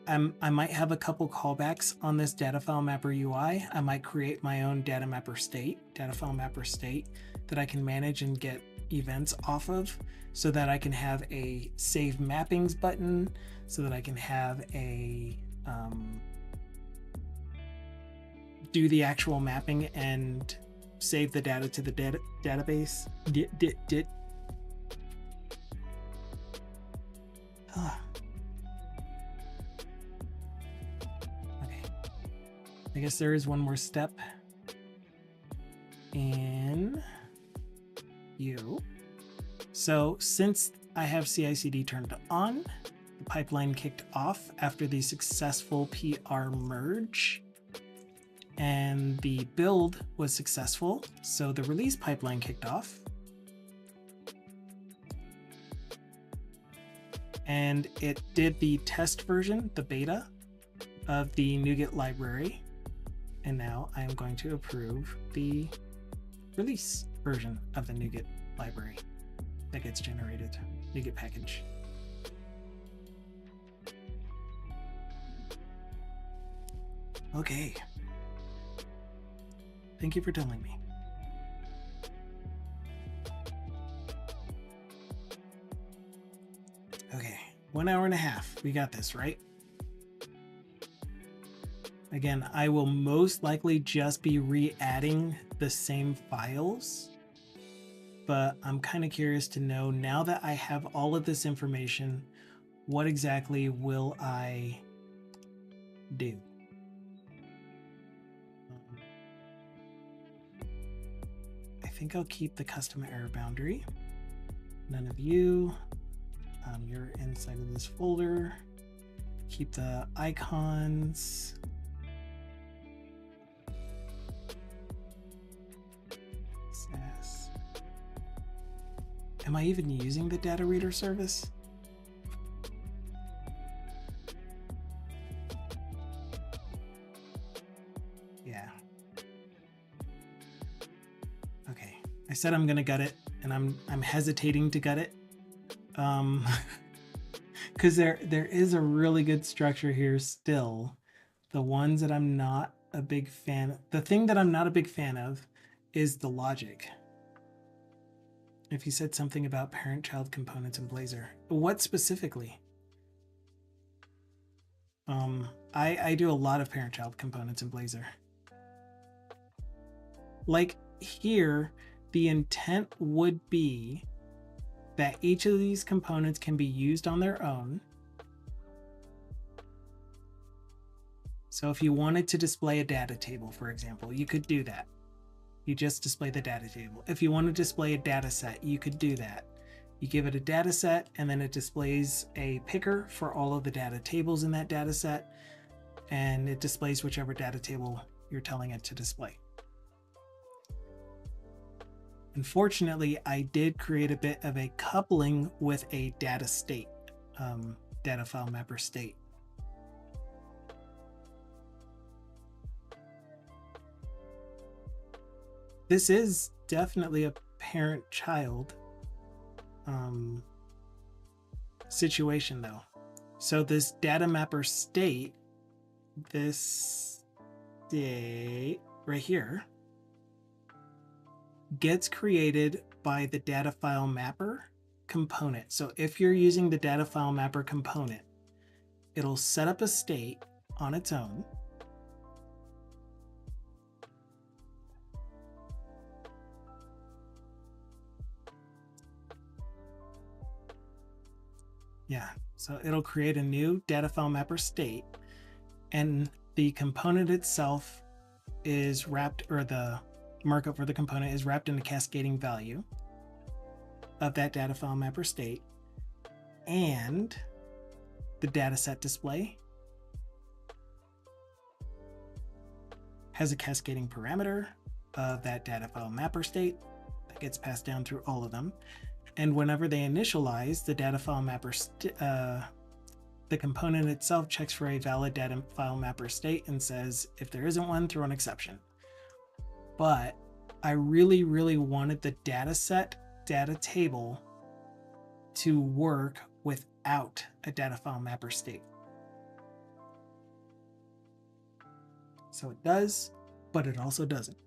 I might have a couple callbacks on this data file mapper UI. I might create my own data file mapper state that I can manage and get events off of, so that I can have a save mappings button, so that I can have a do the actual mapping and save the data to the database. Okay, I guess there is one more step in you. So since I have CI/CD turned on, the pipeline kicked off after the successful PR merge, and the build was successful, so the release pipeline kicked off. And it did the test version, the beta, of the NuGet library. And now I am going to approve the release version of the NuGet library that gets generated, NuGet package. Okay. Thank you for telling me. Okay, 1 hour and a half. We got this, right? Again, I will most likely just be re-adding the same files, but I'm kind of curious to know, now that I have all of this information, what exactly will I do? I think I'll keep the custom error boundary. None of you. You're inside of this folder. Keep the icons. SAS. Am I even using the data reader service? Yeah. Okay. I said I'm gonna gut it, and I'm hesitating to gut it. Because there is a really good structure here still. The ones that I'm not a big fan, the thing that I'm not a big fan of is the logic. If you said something about parent-child components in Blazor, what specifically? I do a lot of parent-child components in Blazor. Like here, the intent would be that each of these components can be used on their own. So if you wanted to display a data table, for example, you could do that. You just display the data table. If you want to display a data set, you could do that. You give it a data set, and then it displays a picker for all of the data tables in that data set, and it displays whichever data table you're telling it to display. Unfortunately, I did create a bit of a coupling with a data state, data file mapper state. This is definitely a parent-child situation though. So this data mapper state, this state right here, gets created by the data file mapper component. So if you're using the data file mapper component, it'll set up a state on its own. Yeah, so it'll create a new data file mapper state, and the component itself is wrapped, or the markup for the component is wrapped in a cascading value of that data file mapper state, and the dataset display has a cascading parameter of that data file mapper state that gets passed down through all of them. And whenever they initialize the data file mapper, the component itself checks for a valid data file mapper state and says, if there isn't one, throw an exception. But I really, really wanted the dataset data table to work without a data file mapper state. So it does, but it also doesn't.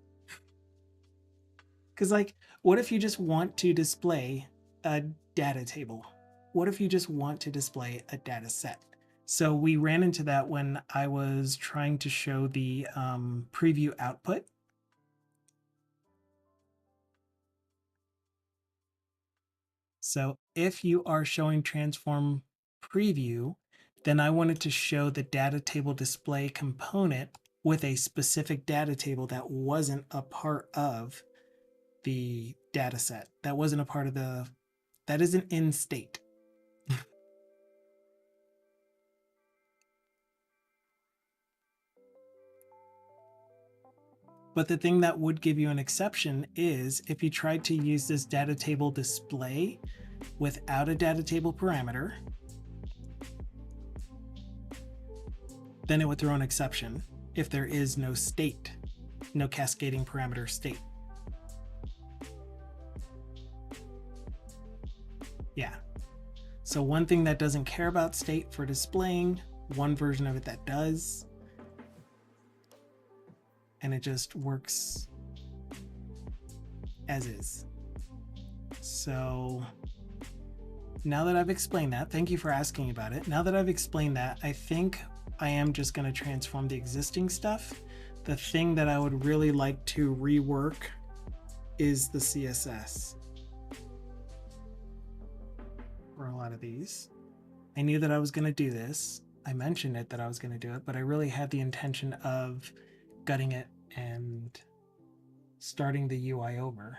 Because like, what if you just want to display a data table? What if you just want to display a data set? So we ran into that when I was trying to show the preview output. So if you are showing transform preview, then I wanted to show the data table display component with a specific data table that wasn't a part of the data set. That wasn't a part of the, that isn't in state. But the thing that would give you an exception is if you tried to use this data table display without a data table parameter, then it would throw an exception if there is no state, no cascading parameter state. Yeah. So one thing that doesn't care about state for displaying, one version of it that does. And it just works as is. So now that I've explained that, thank you for asking about it. Now that I've explained that, I think I am just going to transform the existing stuff. The thing that I would really like to rework is the CSS for a lot of these. I knew that I was going to do this. I mentioned it that I was going to do it, but I really had the intention of gutting it and starting the UI over.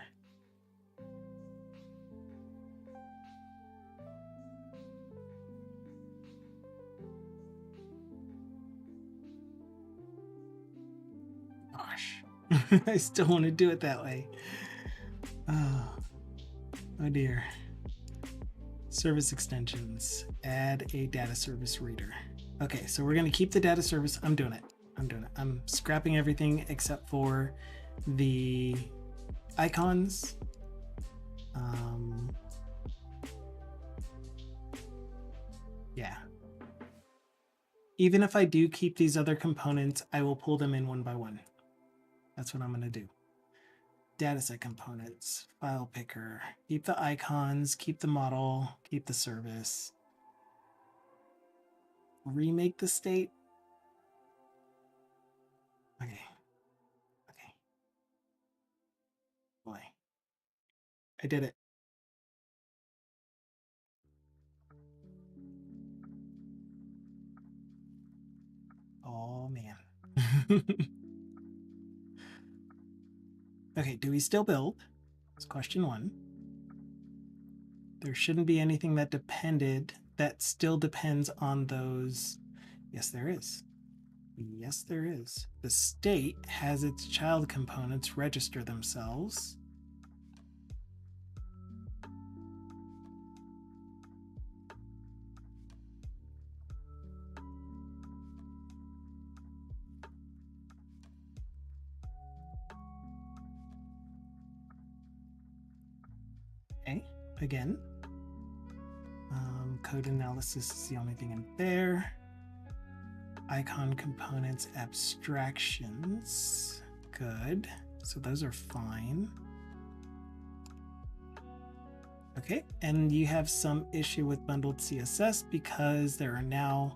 Gosh, I still want to do it that way. Oh dear. Service extensions, add a data service reader. Okay, so we're going to keep the data service. I'm doing it. I'm scrapping everything except for the icons. Yeah. Even if I do keep these other components, I will pull them in one by one. That's what I'm going to do. Dataset components, file picker, keep the icons, keep the model, keep the service. Remake the state. Okay. Boy, I did it. Oh man. Okay, do we still build? That's question one. There shouldn't be anything that still depends on those. Yes, there is. Yes, there is. The state has its child components register themselves. Okay, again. Code analysis is the only thing in there. Icon components, abstractions. Good. So those are fine. Okay, and you have some issue with bundled CSS because there are now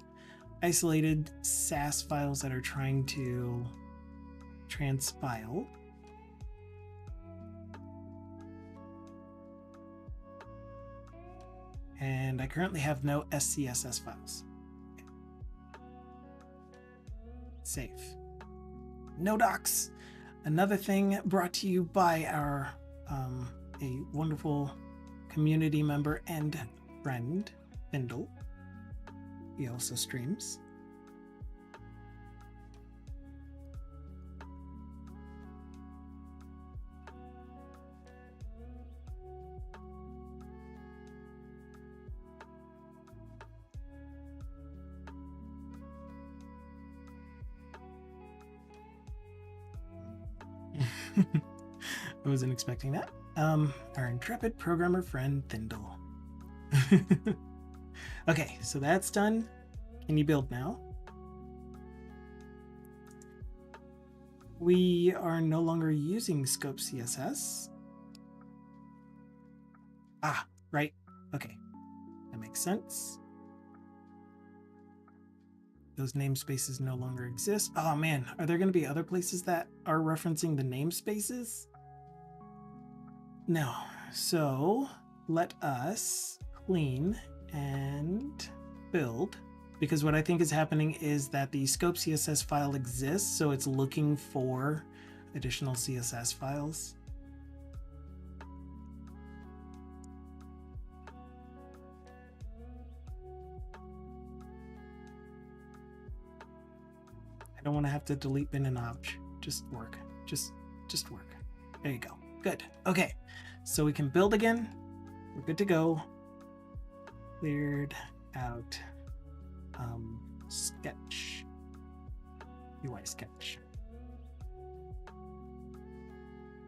isolated SAS files that are trying to transpile. And I currently have no SCSS files. Okay. Save. No docs. Another thing brought to you by our a wonderful community member and friend, Bindle. He also streams. I wasn't expecting that. Our intrepid programmer friend, Thindle. Okay, so that's done. Can you build now? We are no longer using scope CSS. Ah, right. Okay, that makes sense. Those namespaces no longer exist. Oh man, are there going to be other places that are referencing the namespaces? No. So let us clean and build, because what I think is happening is that the scope CSS file exists, so it's looking for additional CSS files. I don't want to have to delete bin and obj. Just work. Just work. There you go. Good. Okay. So we can build again. We're good to go. Cleared out sketch. UI sketch.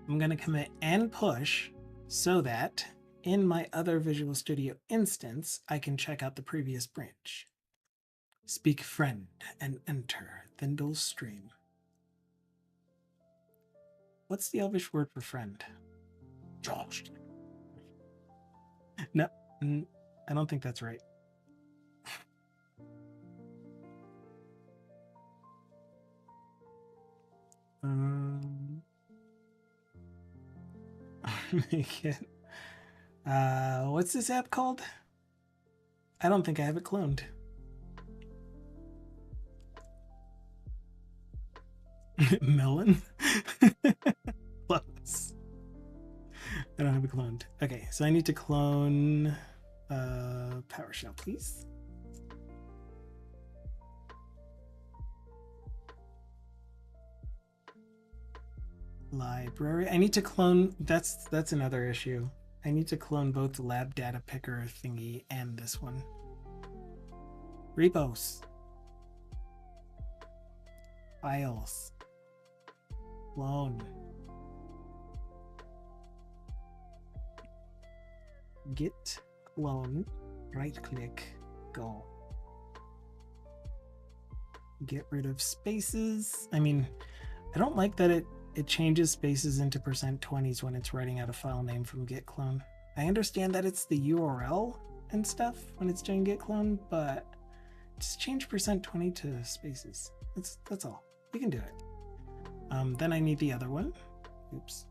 I'm going to commit and push so that in my other Visual Studio instance, I can check out the previous branch. Speak friend and enter Thindle's stream. What's the Elvish word for friend? Josh. No, I don't think that's right. Make it. What's this app called? I don't think I have it cloned. Melon? Close. I don't have it cloned. Okay, so I need to clone PowerShell, please. Library. I need to clone. That's another issue. I need to clone both the lab data picker thingy and this one. Repos. Files. Clone. Git clone. Right click. Go. Get rid of spaces. I mean, I don't like that it changes spaces into %20s when it's writing out a file name from git clone. I understand that it's the URL and stuff when it's doing git clone, but just change %20 to spaces. That's all. You can do it. Then I need the other one. Oops.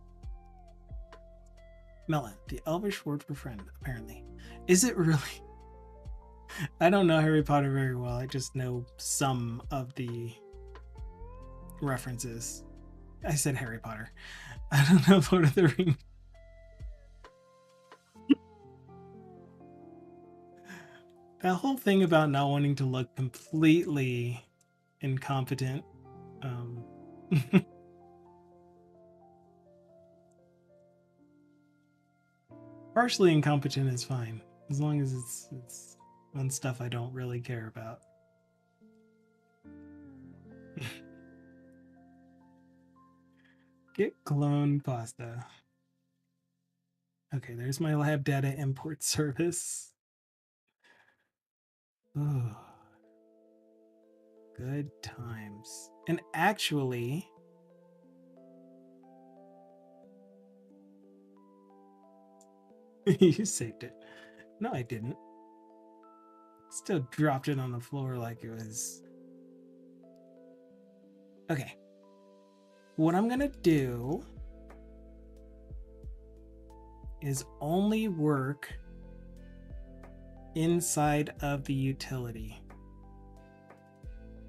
Melon, the Elvish word for friend, apparently. Is it really? I don't know Harry Potter very well. I just know some of the references. I said Harry Potter. I don't know Lord of the Rings. That whole thing about not wanting to look completely incompetent. Partially incompetent is fine, as long as it's on stuff I don't really care about. Git clone pasta. Okay, there's my lab data import service. Oh, good times. And actually, you saved it. No, I didn't. Still dropped it on the floor like it was. Okay. What I'm gonna do is only work inside of the utility.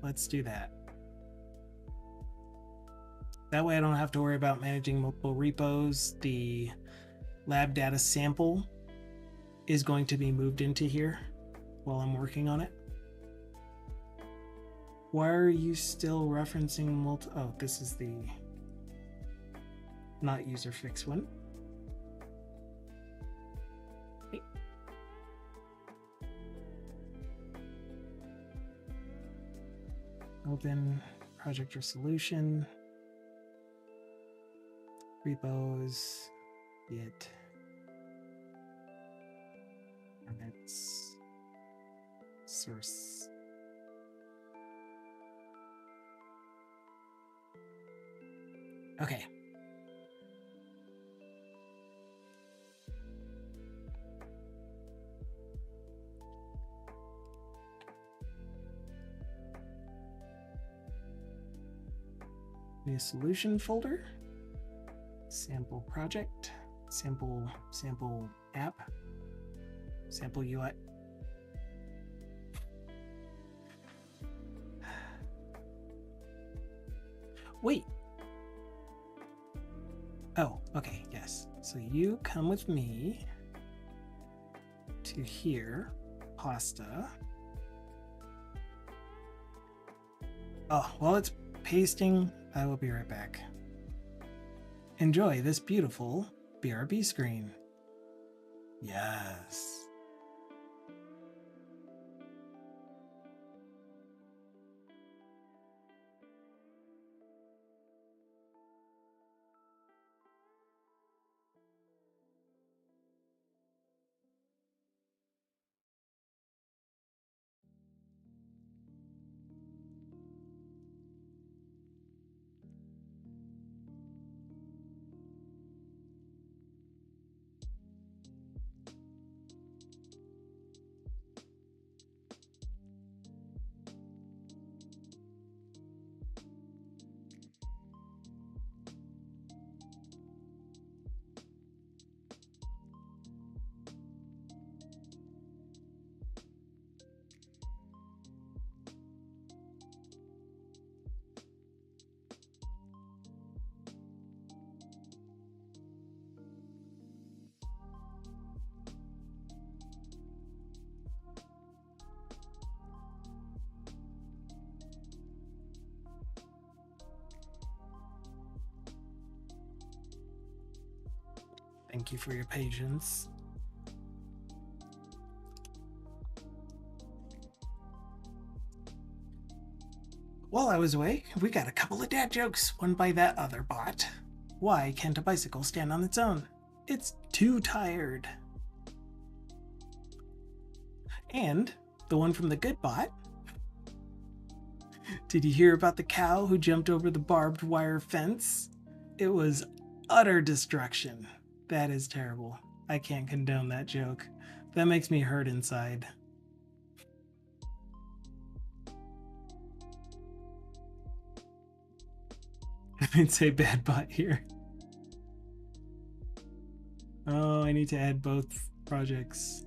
Let's do that. That way I don't have to worry about managing multiple repos. The lab data sample is going to be moved into here while I'm working on it. Why are you still referencing multi? Oh, this is the not user fix one. Hey. Open project resolution. Repos. Git. Permits. Source. Okay. New solution folder. Sample project. Sample app. Sample UI. Wait. Oh, okay, yes. So you come with me to here, pasta. Oh, while it's pasting, I will be right back. Enjoy this beautiful BRB screen. Yes. Thank you for your patience. While I was away, we got a couple of dad jokes, one by that other bot. Why can't a bicycle stand on its own? It's too tired. And the one from the good bot. Did you hear about the cow who jumped over the barbed wire fence? It was utter destruction. That is terrible. I can't condone that joke. That makes me hurt inside. I'd say bad bot here. Oh, I need to add both projects.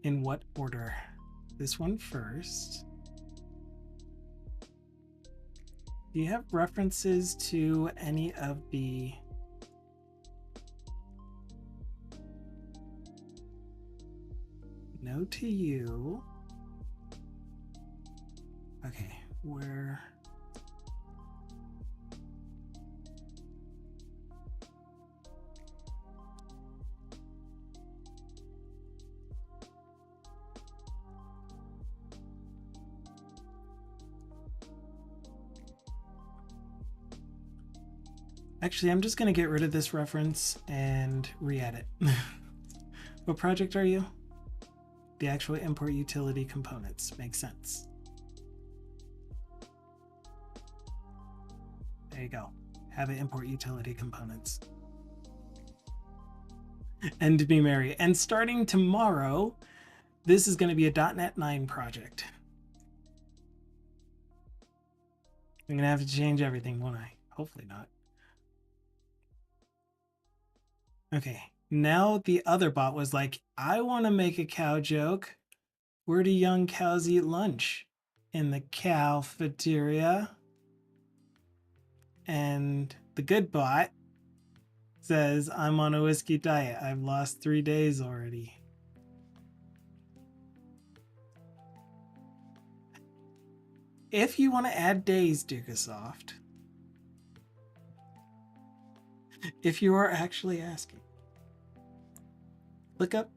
In what order? This one first. Do you have references to any of the no to you? Okay, where? Actually, I'm just going to get rid of this reference and re-add it. What project are you? The actual import utility components. Makes sense. There you go. Have it import utility components. And to be merry. And starting tomorrow, this is going to be a .NET 9 project. I'm going to have to change everything, won't I? Hopefully not. Okay, now the other bot was like, I want to make a cow joke. Where do young cows eat lunch? In the cafeteria. And the good bot says, I'm on a whiskey diet. I've lost 3 days already. If you want to add days, Dukasoft, if you are actually asking, look up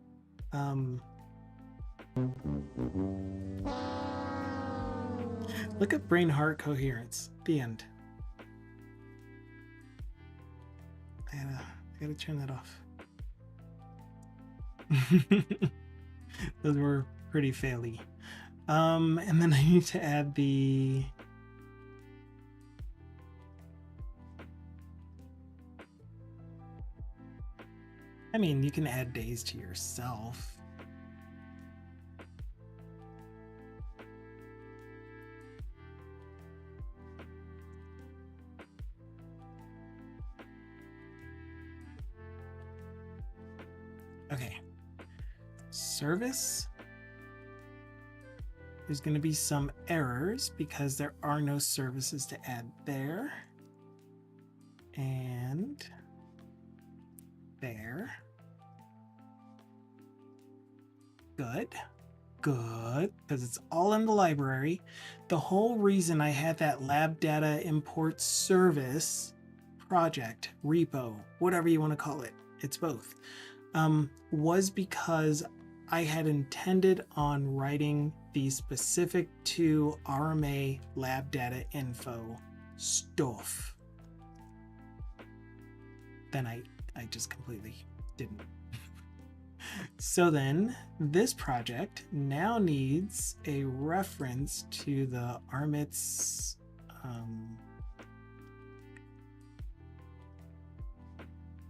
brain heart coherence. The end. I gotta turn that off. Those were pretty faily. And then I need to add the I mean, you can add days to yourself. Okay. Service. There's going to be some errors because there are no services to add there. And there. Good. Good. Because it's all in the library. The whole reason I had that lab data import service project, repo, whatever you want to call it, it's both, was because I had intended on writing the specific to RMA lab data info stuff. Then I just completely didn't. So then this project now needs a reference to the RMIT's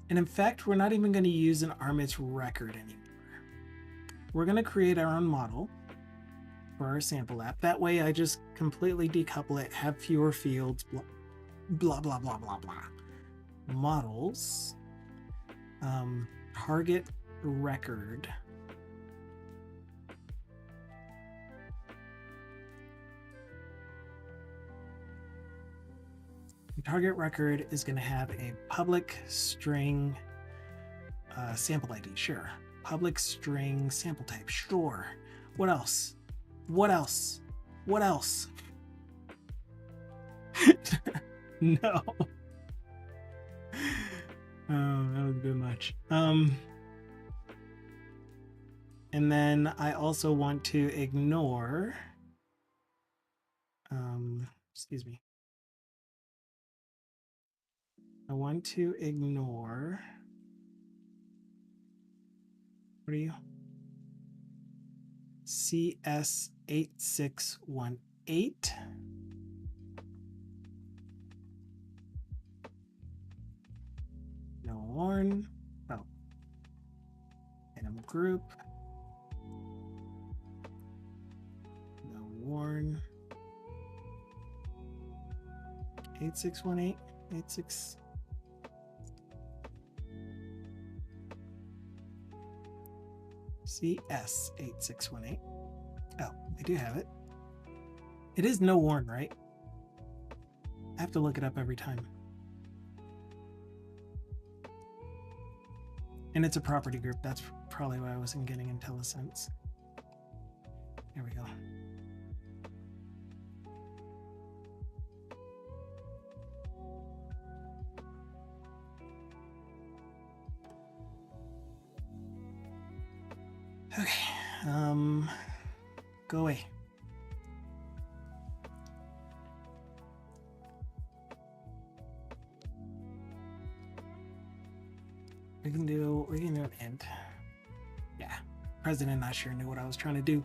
and in fact, we're not even going to use an RMIT's record anymore. We're going to create our own model for our sample app. That way I just completely decouple it, have fewer fields, blah, blah, blah, blah, blah, blah. Models, target record. The target record is going to have a public string sample ID, sure. Public string sample type, sure. What else? What else? What else? No. Oh, that was a bit much. And then I also want to ignore, excuse me. I want to ignore, what are you? CS8618. No warn. Oh. Item group. No warn. 8618. 86. CS8618. Oh, I do have it. It is no warn, right? I have to look it up every time. And it's a property group. That's probably why I wasn't getting IntelliSense. There we go. Okay. Go away. We can do an int. Yeah. President not sure knew what I was trying to do.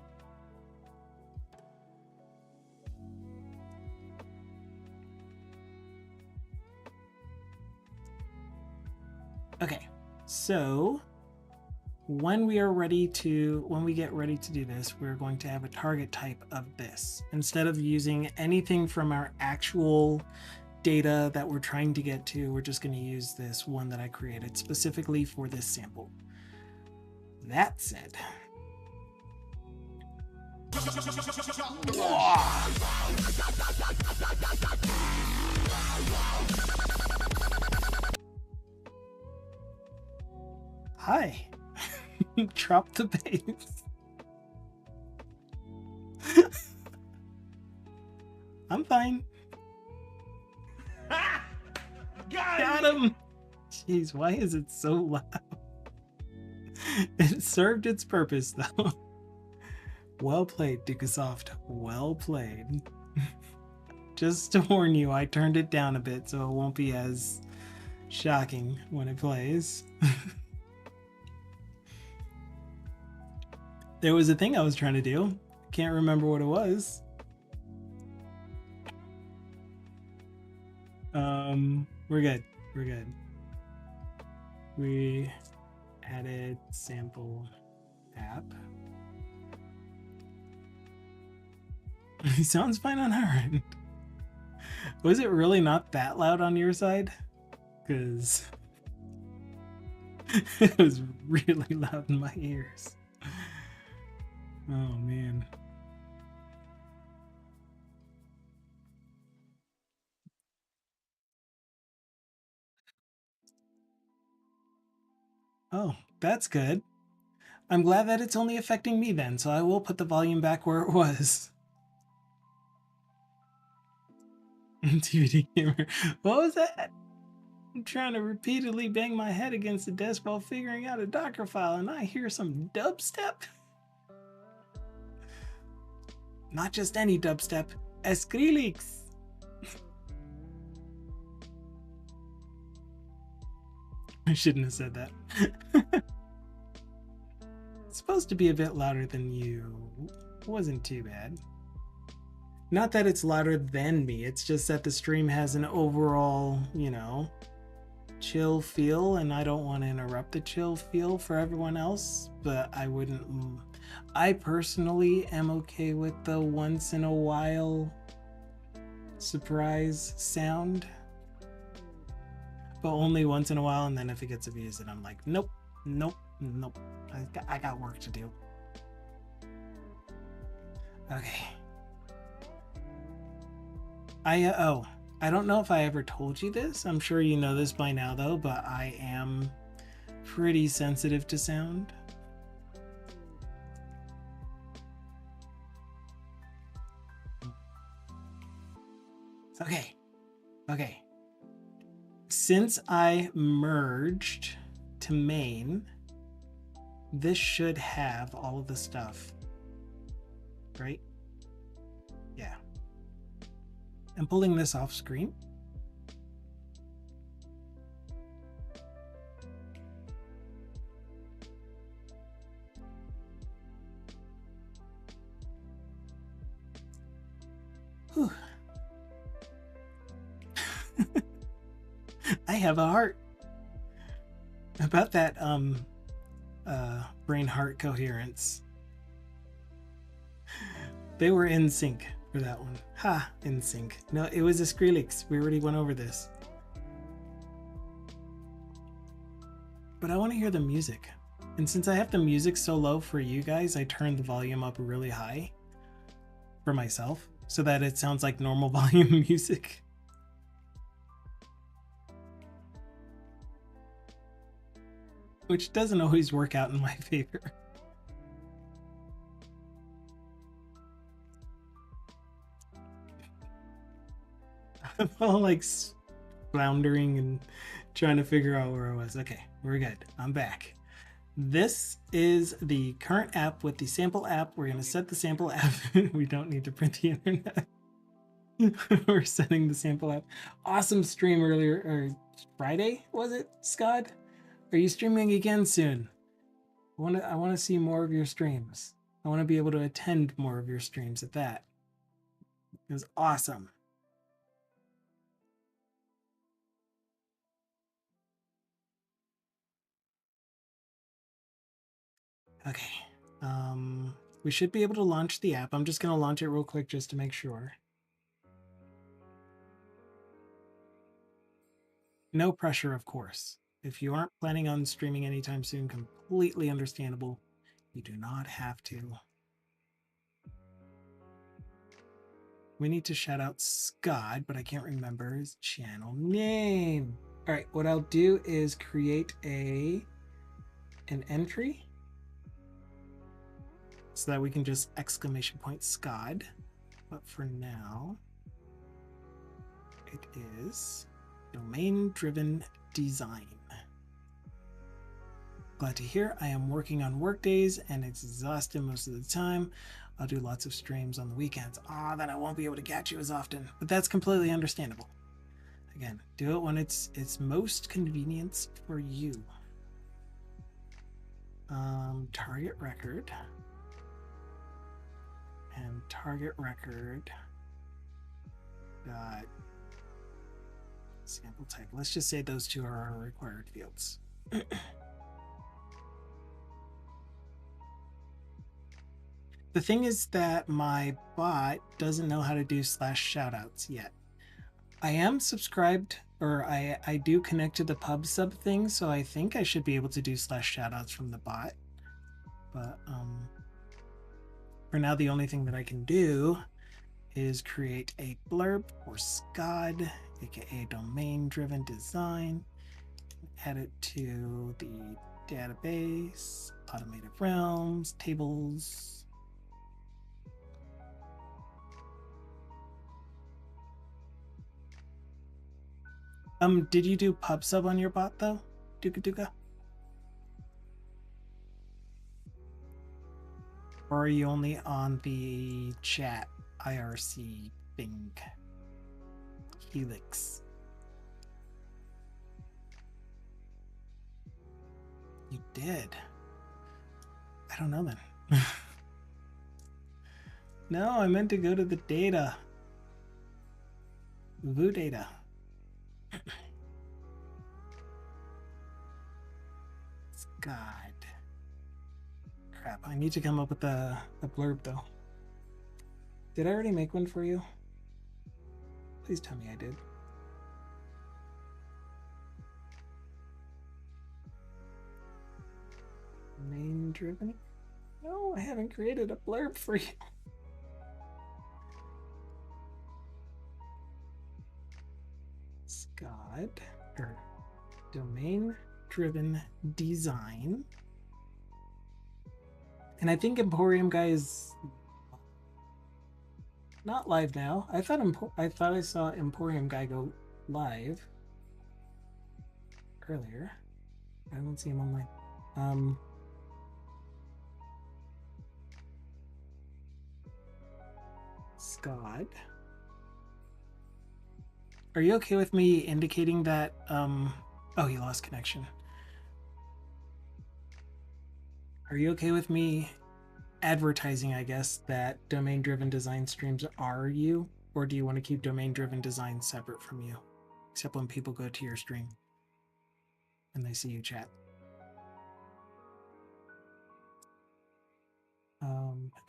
Okay. So when we get ready to do this, we're going to have a target type of this. Instead of using anything from our actual data that we're trying to get to, we're just going to use this one that I created specifically for this sample. That said, hi. Drop the bass. I'm fine. Got him. Jeez, why is it so loud? It served its purpose though. Well played, Dukasoft. Well played. Just to warn you, I turned it down a bit so it won't be as shocking when it plays. There was a thing I was trying to do. Can't remember what it was. We're good. We're good. We added sample app. It sounds fine on our end. Was it really not that loud on your side? Because it was really loud in my ears. Oh man. Oh, that's good. I'm glad that it's only affecting me then, so I will put the volume back where it was. DVD gamer. What was that? I'm trying to repeatedly bang my head against the desk while figuring out a Docker file, and I hear some dubstep. Not just any dubstep, Skrillex. I shouldn't have said that. It's supposed to be a bit louder than you. It wasn't too bad. Not that it's louder than me, it's just that the stream has an overall, you know, chill feel, and I don't want to interrupt the chill feel for everyone else, but I personally am okay with the once in a while surprise sound, but only once in a while, and then if it gets abused, then I'm like, nope, nope, nope, I got work to do. Okay. I don't know if I ever told you this. I'm sure you know this by now though, but I am pretty sensitive to sound. Okay. since I merged to main, this should have all of the stuff, right? Yeah. I'm pulling this off screen. Whew. I have a heart. About that brain heart coherence. They were in sync for that one. Ha, in sync. No, it was a Skrillex. We already went over this. But I want to hear the music. And since I have the music so low for you guys, I turned the volume up really high for myself so that it sounds like normal volume music. Which doesn't always work out in my favor. I'm all like floundering and trying to figure out where I was. Okay, we're good. I'm back. This is the current app with the sample app. We're going to set the sample app. We don't need to print the internet. We're setting the sample app. Awesome stream earlier, or Friday, was it, Scott? Are you streaming again soon? I want to see more of your streams. I want to be able to attend more of your streams at that. It was awesome. Okay. We should be able to launch the app. I'm just going to launch it real quick just to make sure. No pressure, of course. If you aren't planning on streaming anytime soon, completely understandable. You do not have to. We need to shout out Scott, but I can't remember his channel name. All right, what I'll do is create an entry so that we can just exclamation point Scott. But for now, it is domain-driven design. Glad to hear. I am working on work days and it's exhausted most of the time. I'll do lots of streams on the weekends. Then I won't be able to catch you as often, but that's completely understandable. Again, do it when it's most convenient for you. Target record and target record dot sample type. Let's just say those two are our required fields. The thing is that my bot doesn't know how to do / shoutouts yet. I am subscribed, or I do connect to the pub sub thing, so I think I should be able to do / shoutouts from the bot. But for now, the only thing that I can do is create a blurb for SCOD, aka domain-driven design, add it to the database, automated realms, tables. Did you do pub sub on your bot though, Duka? Or are you only on the chat IRC thing? Helix. You did. I don't know then. No, I meant to go to the data. Voo data. God. Crap, I need to come up with a blurb though. Did I already make one for you? Please tell me I did. Main driven? No, I haven't created a blurb for you. Scott, or domain driven design. And I think Emporium Guy is not live now. I thought I saw Emporium Guy go live. earlier. I don't see him online. Scott, are you okay with me indicating that? Oh, he lost connection. Are you okay with me advertising, I guess, that domain-driven design streams are you? Or do you want to keep domain-driven design separate from you? Except when people go to your stream and they see you chat.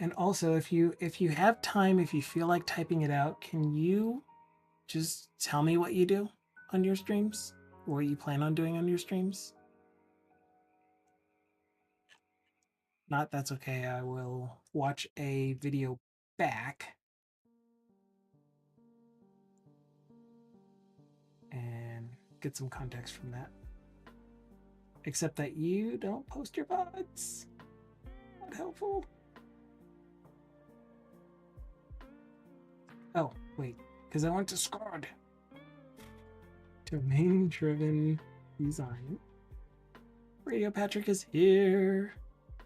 And also, if you have time, if you feel like typing it out, can you just tell me what you do on your streams? Or what you plan on doing on your streams? Not, that's okay. I will watch a video back and get some context from that. Except that you don't post your VODs. Not helpful. Oh, wait, because I went to Scott. Domain-driven design. Radio Patrick is here.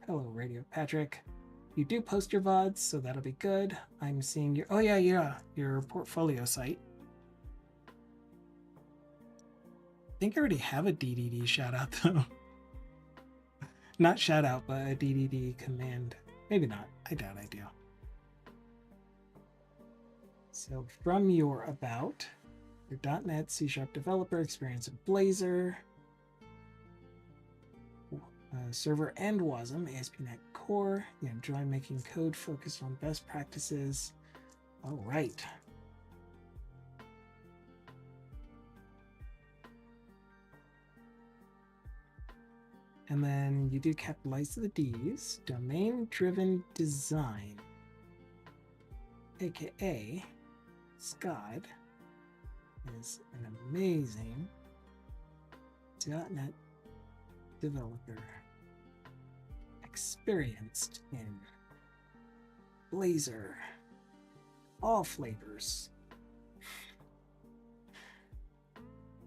Hello, Radio Patrick. You do post your VODs, so that'll be good. I'm seeing your, oh yeah, your portfolio site. I think I already have a DDD shout out though. Not shout out, but a DDD command. Maybe not. I doubt I do. So from your about, your .NET C# developer, experience in Blazor, server and WASM, ASP.NET Core. You enjoy making code focused on best practices. All right. And then you do capitalize the D's. Domain-driven design, aka Scott, is an amazing .NET developer, experienced in Blazor, all flavors,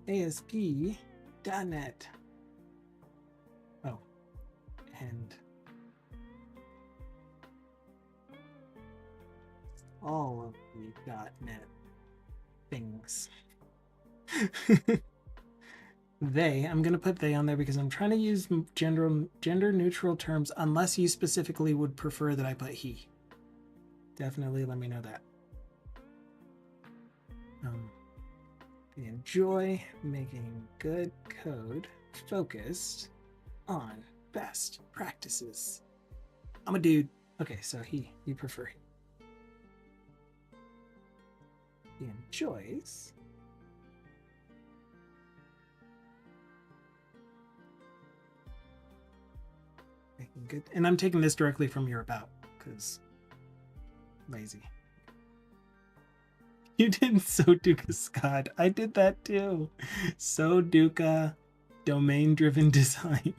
ASP.NET, oh, and all of the .NET things. They, I'm going to put they on there because I'm trying to use gender neutral terms unless you specifically would prefer that I put he. Definitely let me know that. They enjoy making good code focused on best practices. I'm a dude. Okay, so you prefer he. He enjoys making good, and I'm taking this directly from your about because lazy. You did Soduka Scott. I did that too. Soduka domain-driven design.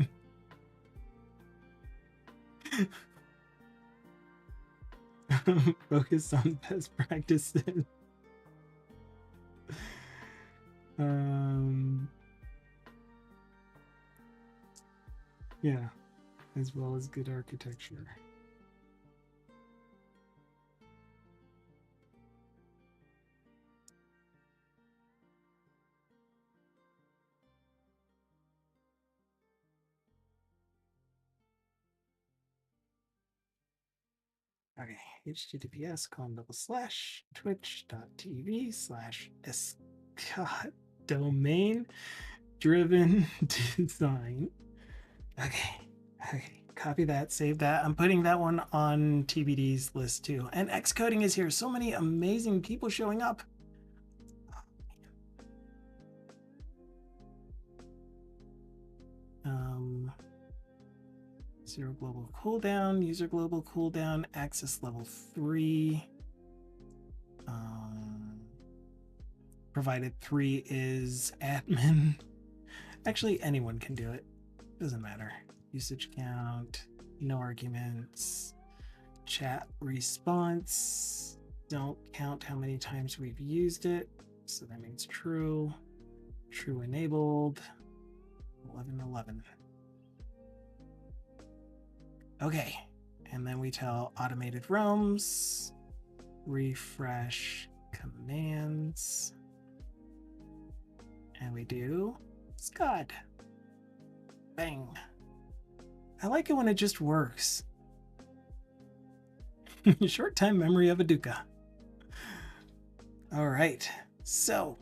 Focus on best practices. Yeah, as well as good architecture. Okay, https://twitch.tv/Scott domain driven design. Okay, copy that, save that. I'm putting that one on TBD's list too. And Xcoding is here. So many amazing people showing up. Zero global cooldown, user global cooldown, access level 3. Provided 3 is admin. Actually, anyone can do it. Doesn't matter. Usage count, no arguments, chat response. Don't count how many times we've used it. So that means true. True enabled. 11:11. Okay, and then we tell automated roams, refresh commands, and we do SCOD. Bang. I like it when it just works. Short time memory of a Duca. All right, so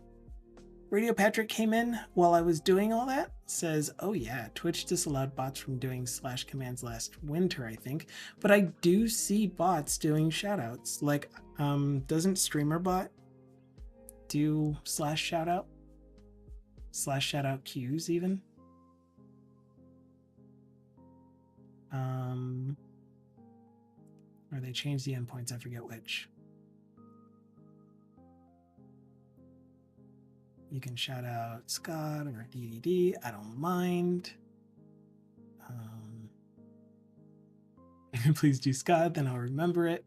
Radio Patrick came in while I was doing all that. Says, oh yeah, Twitch disallowed bots from doing slash commands last winter, I think. But I do see bots doing shoutouts. Like, doesn't StreamerBot do slash shoutout? Slash shoutout queues even? Or they changed the endpoints, I forget which. You can shout out Scott or DDD, I don't mind. Please do Scott, then I'll remember it.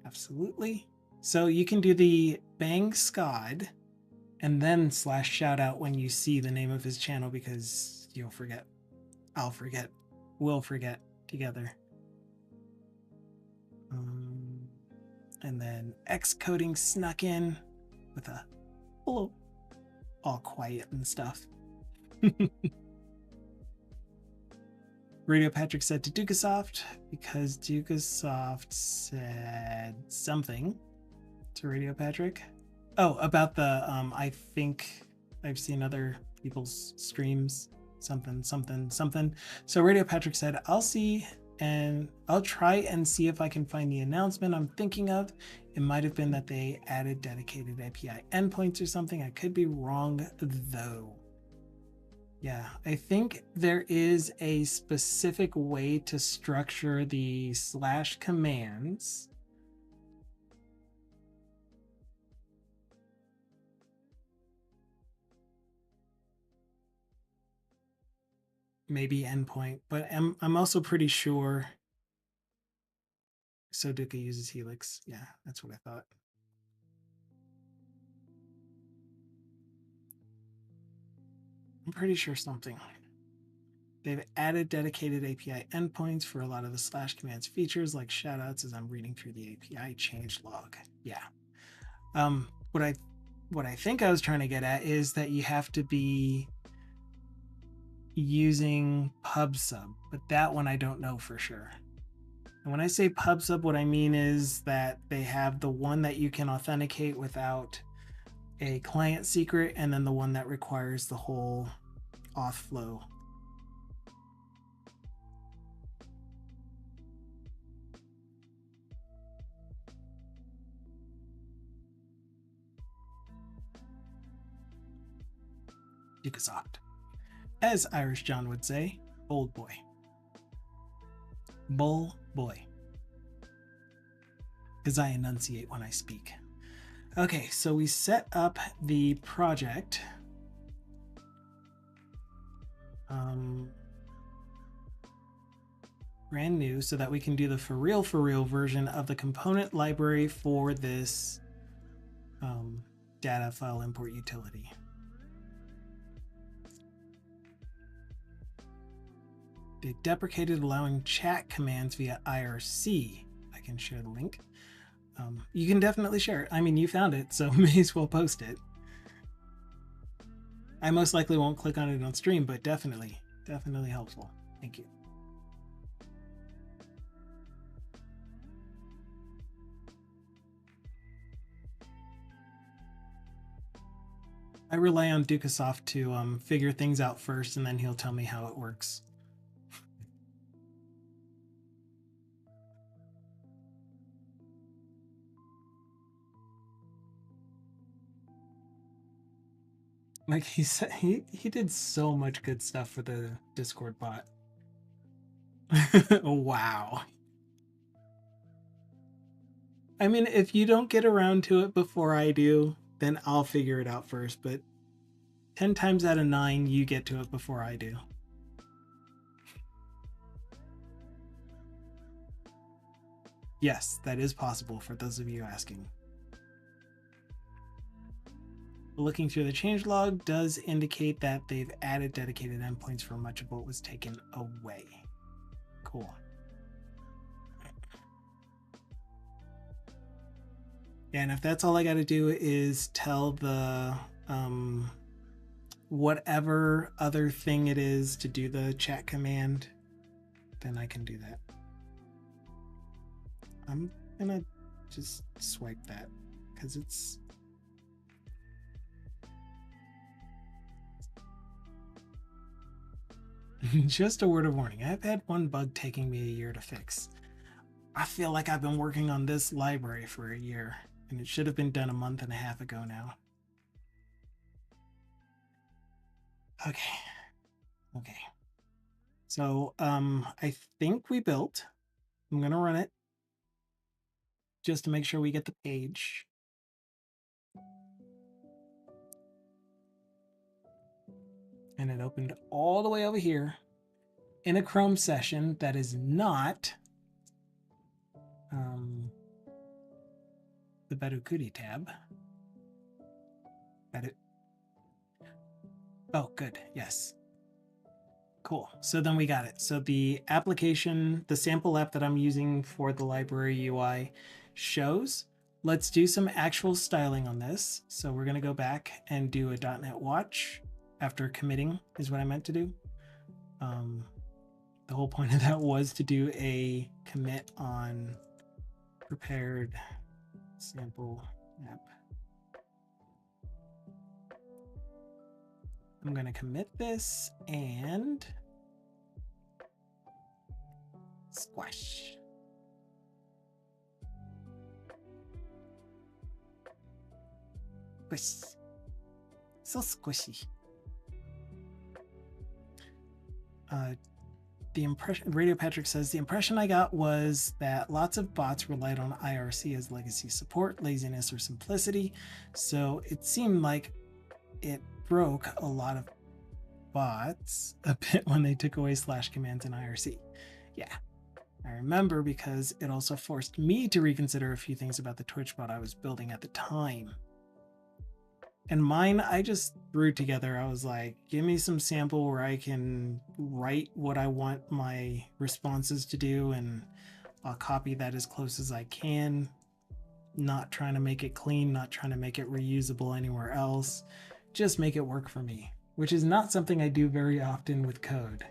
Absolutely. So you can do the bang Scott and then slash shout out when you see the name of his channel, because you'll forget. I'll forget. We'll forget together. And then Xcoding snuck in with a hello, all quiet and stuff. Radio Patrick said to Ducasoft, because Ducasoft said something to Radio Patrick. Oh, about the I think I've seen other people's streams, something. So Radio Patrick said, I'll see and I'll try and see if I can find the announcement I'm thinking of. It might have been that they added dedicated API endpoints or something. I could be wrong though. Yeah, I think there is a specific way to structure the slash commands. Maybe endpoint, but I'm also pretty sure. So Duca uses Helix. Yeah, that's what I thought. I'm pretty sure something. They've added dedicated API endpoints for a lot of the slash commands features, like shoutouts, as I'm reading through the API change log. Yeah. What I think I was trying to get at is that you have to be using PubSub, but that one I don't know for sure. And when I say PubSub, what I mean is that they have the one that you can authenticate without a client secret, and then the one that requires the whole auth flow. Ducasoft. As Irish John would say, old boy. Bull boy. Because I enunciate when I speak. Okay, so we set up the project. Brand new, so that we can do the for real version of the component library for this data file import utility. They deprecated allowing chat commands via IRC. I can share the link. You can definitely share it. I mean, you found it, so may as well post it. I most likely won't click on it on stream, but definitely helpful. Thank you. I rely on Ducasoft to figure things out first, and then he'll tell me how it works. Like he said, he did so much good stuff for the Discord bot. Wow. I mean, if you don't get around to it before I do, then I'll figure it out first, but 10 times out of 9, you get to it before I do. Yes, that is possible for those of you asking. Looking through the changelog does indicate that they've added dedicated endpoints for much of what was taken away. Cool. And if that's all I got to do is tell the whatever other thing it is to do the chat command, then I can do that. I'm gonna just swipe that because it's just a word of warning. I've had one bug taking me a year to fix. I feel like I've been working on this library for a year, and it should have been done a month and a half ago now. Okay. So I think we built. I'm gonna run it just to make sure we get the page. And it opened all the way over here in a Chrome session that is not the Bedukudi tab. Oh, good. Yes. Cool. So then we got it. So the application, the sample app that I'm using for the library UI shows. Let's do some actual styling on this. So we're going to go back and do a .NET watch after committing is what I meant to do. The whole point of that was to do a commit on prepared sample app. I'm going to commit this and squash. Squish. So squishy. The impression, Radio Patrick says, the impression I got was that lots of bots relied on IRC as legacy support, laziness, or simplicity. So it seemed like it broke a lot of bots a bit when they took away slash commands in IRC. Yeah, I remember because it also forced me to reconsider a few things about the Twitch bot I was building at the time. And mine, I just threw together. I was like, give me some sample where I can write what I want my responses to do, and I'll copy that as close as I can. Not trying to make it clean, not trying to make it reusable anywhere else. Just make it work for me, which is not something I do very often with code.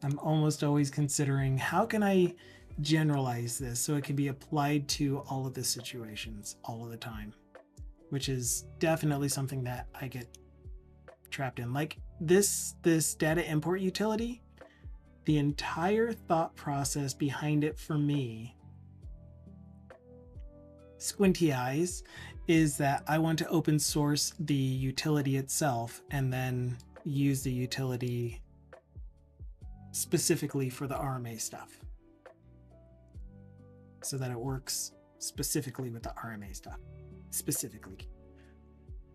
I'm almost always considering how can I generalize this so it can be applied to all of the situations all of the time, which is definitely something that I get trapped in. Like this data import utility, the entire thought process behind it for me, squinty eyes, is that I want to open source the utility itself and then use the utility specifically for the RMA stuff so that it works specifically with the RMA stuff. Specifically,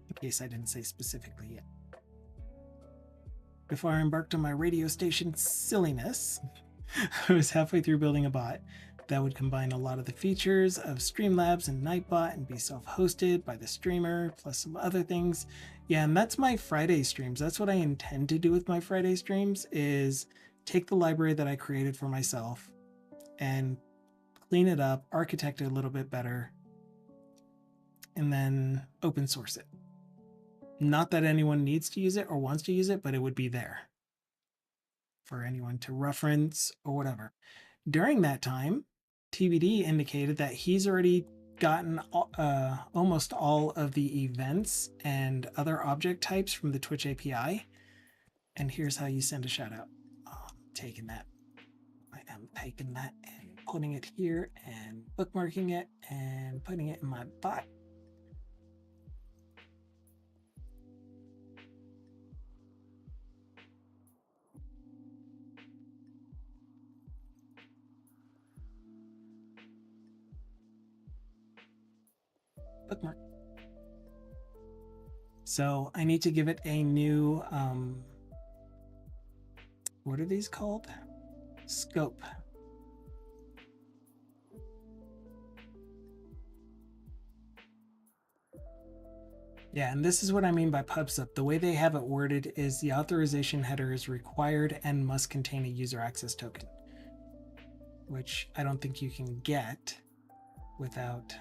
in case I didn't say specifically yet. Before I embarked on my radio station silliness, I was halfway through building a bot that would combine a lot of the features of Streamlabs and Nightbot and be self-hosted by the streamer, plus some other things. Yeah, and that's my Friday streams. That's what I intend to do with my Friday streams, is take the library that I created for myself and clean it up, architect it a little bit better, and then open source it. Not that anyone needs to use it or wants to use it, but it would be there for anyone to reference or whatever. During that time, TBD indicated that he's already gotten almost all of the events and other object types from the Twitch API. And here's how you send a shout out. I'm taking that. I am taking that and putting it here and bookmarking it and putting it in my bot. Bookmark. So I need to give it a new, what are these called? Scope. Yeah, and this is what I mean by pub/sub. The way they have it worded is the authorization header is required and must contain a user access token, which I don't think you can get without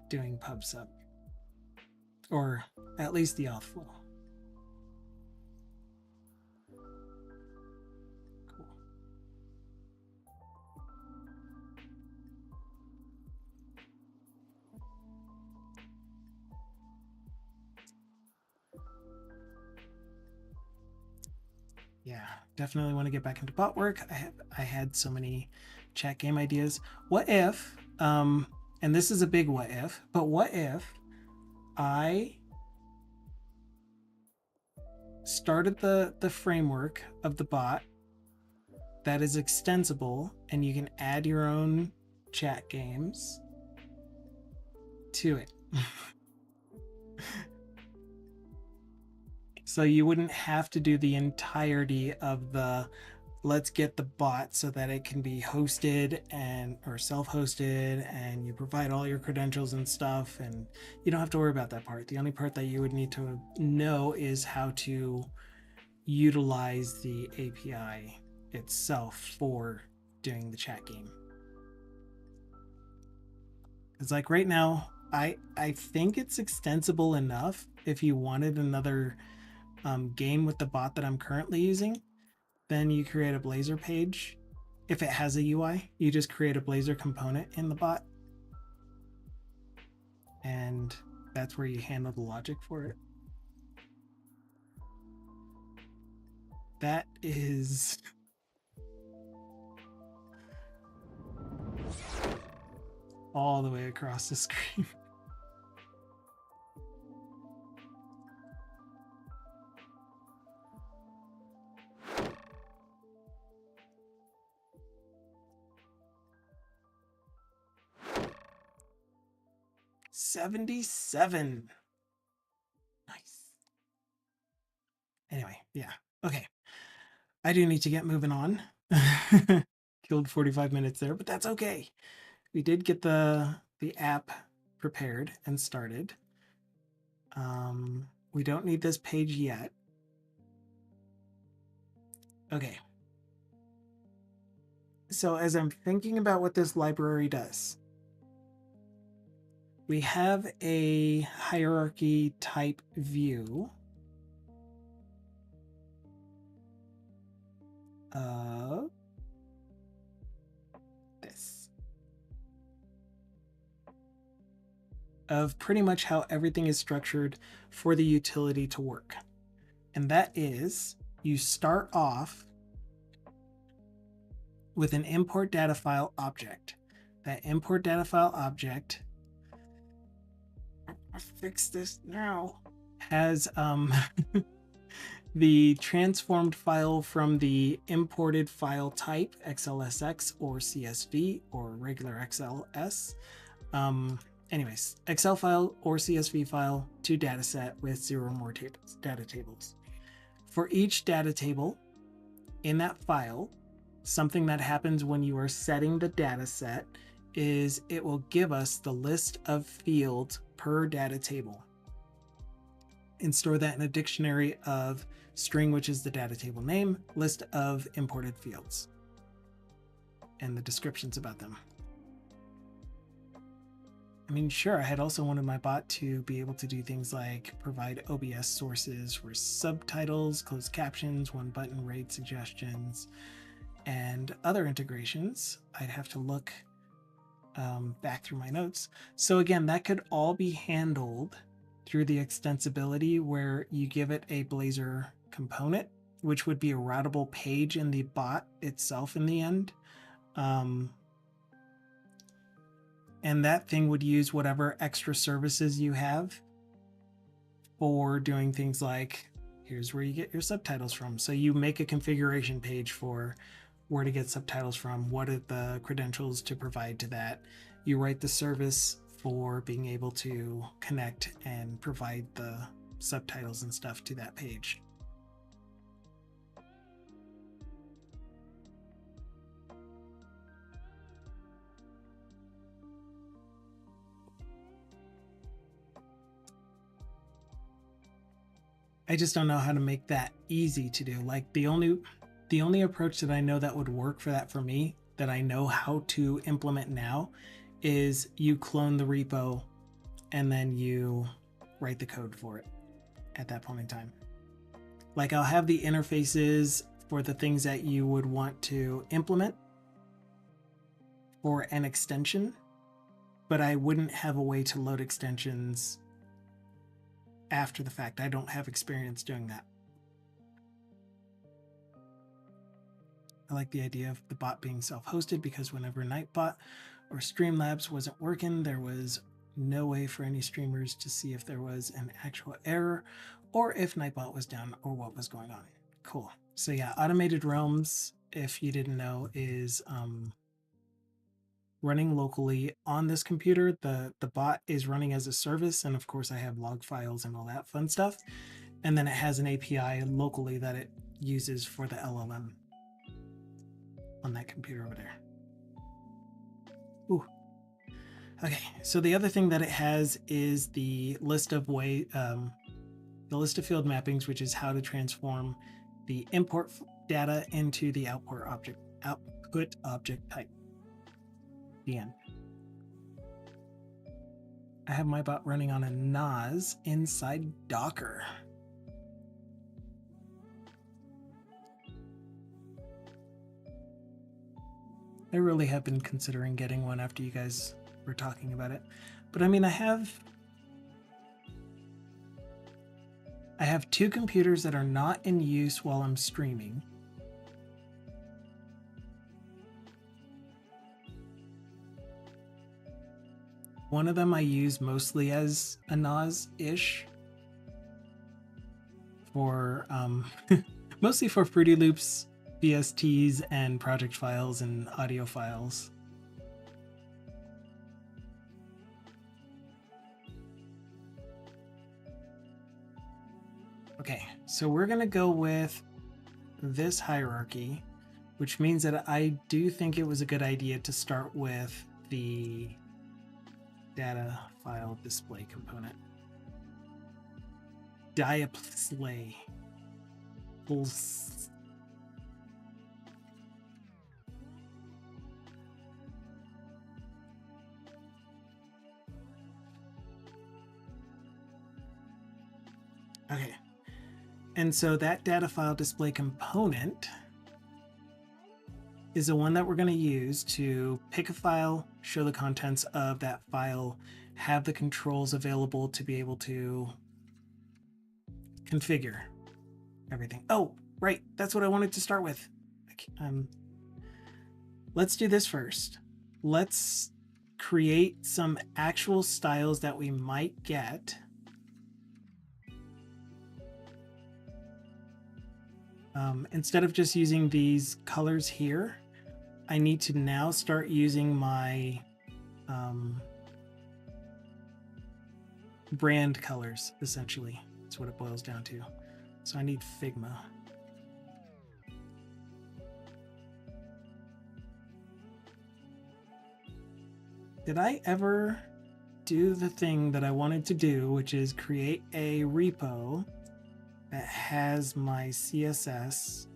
doing pub/sub, or at least the auth flow. Cool. Yeah, definitely want to get back into bot work. I had so many chat game ideas. What if, and this is a big what if, but what if I started the framework of the bot that is extensible and you can add your own chat games to it. So you wouldn't have to do the entirety of the let's get the bot so that it can be hosted and or self-hosted and you provide all your credentials and stuff, and you don't have to worry about that part. The only part that you would need to know is how to utilize the API itself for doing the chat game. It's like right now, I think it's extensible enough if you wanted another game with the bot that I'm currently using. Then you create a Blazor page. If it has a UI, you just create a Blazor component in the bot, and that's where you handle the logic for it. That is all the way across the screen. $77. Nice. Anyway, yeah. Okay. I do need to get moving on. Killed 45 minutes there, but that's okay. We did get the app prepared and started. We don't need this page yet. Okay. So as I'm thinking about what this library does, we have a hierarchy type view of this, of pretty much how everything is structured for the utility to work. And that is, you start off with an import data file object. That import data file object, I'll fix this now, has the transformed file from the imported file type XLSX or CSV or regular XLS. Anyways, Excel file or CSV file to dataset with 0 or more tables, data tables. For each data table in that file, something that happens when you are setting the data set is it will give us the list of fields per data table and store that in a dictionary of string, which is the data table name, list of imported fields, and the descriptions about them. I mean, sure, I had also wanted my bot to be able to do things like provide OBS sources for subtitles, closed captions, one button rate suggestions, and other integrations. I'd have to look back through my notes. So again, that could all be handled through the extensibility where you give it a Blazor component, which would be a routable page in the bot itself in the end. And that thing would use whatever extra services you have for doing things like, here's where you get your subtitles from. So you make a configuration page for where to get subtitles from, what are the credentials to provide to that. You write the service for being able to connect and provide the subtitles and stuff to that page. I just don't know how to make that easy to do. Like the only approach that I know that would work for that for me, that I know how to implement now, is you clone the repo and then you write the code for it at that point in time. Like I'll have the interfaces for the things that you would want to implement for an extension, but I wouldn't have a way to load extensions after the fact. I don't have experience doing that. I like the idea of the bot being self-hosted because whenever Nightbot or Streamlabs wasn't working, there was no way for any streamers to see if there was an actual error or if Nightbot was down or what was going on. Cool. So yeah, Automated Realms, if you didn't know, is running locally on this computer. The bot is running as a service, and of course I have log files and all that fun stuff. And then it has an API locally that it uses for the LLM on that computer over there. Ooh. Okay, so the other thing that it has is the list of the list of field mappings, which is how to transform the import data into the output object type. The end. I have my bot running on a NAS inside Docker. I really have been considering getting one after you guys were talking about it. But I mean, I have 2 computers that are not in use while I'm streaming. One of them I use mostly as a NAS-ish for mostly for Fruity Loops, VSTs, and project files and audio files. Okay, so we're gonna go with this hierarchy, which means that I do think it was a good idea to start with the data file display component. Diaplay. Okay, and so that data file display component is the one that we're going to use to pick a file, show the contents of that file, have the controls available to be able to configure everything. Oh, right, that's what I wanted to start with. Let's do this first. Let's create some actual styles that we might get. Instead of just using these colors here, I need to now start using my brand colors, essentially. That's what it boils down to. So I need Figma. Did I ever do the thing that I wanted to do, which is create a repo that has my CSS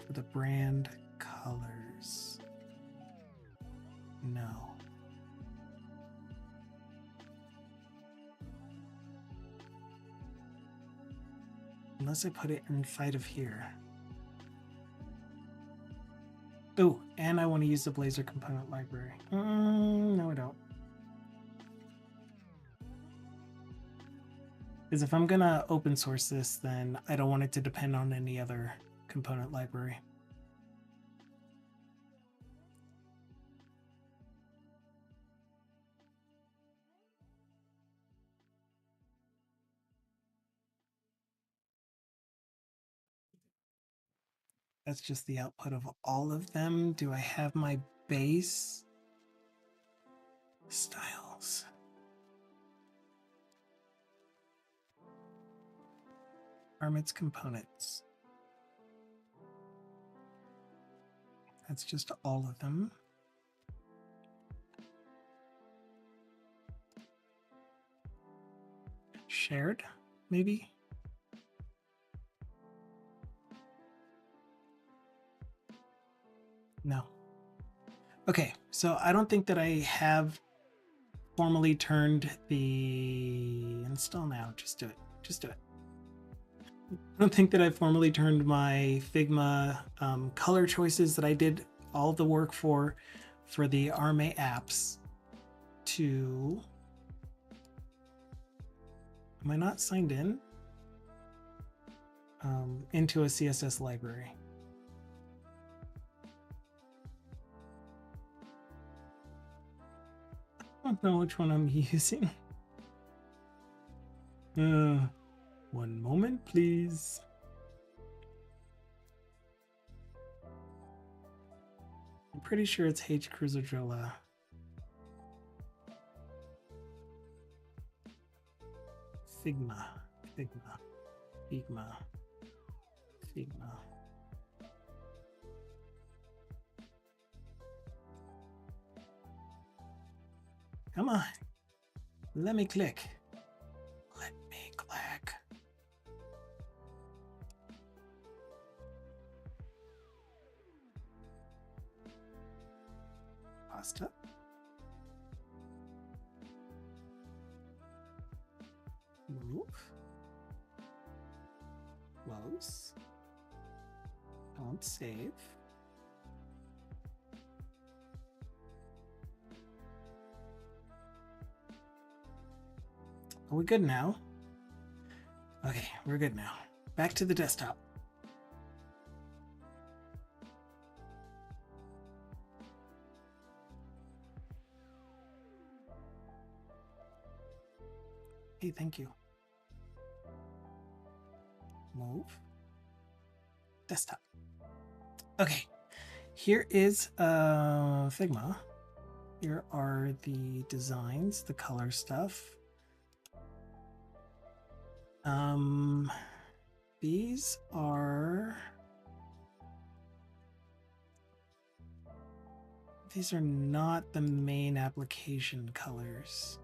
for the brand colors? No. Unless I put it inside of here. Oh, and I want to use the Blazor component library. No, I don't. Because if I'm gonna open source this, then I don't want it to depend on any other component library. That's just the output of all of them. Do I have my base styles? Armit's components. That's just all of them. Shared, maybe? No. Okay, so I don't think that I have formally turned the install now. Just do it. Just do it. I don't think that I formally turned my Figma color choices that I did all the work for the RMA apps to. Am I not signed in? Into a CSS library. I don't know which one I'm using. One moment, please. I'm pretty sure it's H. Cruzojola. Figma. Come on. Let me click. Pasta. Move. Close. Don't save. Are we good now? Okay, we're good now. Back to the desktop. Hey, thank you. Move. Desktop. Okay, here is Figma. Here are the designs, the color stuff. These are not the main application colors.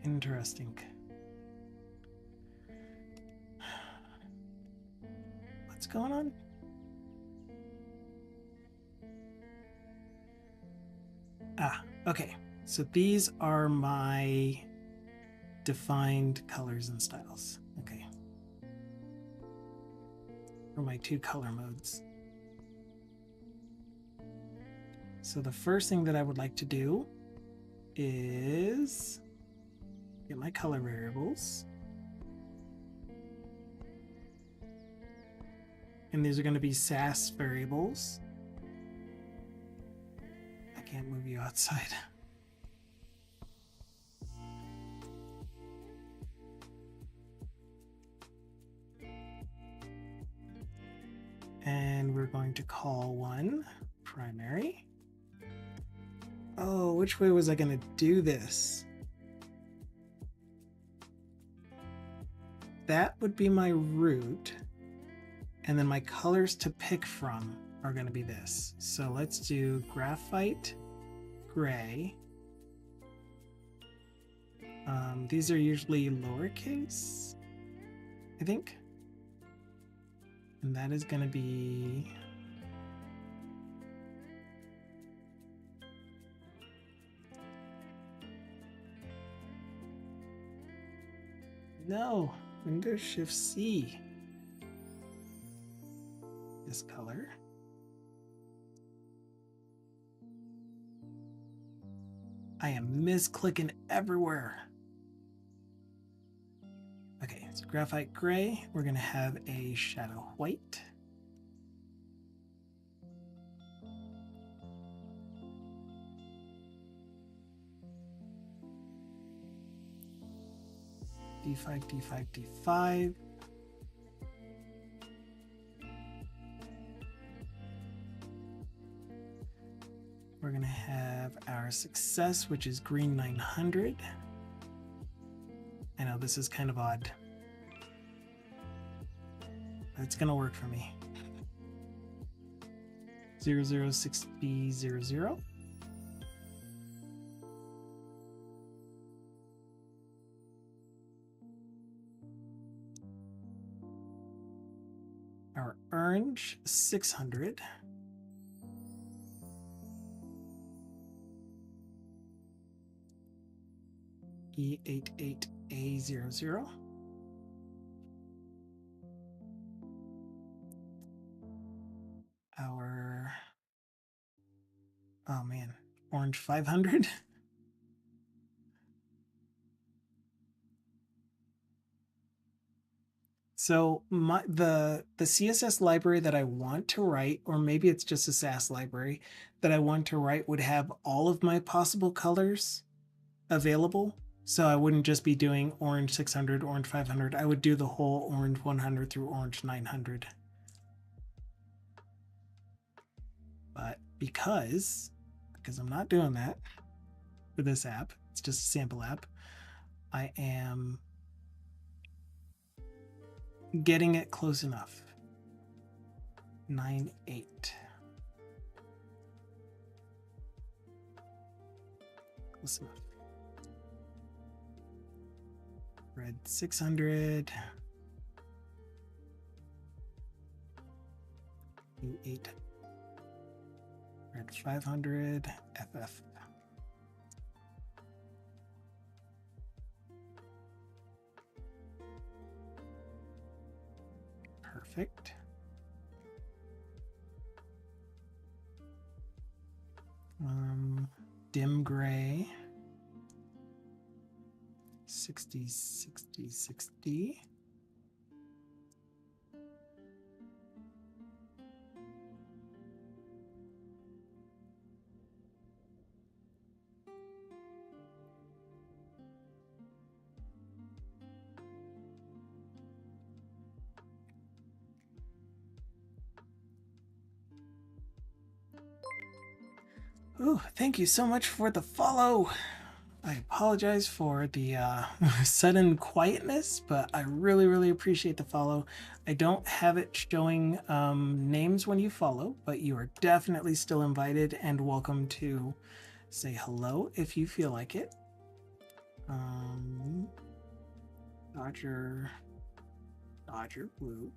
Interesting. What's going on? Okay. So these are my defined colors and styles. Okay. For my two color modes. So the first thing that I would like to do is get my color variables. And these are going to be Sass variables. I can't move you outside. And we're going to call one primary. Oh, which way was I going to do this? That would be my root. And then my colors to pick from are going to be this. So let's do graphite gray. These are usually lowercase, I think. And that is going to be no, Windows Shift C. This color. I am misclicking everywhere. Okay, so graphite gray. We're going to have a shadow white. D5, D5, D5. We're going to have our success, which is green 900. I know this is kind of odd. But it's going to work for me. 006B00. Our orange 600. E.11A00. Our, oh man, orange 500. So the CSS library that I want to write, or maybe it's just a SAS library that I want to write, would have all of my possible colors available. So I wouldn't just be doing orange 600, orange 500. I would do the whole orange 100 through orange 900. But because I'm not doing that for this app, it's just a sample app, I am getting it close enough. 9.8. Close enough. Red 600. E8. Red 500. FF. Perfect. Dim gray. 60, 60, 60. Ooh, thank you so much for the follow. I apologize for the sudden quietness, but I really appreciate the follow. I don't have it showing names when you follow, but you are definitely still invited and welcome to say hello if you feel like it. Dodger blue.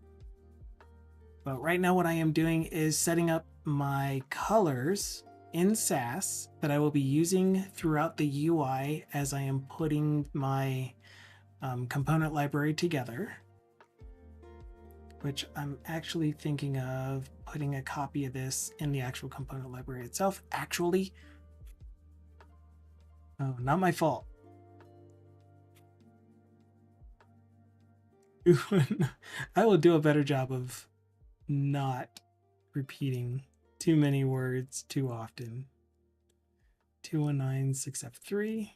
But right now what I am doing is setting up my colors in SAS that I will be using throughout the UI as I am putting my component library together, which I'm actually thinking of putting a copy of this in the actual component library itself. Actually, oh, not my fault. I will do a better job of not repeating too many words too often. 219 6F3.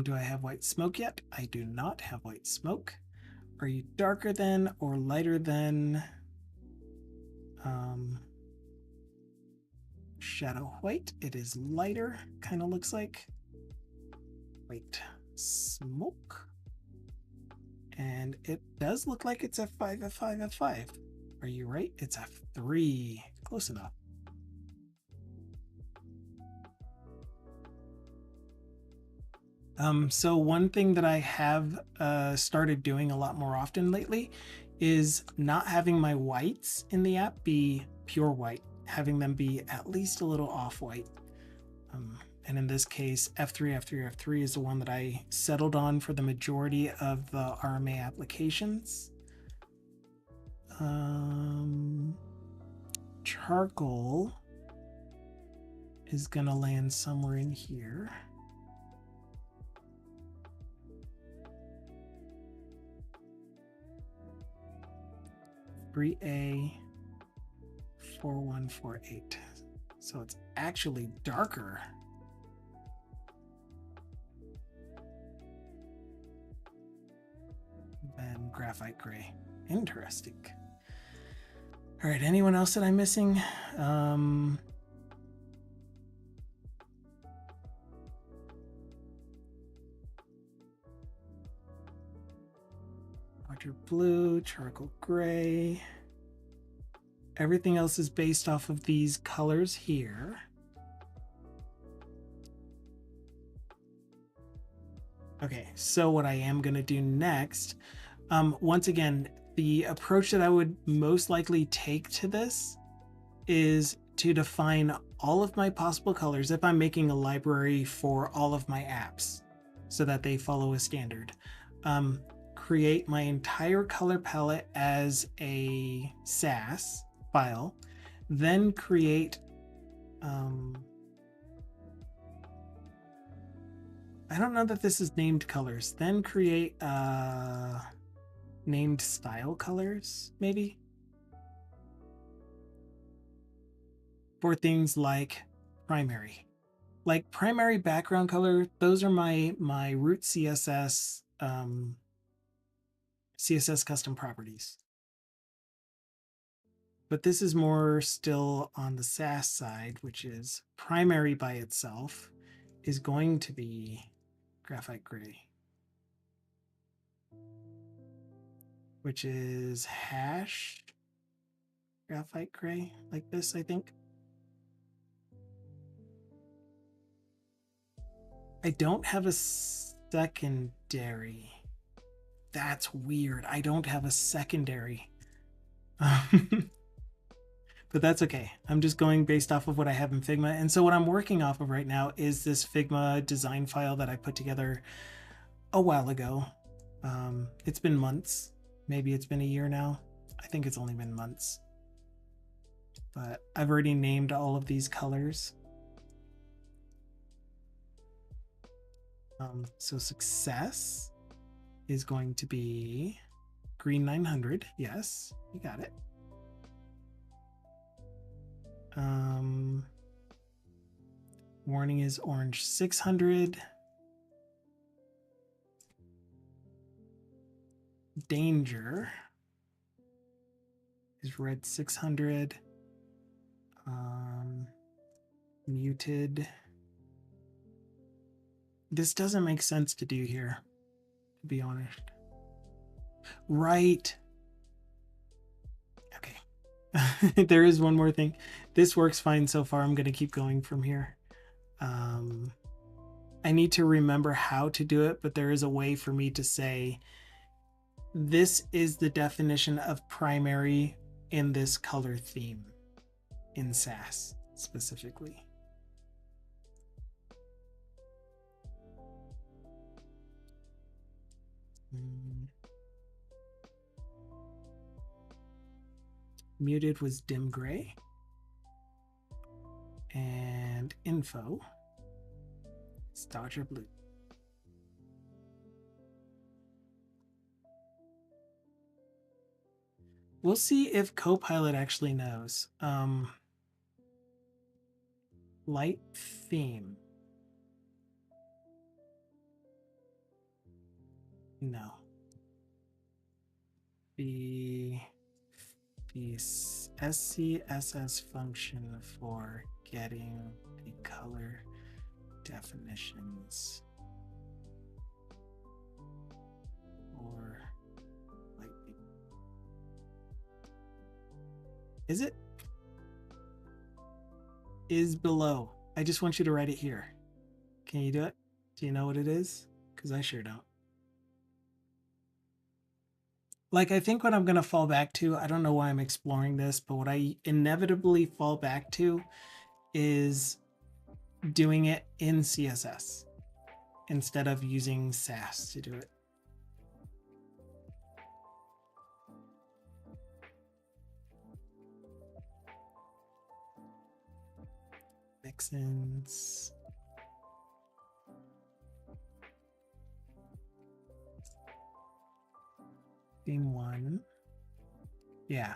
Do I have white smoke yet? I do not have white smoke. Are you darker than or lighter than shadow white? It is lighter, kind of looks like. White smoke. And it does look like it's F5, F5, F5. Are you right? It's F3. Close enough. So one thing that I have started doing a lot more often lately is not having my whites in the app be pure white, having them be at least a little off-white. And in this case, F3, F3, F3 is the one that I settled on for the majority of the RMA applications. Charcoal is gonna land somewhere in here. A 4148. So it's actually darker than graphite gray. Interesting. All right, anyone else that I'm missing? Dodger blue, charcoal gray. Everything else is based off of these colors here. Okay, so what I am going to do next, once again, the approach that I would most likely take to this is to define all of my possible colors if I'm making a library for all of my apps so that they follow a standard. Create my entire color palette as a SAS file, then create I don't know that this is named colors, then create named style colors, maybe, for things like primary. Like primary background color, those are my root CSS CSS custom properties. But this is more still on the SAS side, which is primary by itself is going to be graphite gray, which is hash graphite gray, like this, I think. I don't have a secondary. That's weird. I don't have a secondary. But that's okay. I'm just going based off of what I have in Figma. And so what I'm working off of right now is this Figma design file that I put together a while ago. It's been months. Maybe it's been a year now. I think it's only been months. But I've already named all of these colors. So success is going to be green 900. Yes, you got it. Warning is orange 600. Danger is red 600. Muted. This doesn't make sense to do here, to be honest. Right. Okay. There is one more thing. This works fine so far. I'm going to keep going from here. I need to remember how to do it, but there is a way for me to say, this is the definition of primary in this color theme in SAS specifically. Muted was dim gray, and info is Dodger blue. We'll see if Copilot actually knows. Light theme. No. The SCSS function for getting the color definitions or light theme. Is it? Is below. I just want you to write it here. Can you do it? Do you know what it is? Because I sure don't. Like, I think what I'm going to fall back to, I don't know why I'm exploring this, but what I inevitably fall back to is doing it in CSS instead of using SAS to do it. Vixens. Theme 1. Yeah.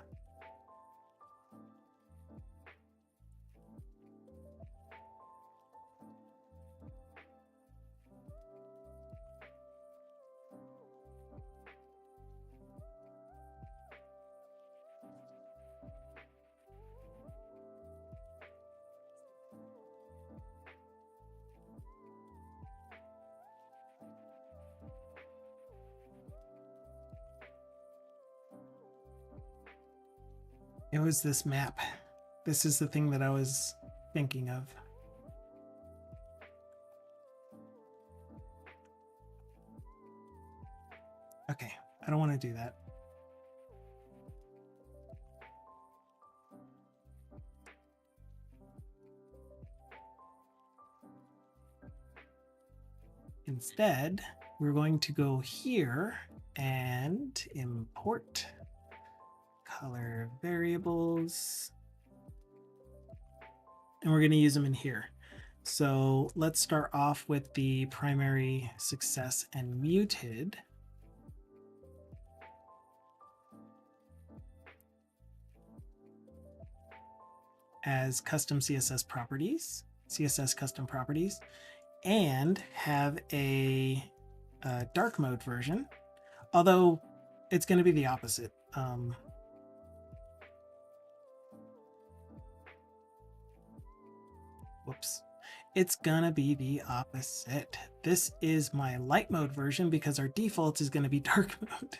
It was this map. This is the thing that I was thinking of. Okay, I don't want to do that. Instead, we're going to go here and import color variables. And we're going to use them in here. So let's start off with the primary success and muted. As custom CSS properties, CSS custom properties, and have a dark mode version, although it's going to be the opposite. Whoops. It's gonna be the opposite. This is my light mode version because our default is gonna be dark mode.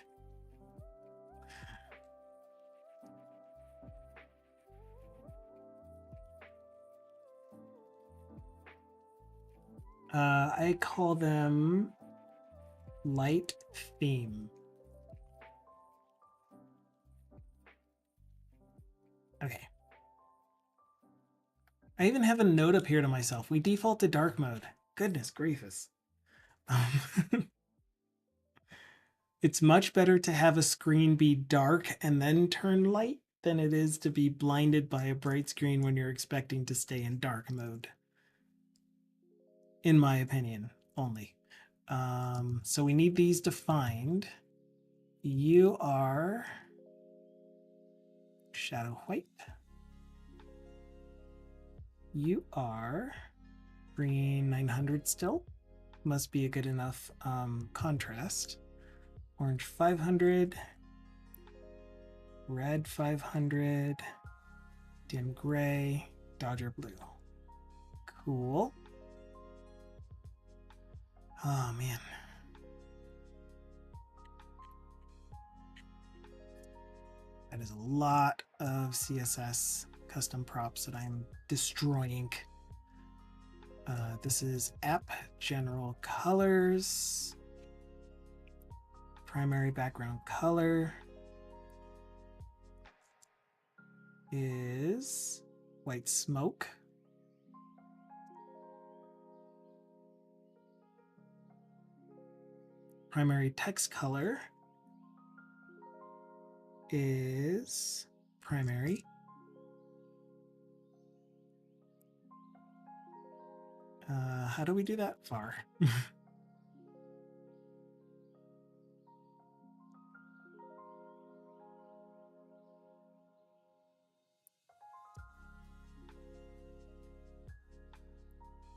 I call them light theme. Okay. I even have a note up here to myself. We default to dark mode. Goodness gracious. It's much better to have a screen be dark and then turn light than it is to be blinded by a bright screen when you're expecting to stay in dark mode. In my opinion, only. So we need these defined. You are shadow white. You are green 900 still. Must be a good enough contrast. Orange 500. Red 500. Dim gray. Dodger blue. Cool. Oh man. That is a lot of CSS custom props that I'm destroying. This is app general colors. Primary background color is white smoke. Primary text color is primary. How do we do that far?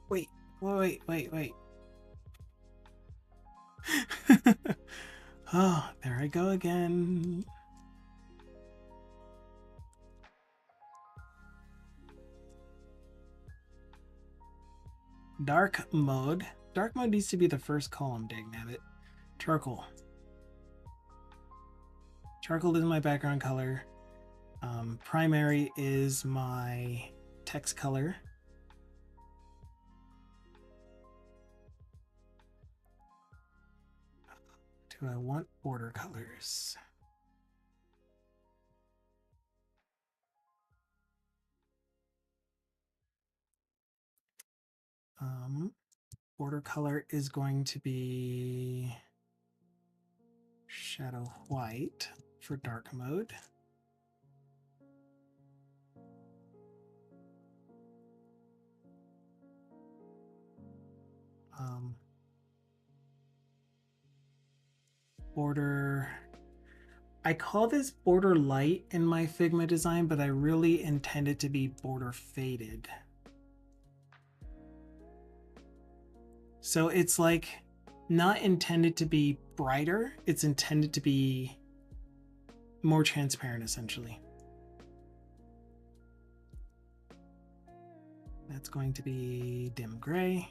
Wait. Oh, there I go again. Dark mode. Dark mode needs to be the first column, dangnabbit. Charcoal. Charcoal is my background color. Primary is my text color. Do I want border colors? Border color is going to be shadow white for dark mode. Border, I call this border light in my Figma design, but I really intend it to be border faded. So it's like not intended to be brighter, it's intended to be more transparent essentially. That's going to be dim gray.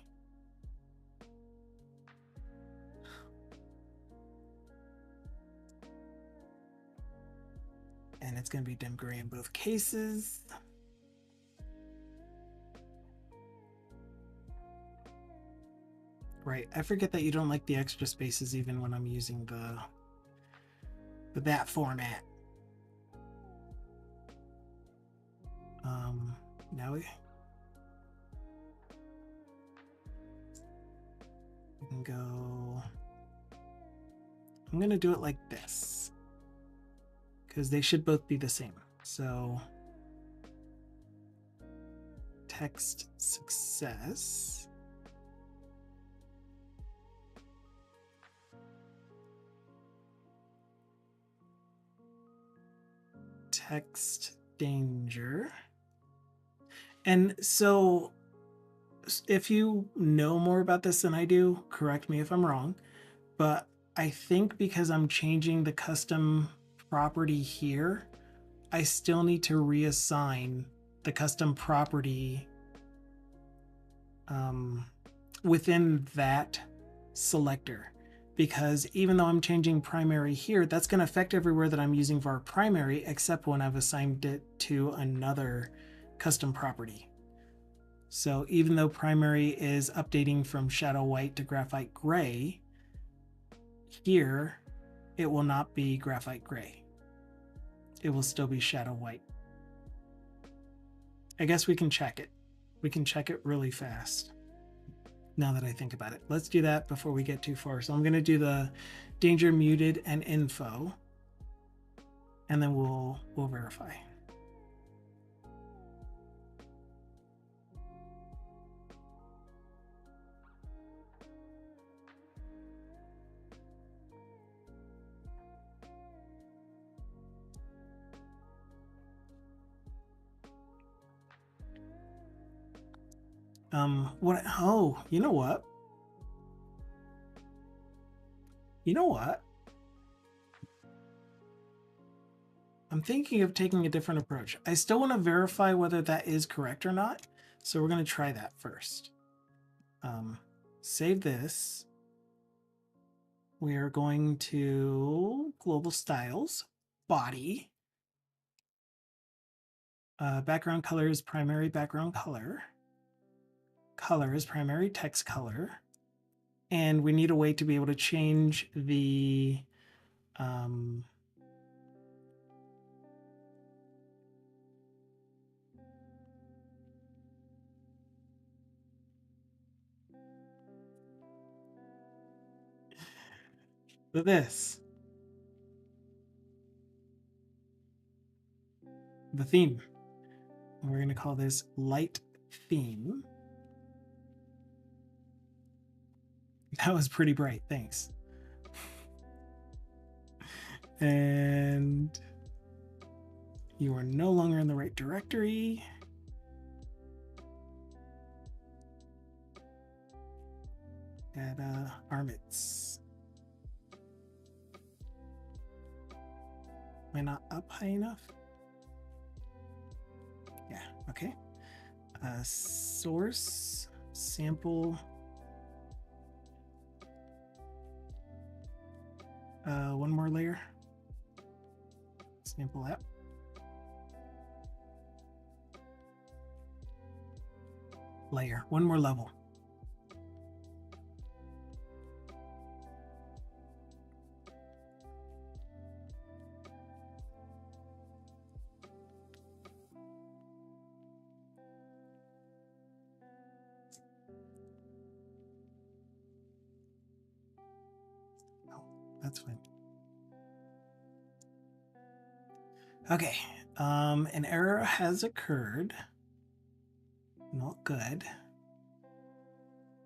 and it's going to be dim gray in both cases. Right, I forget that you don't like the extra spaces even when I'm using that format. Now we can go, I'm gonna do it like this because they should both be the same. So text success. Text danger. And so if you know more about this than I do, correct me if I'm wrong, but I think because I'm changing the custom property here, I still need to reassign the custom property within that selector, because even though I'm changing primary here, that's going to affect everywhere that I'm using var primary except when I've assigned it to another custom property. So even though primary is updating from shadow white to graphite gray, here it will not be graphite gray. It will still be shadow white. I guess we can check it. We can check it really fast now that I think about it. Let's do that before we get too far. So I'm going to do the danger muted and info, and then we'll verify. What? Oh, you know what? You know what? I'm thinking of taking a different approach. I still want to verify whether that is correct or not. So we're going to try that first. Save this. We are going to global styles, body. Background color is primary background color. Color is primary text color. And we need a way to be able to change the this. The theme. And we're going to call this light theme. That was pretty bright, thanks. And you are no longer in the right directory. At armits. Am I not up high enough? Yeah, okay. Source, sample. One more layer. Sample app. Layer, one more level. That's fine. Okay, an error has occurred. Not good.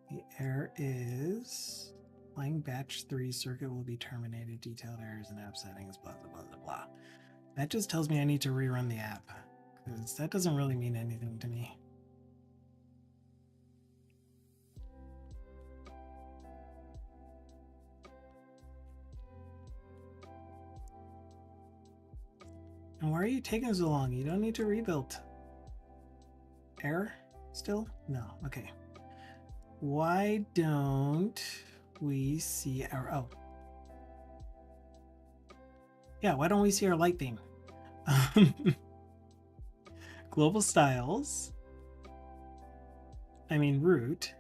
The error is playing batch 3 circuit will be terminated. Detailed errors in app settings, blah, blah, blah, blah. That just tells me I need to rerun the app, because that doesn't really mean anything to me. And why are you taking so long? You don't need to rebuild. Error still? No. Okay. Why don't we see our... Oh. Yeah, why don't we see our light theme? Global styles. I mean root.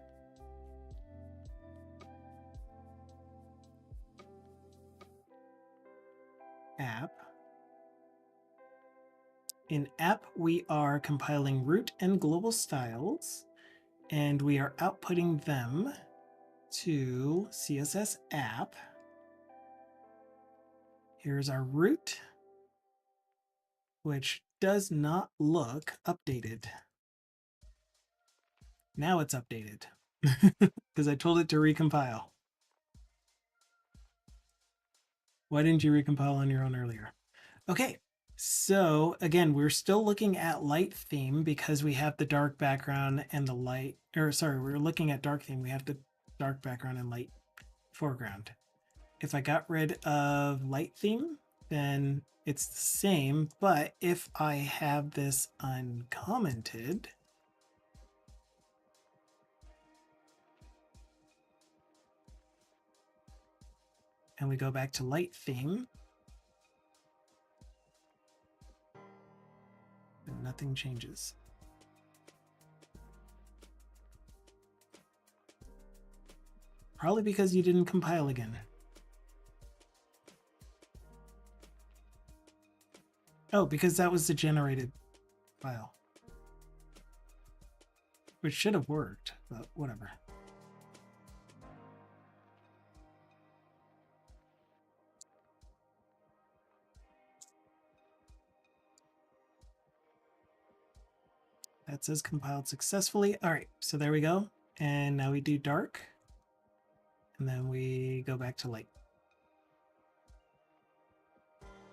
App. In app, we are compiling root and global styles, and we are outputting them to CSS app. Here's our root, which does not look updated. Now it's updated because I told it to recompile. Why didn't you recompile on your own earlier? Okay, so again, we're still looking at light theme because we have the dark background and the light, or sorry, we're looking at dark theme. We have the dark background and light foreground. If I got rid of light theme, then it's the same, but if I have this uncommented, and we go back to light theme, then nothing changes. Probably because you didn't compile again. Oh, because that was the generated file. Which should have worked, but whatever. That says compiled successfully. All right, so there we go. And now we do dark. And then we go back to light.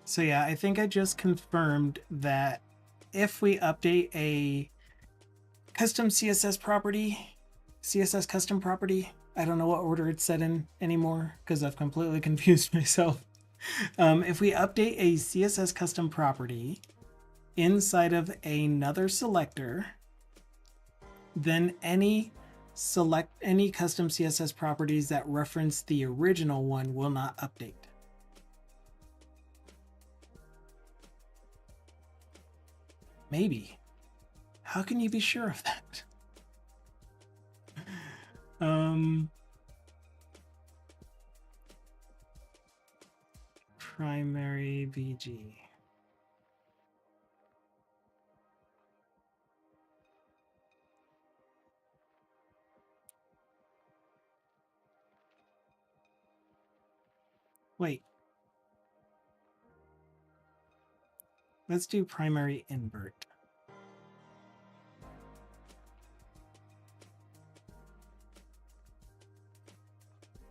So yeah, I think I just confirmed that if we update a custom CSS property, CSS custom property, I don't know what order it's set in anymore because I've completely confused myself. If we update a CSS custom property inside of another selector, then any custom CSS properties that reference the original one will not update. Maybe. How can you be sure of that? Primary BG. Wait. Let's do primary invert.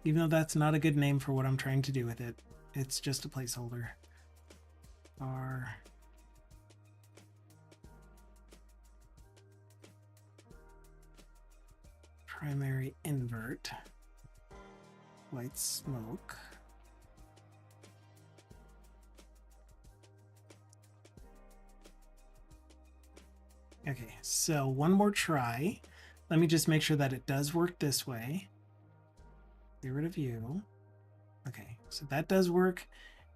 Even though that's not a good name for what I'm trying to do with it. It's just a placeholder. R primary invert. White smoke. Okay, so one more try. Let me just make sure that it does work this way. Get rid of you. Okay, so that does work.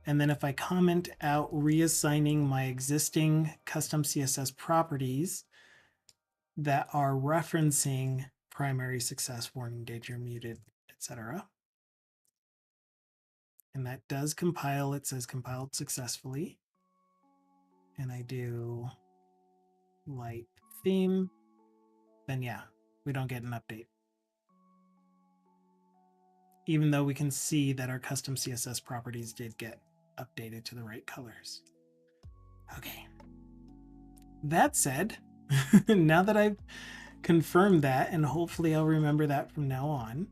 And then if I comment out reassigning my existing custom CSS properties that are referencing primary success, warning, danger, muted, etc. And that does compile. It says compiled successfully. And I do light theme, then yeah, we don't get an update. Even though we can see that our custom CSS properties did get updated to the right colors. Okay. That said, now that I've confirmed that, and hopefully I'll remember that from now on.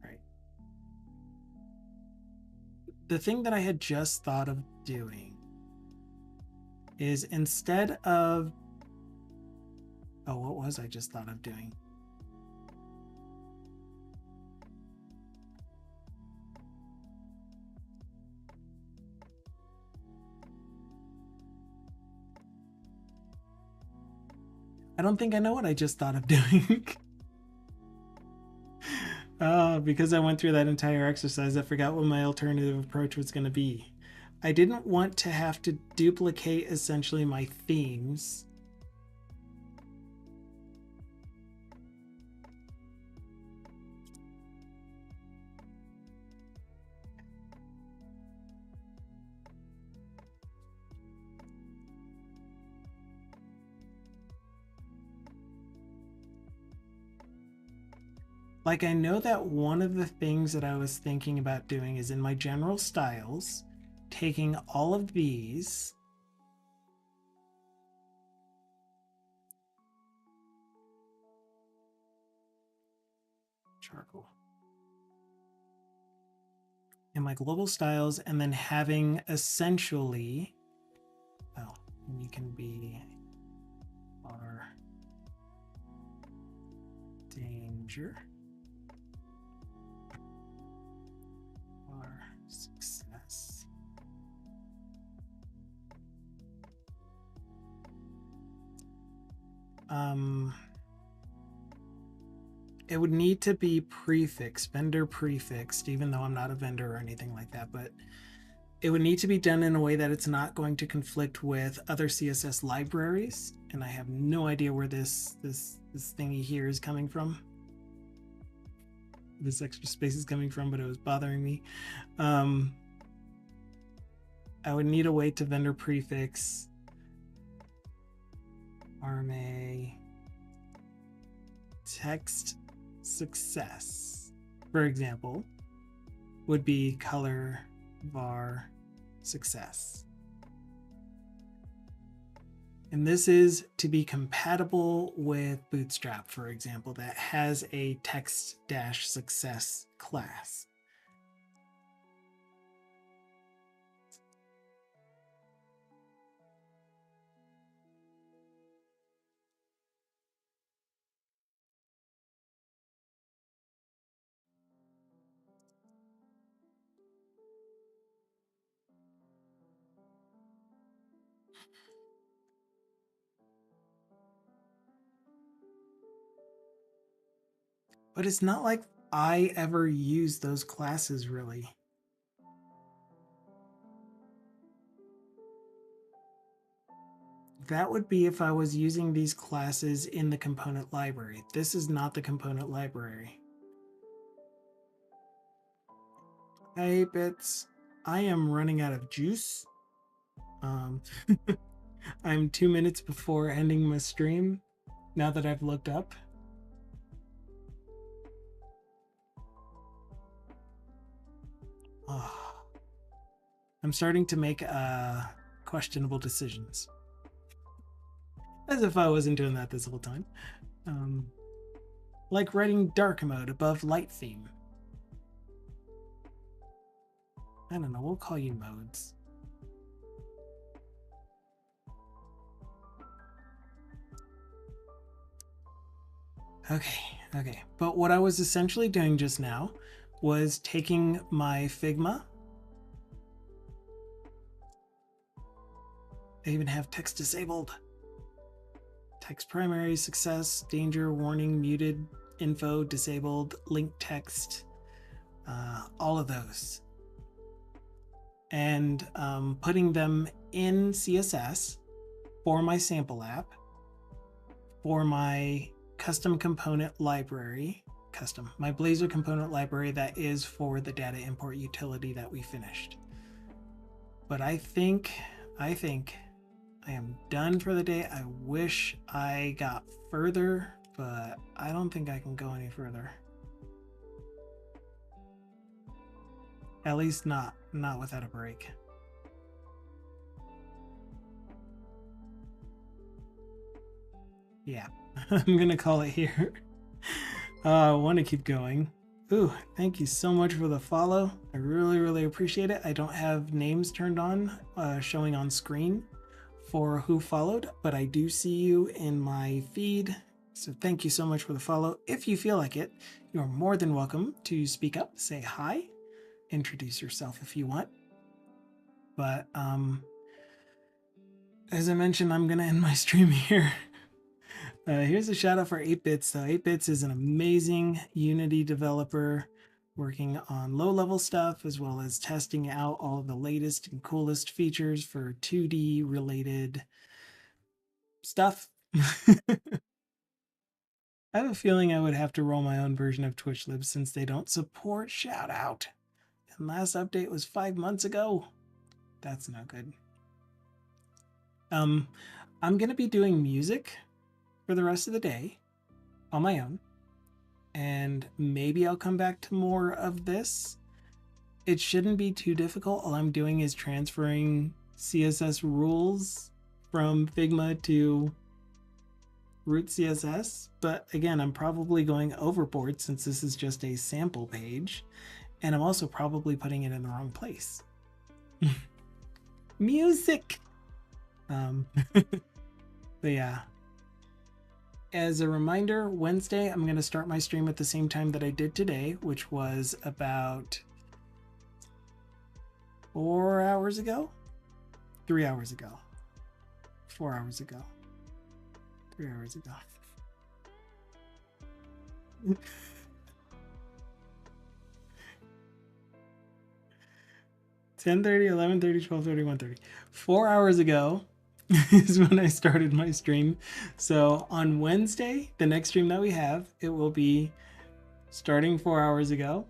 Right. The thing that I had just thought of doing is instead of, oh, what was I just thought of doing? I don't think I know what I just thought of doing. Because I went through that entire exercise, I forgot what my alternative approach was going to be. I didn't want to have to duplicate essentially my themes. Like, I know that one of the things that I was thinking about doing is in my general styles, taking all of these charcoal in my global styles and then having essentially, oh, you can be our danger, our success. It would need to be prefixed, vendor prefixed, even though I'm not a vendor or anything like that, but it would need to be done in a way that it's not going to conflict with other CSS libraries. And I have no idea where this thingy here is coming from. This extra space is coming from, but it was bothering me. I would need a way to vendor prefix RMA text success, for example, would be color var success. And this is to be compatible with Bootstrap, for example, that has a text-success class. But it's not like I ever use those classes, really. That would be if I was using these classes in the component library. This is not the component library. Hey, Bits. I am running out of juice. I'm 2 minutes before ending my stream, now that I've looked up. Oh, I'm starting to make questionable decisions. As if I wasn't doing that this whole time. Like writing dark mode above light theme. I don't know, we'll call you modes. Okay. But what I was essentially doing just now was taking my Figma. I even have text disabled. Text primary, success, danger, warning, muted, info, disabled, link text, all of those. And putting them in CSS for my sample app, for my custom component library, my Blazor component library that is for the data import utility that we finished. But I think I am done for the day. I wish I got further, but I don't think I can go any further. At least not without a break. Yeah, I'm gonna call it here. I want to keep going. Ooh, thank you so much for the follow. I really appreciate it. I don't have names turned on, showing on screen for who followed, but I do see you in my feed. So thank you so much for the follow. If you feel like it, you're more than welcome to speak up, say hi, introduce yourself if you want. But as I mentioned, I'm gonna end my stream here. Here's a shout out for 8bits though. 8bits is an amazing Unity developer. working on low-level stuff as well as testing out all of the latest and coolest features for 2D related stuff. I have a feeling I would have to roll my own version of Twitch Libs since they don't support shout out. And last update was 5 months ago. That's no good. I'm gonna be doing music for the rest of the day on my own. And maybe I'll come back to more of this. It shouldn't be too difficult. All I'm doing is transferring CSS rules from Figma to root CSS. But again, I'm probably going overboard since this is just a sample page. And I'm also probably putting it in the wrong place. Music! But yeah. As a reminder, Wednesday, I'm going to start my stream at the same time that I did today, which was about 4 hours ago? 3 hours ago. 4 hours ago. 3 hours ago. 10:30, 11:30, 12:30, 1:30. 4 hours ago is when I started my stream. So on Wednesday, the next stream that we have, it will be starting 4 hours ago,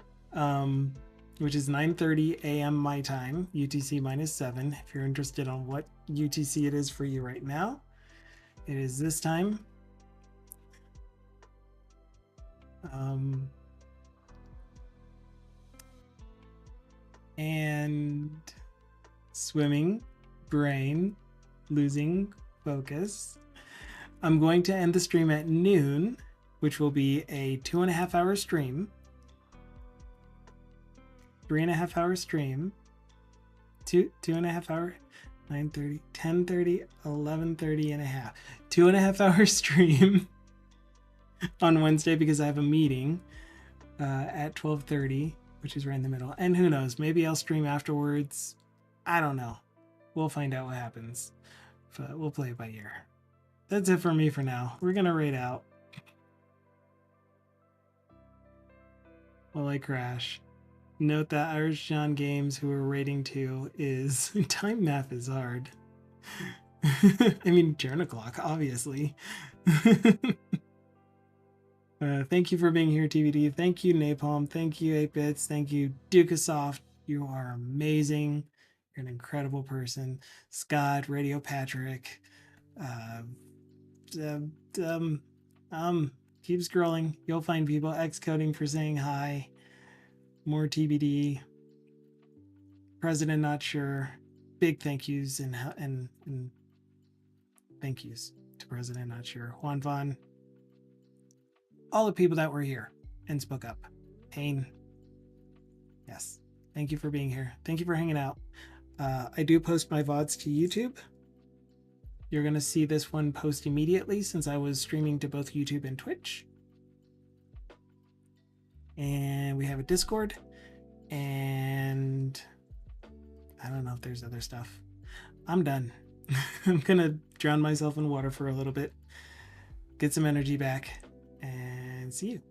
which is 9:30 a.m. my time, UTC -7. If you're interested on what UTC it is for you right now, it is this time. And swimming, brain, losing focus. I'm going to end the stream at noon, which will be a 2.5 hour stream, 3.5 hour stream, 2.5 hour, 9:30, 10:30, 11:30 and a half, 2.5 hour stream on Wednesday because I have a meeting at 12:30, which is right in the middle. And who knows, maybe I'll stream afterwards. I don't know. We'll find out what happens, but we'll play it by ear. That's it for me for now. We're gonna raid out while I crash. Note that Irish John Games, who we're raiding to, is time math is hard. I mean, journal clock, obviously. Thank you for being here, TVD. Thank you, Napalm. Thank you, 8-Bits. Thank you, Dukasoft. You are amazing. You're an incredible person. Scott, Radio Patrick. Keep scrolling. You'll find people. Xcoding for saying hi. More TBD. President not sure. Big thank yous and thank yous to President not sure. Juan Von. All the people that were here and spoke up. Pain. Yes. Thank you for being here. Thank you for hanging out. I do post my VODs to YouTube. You're going to see this one post immediately since I was streaming to both YouTube and Twitch. And we have a Discord. And I don't know if there's other stuff. I'm done. I'm going to drown myself in water for a little bit. Get some energy back. And see you.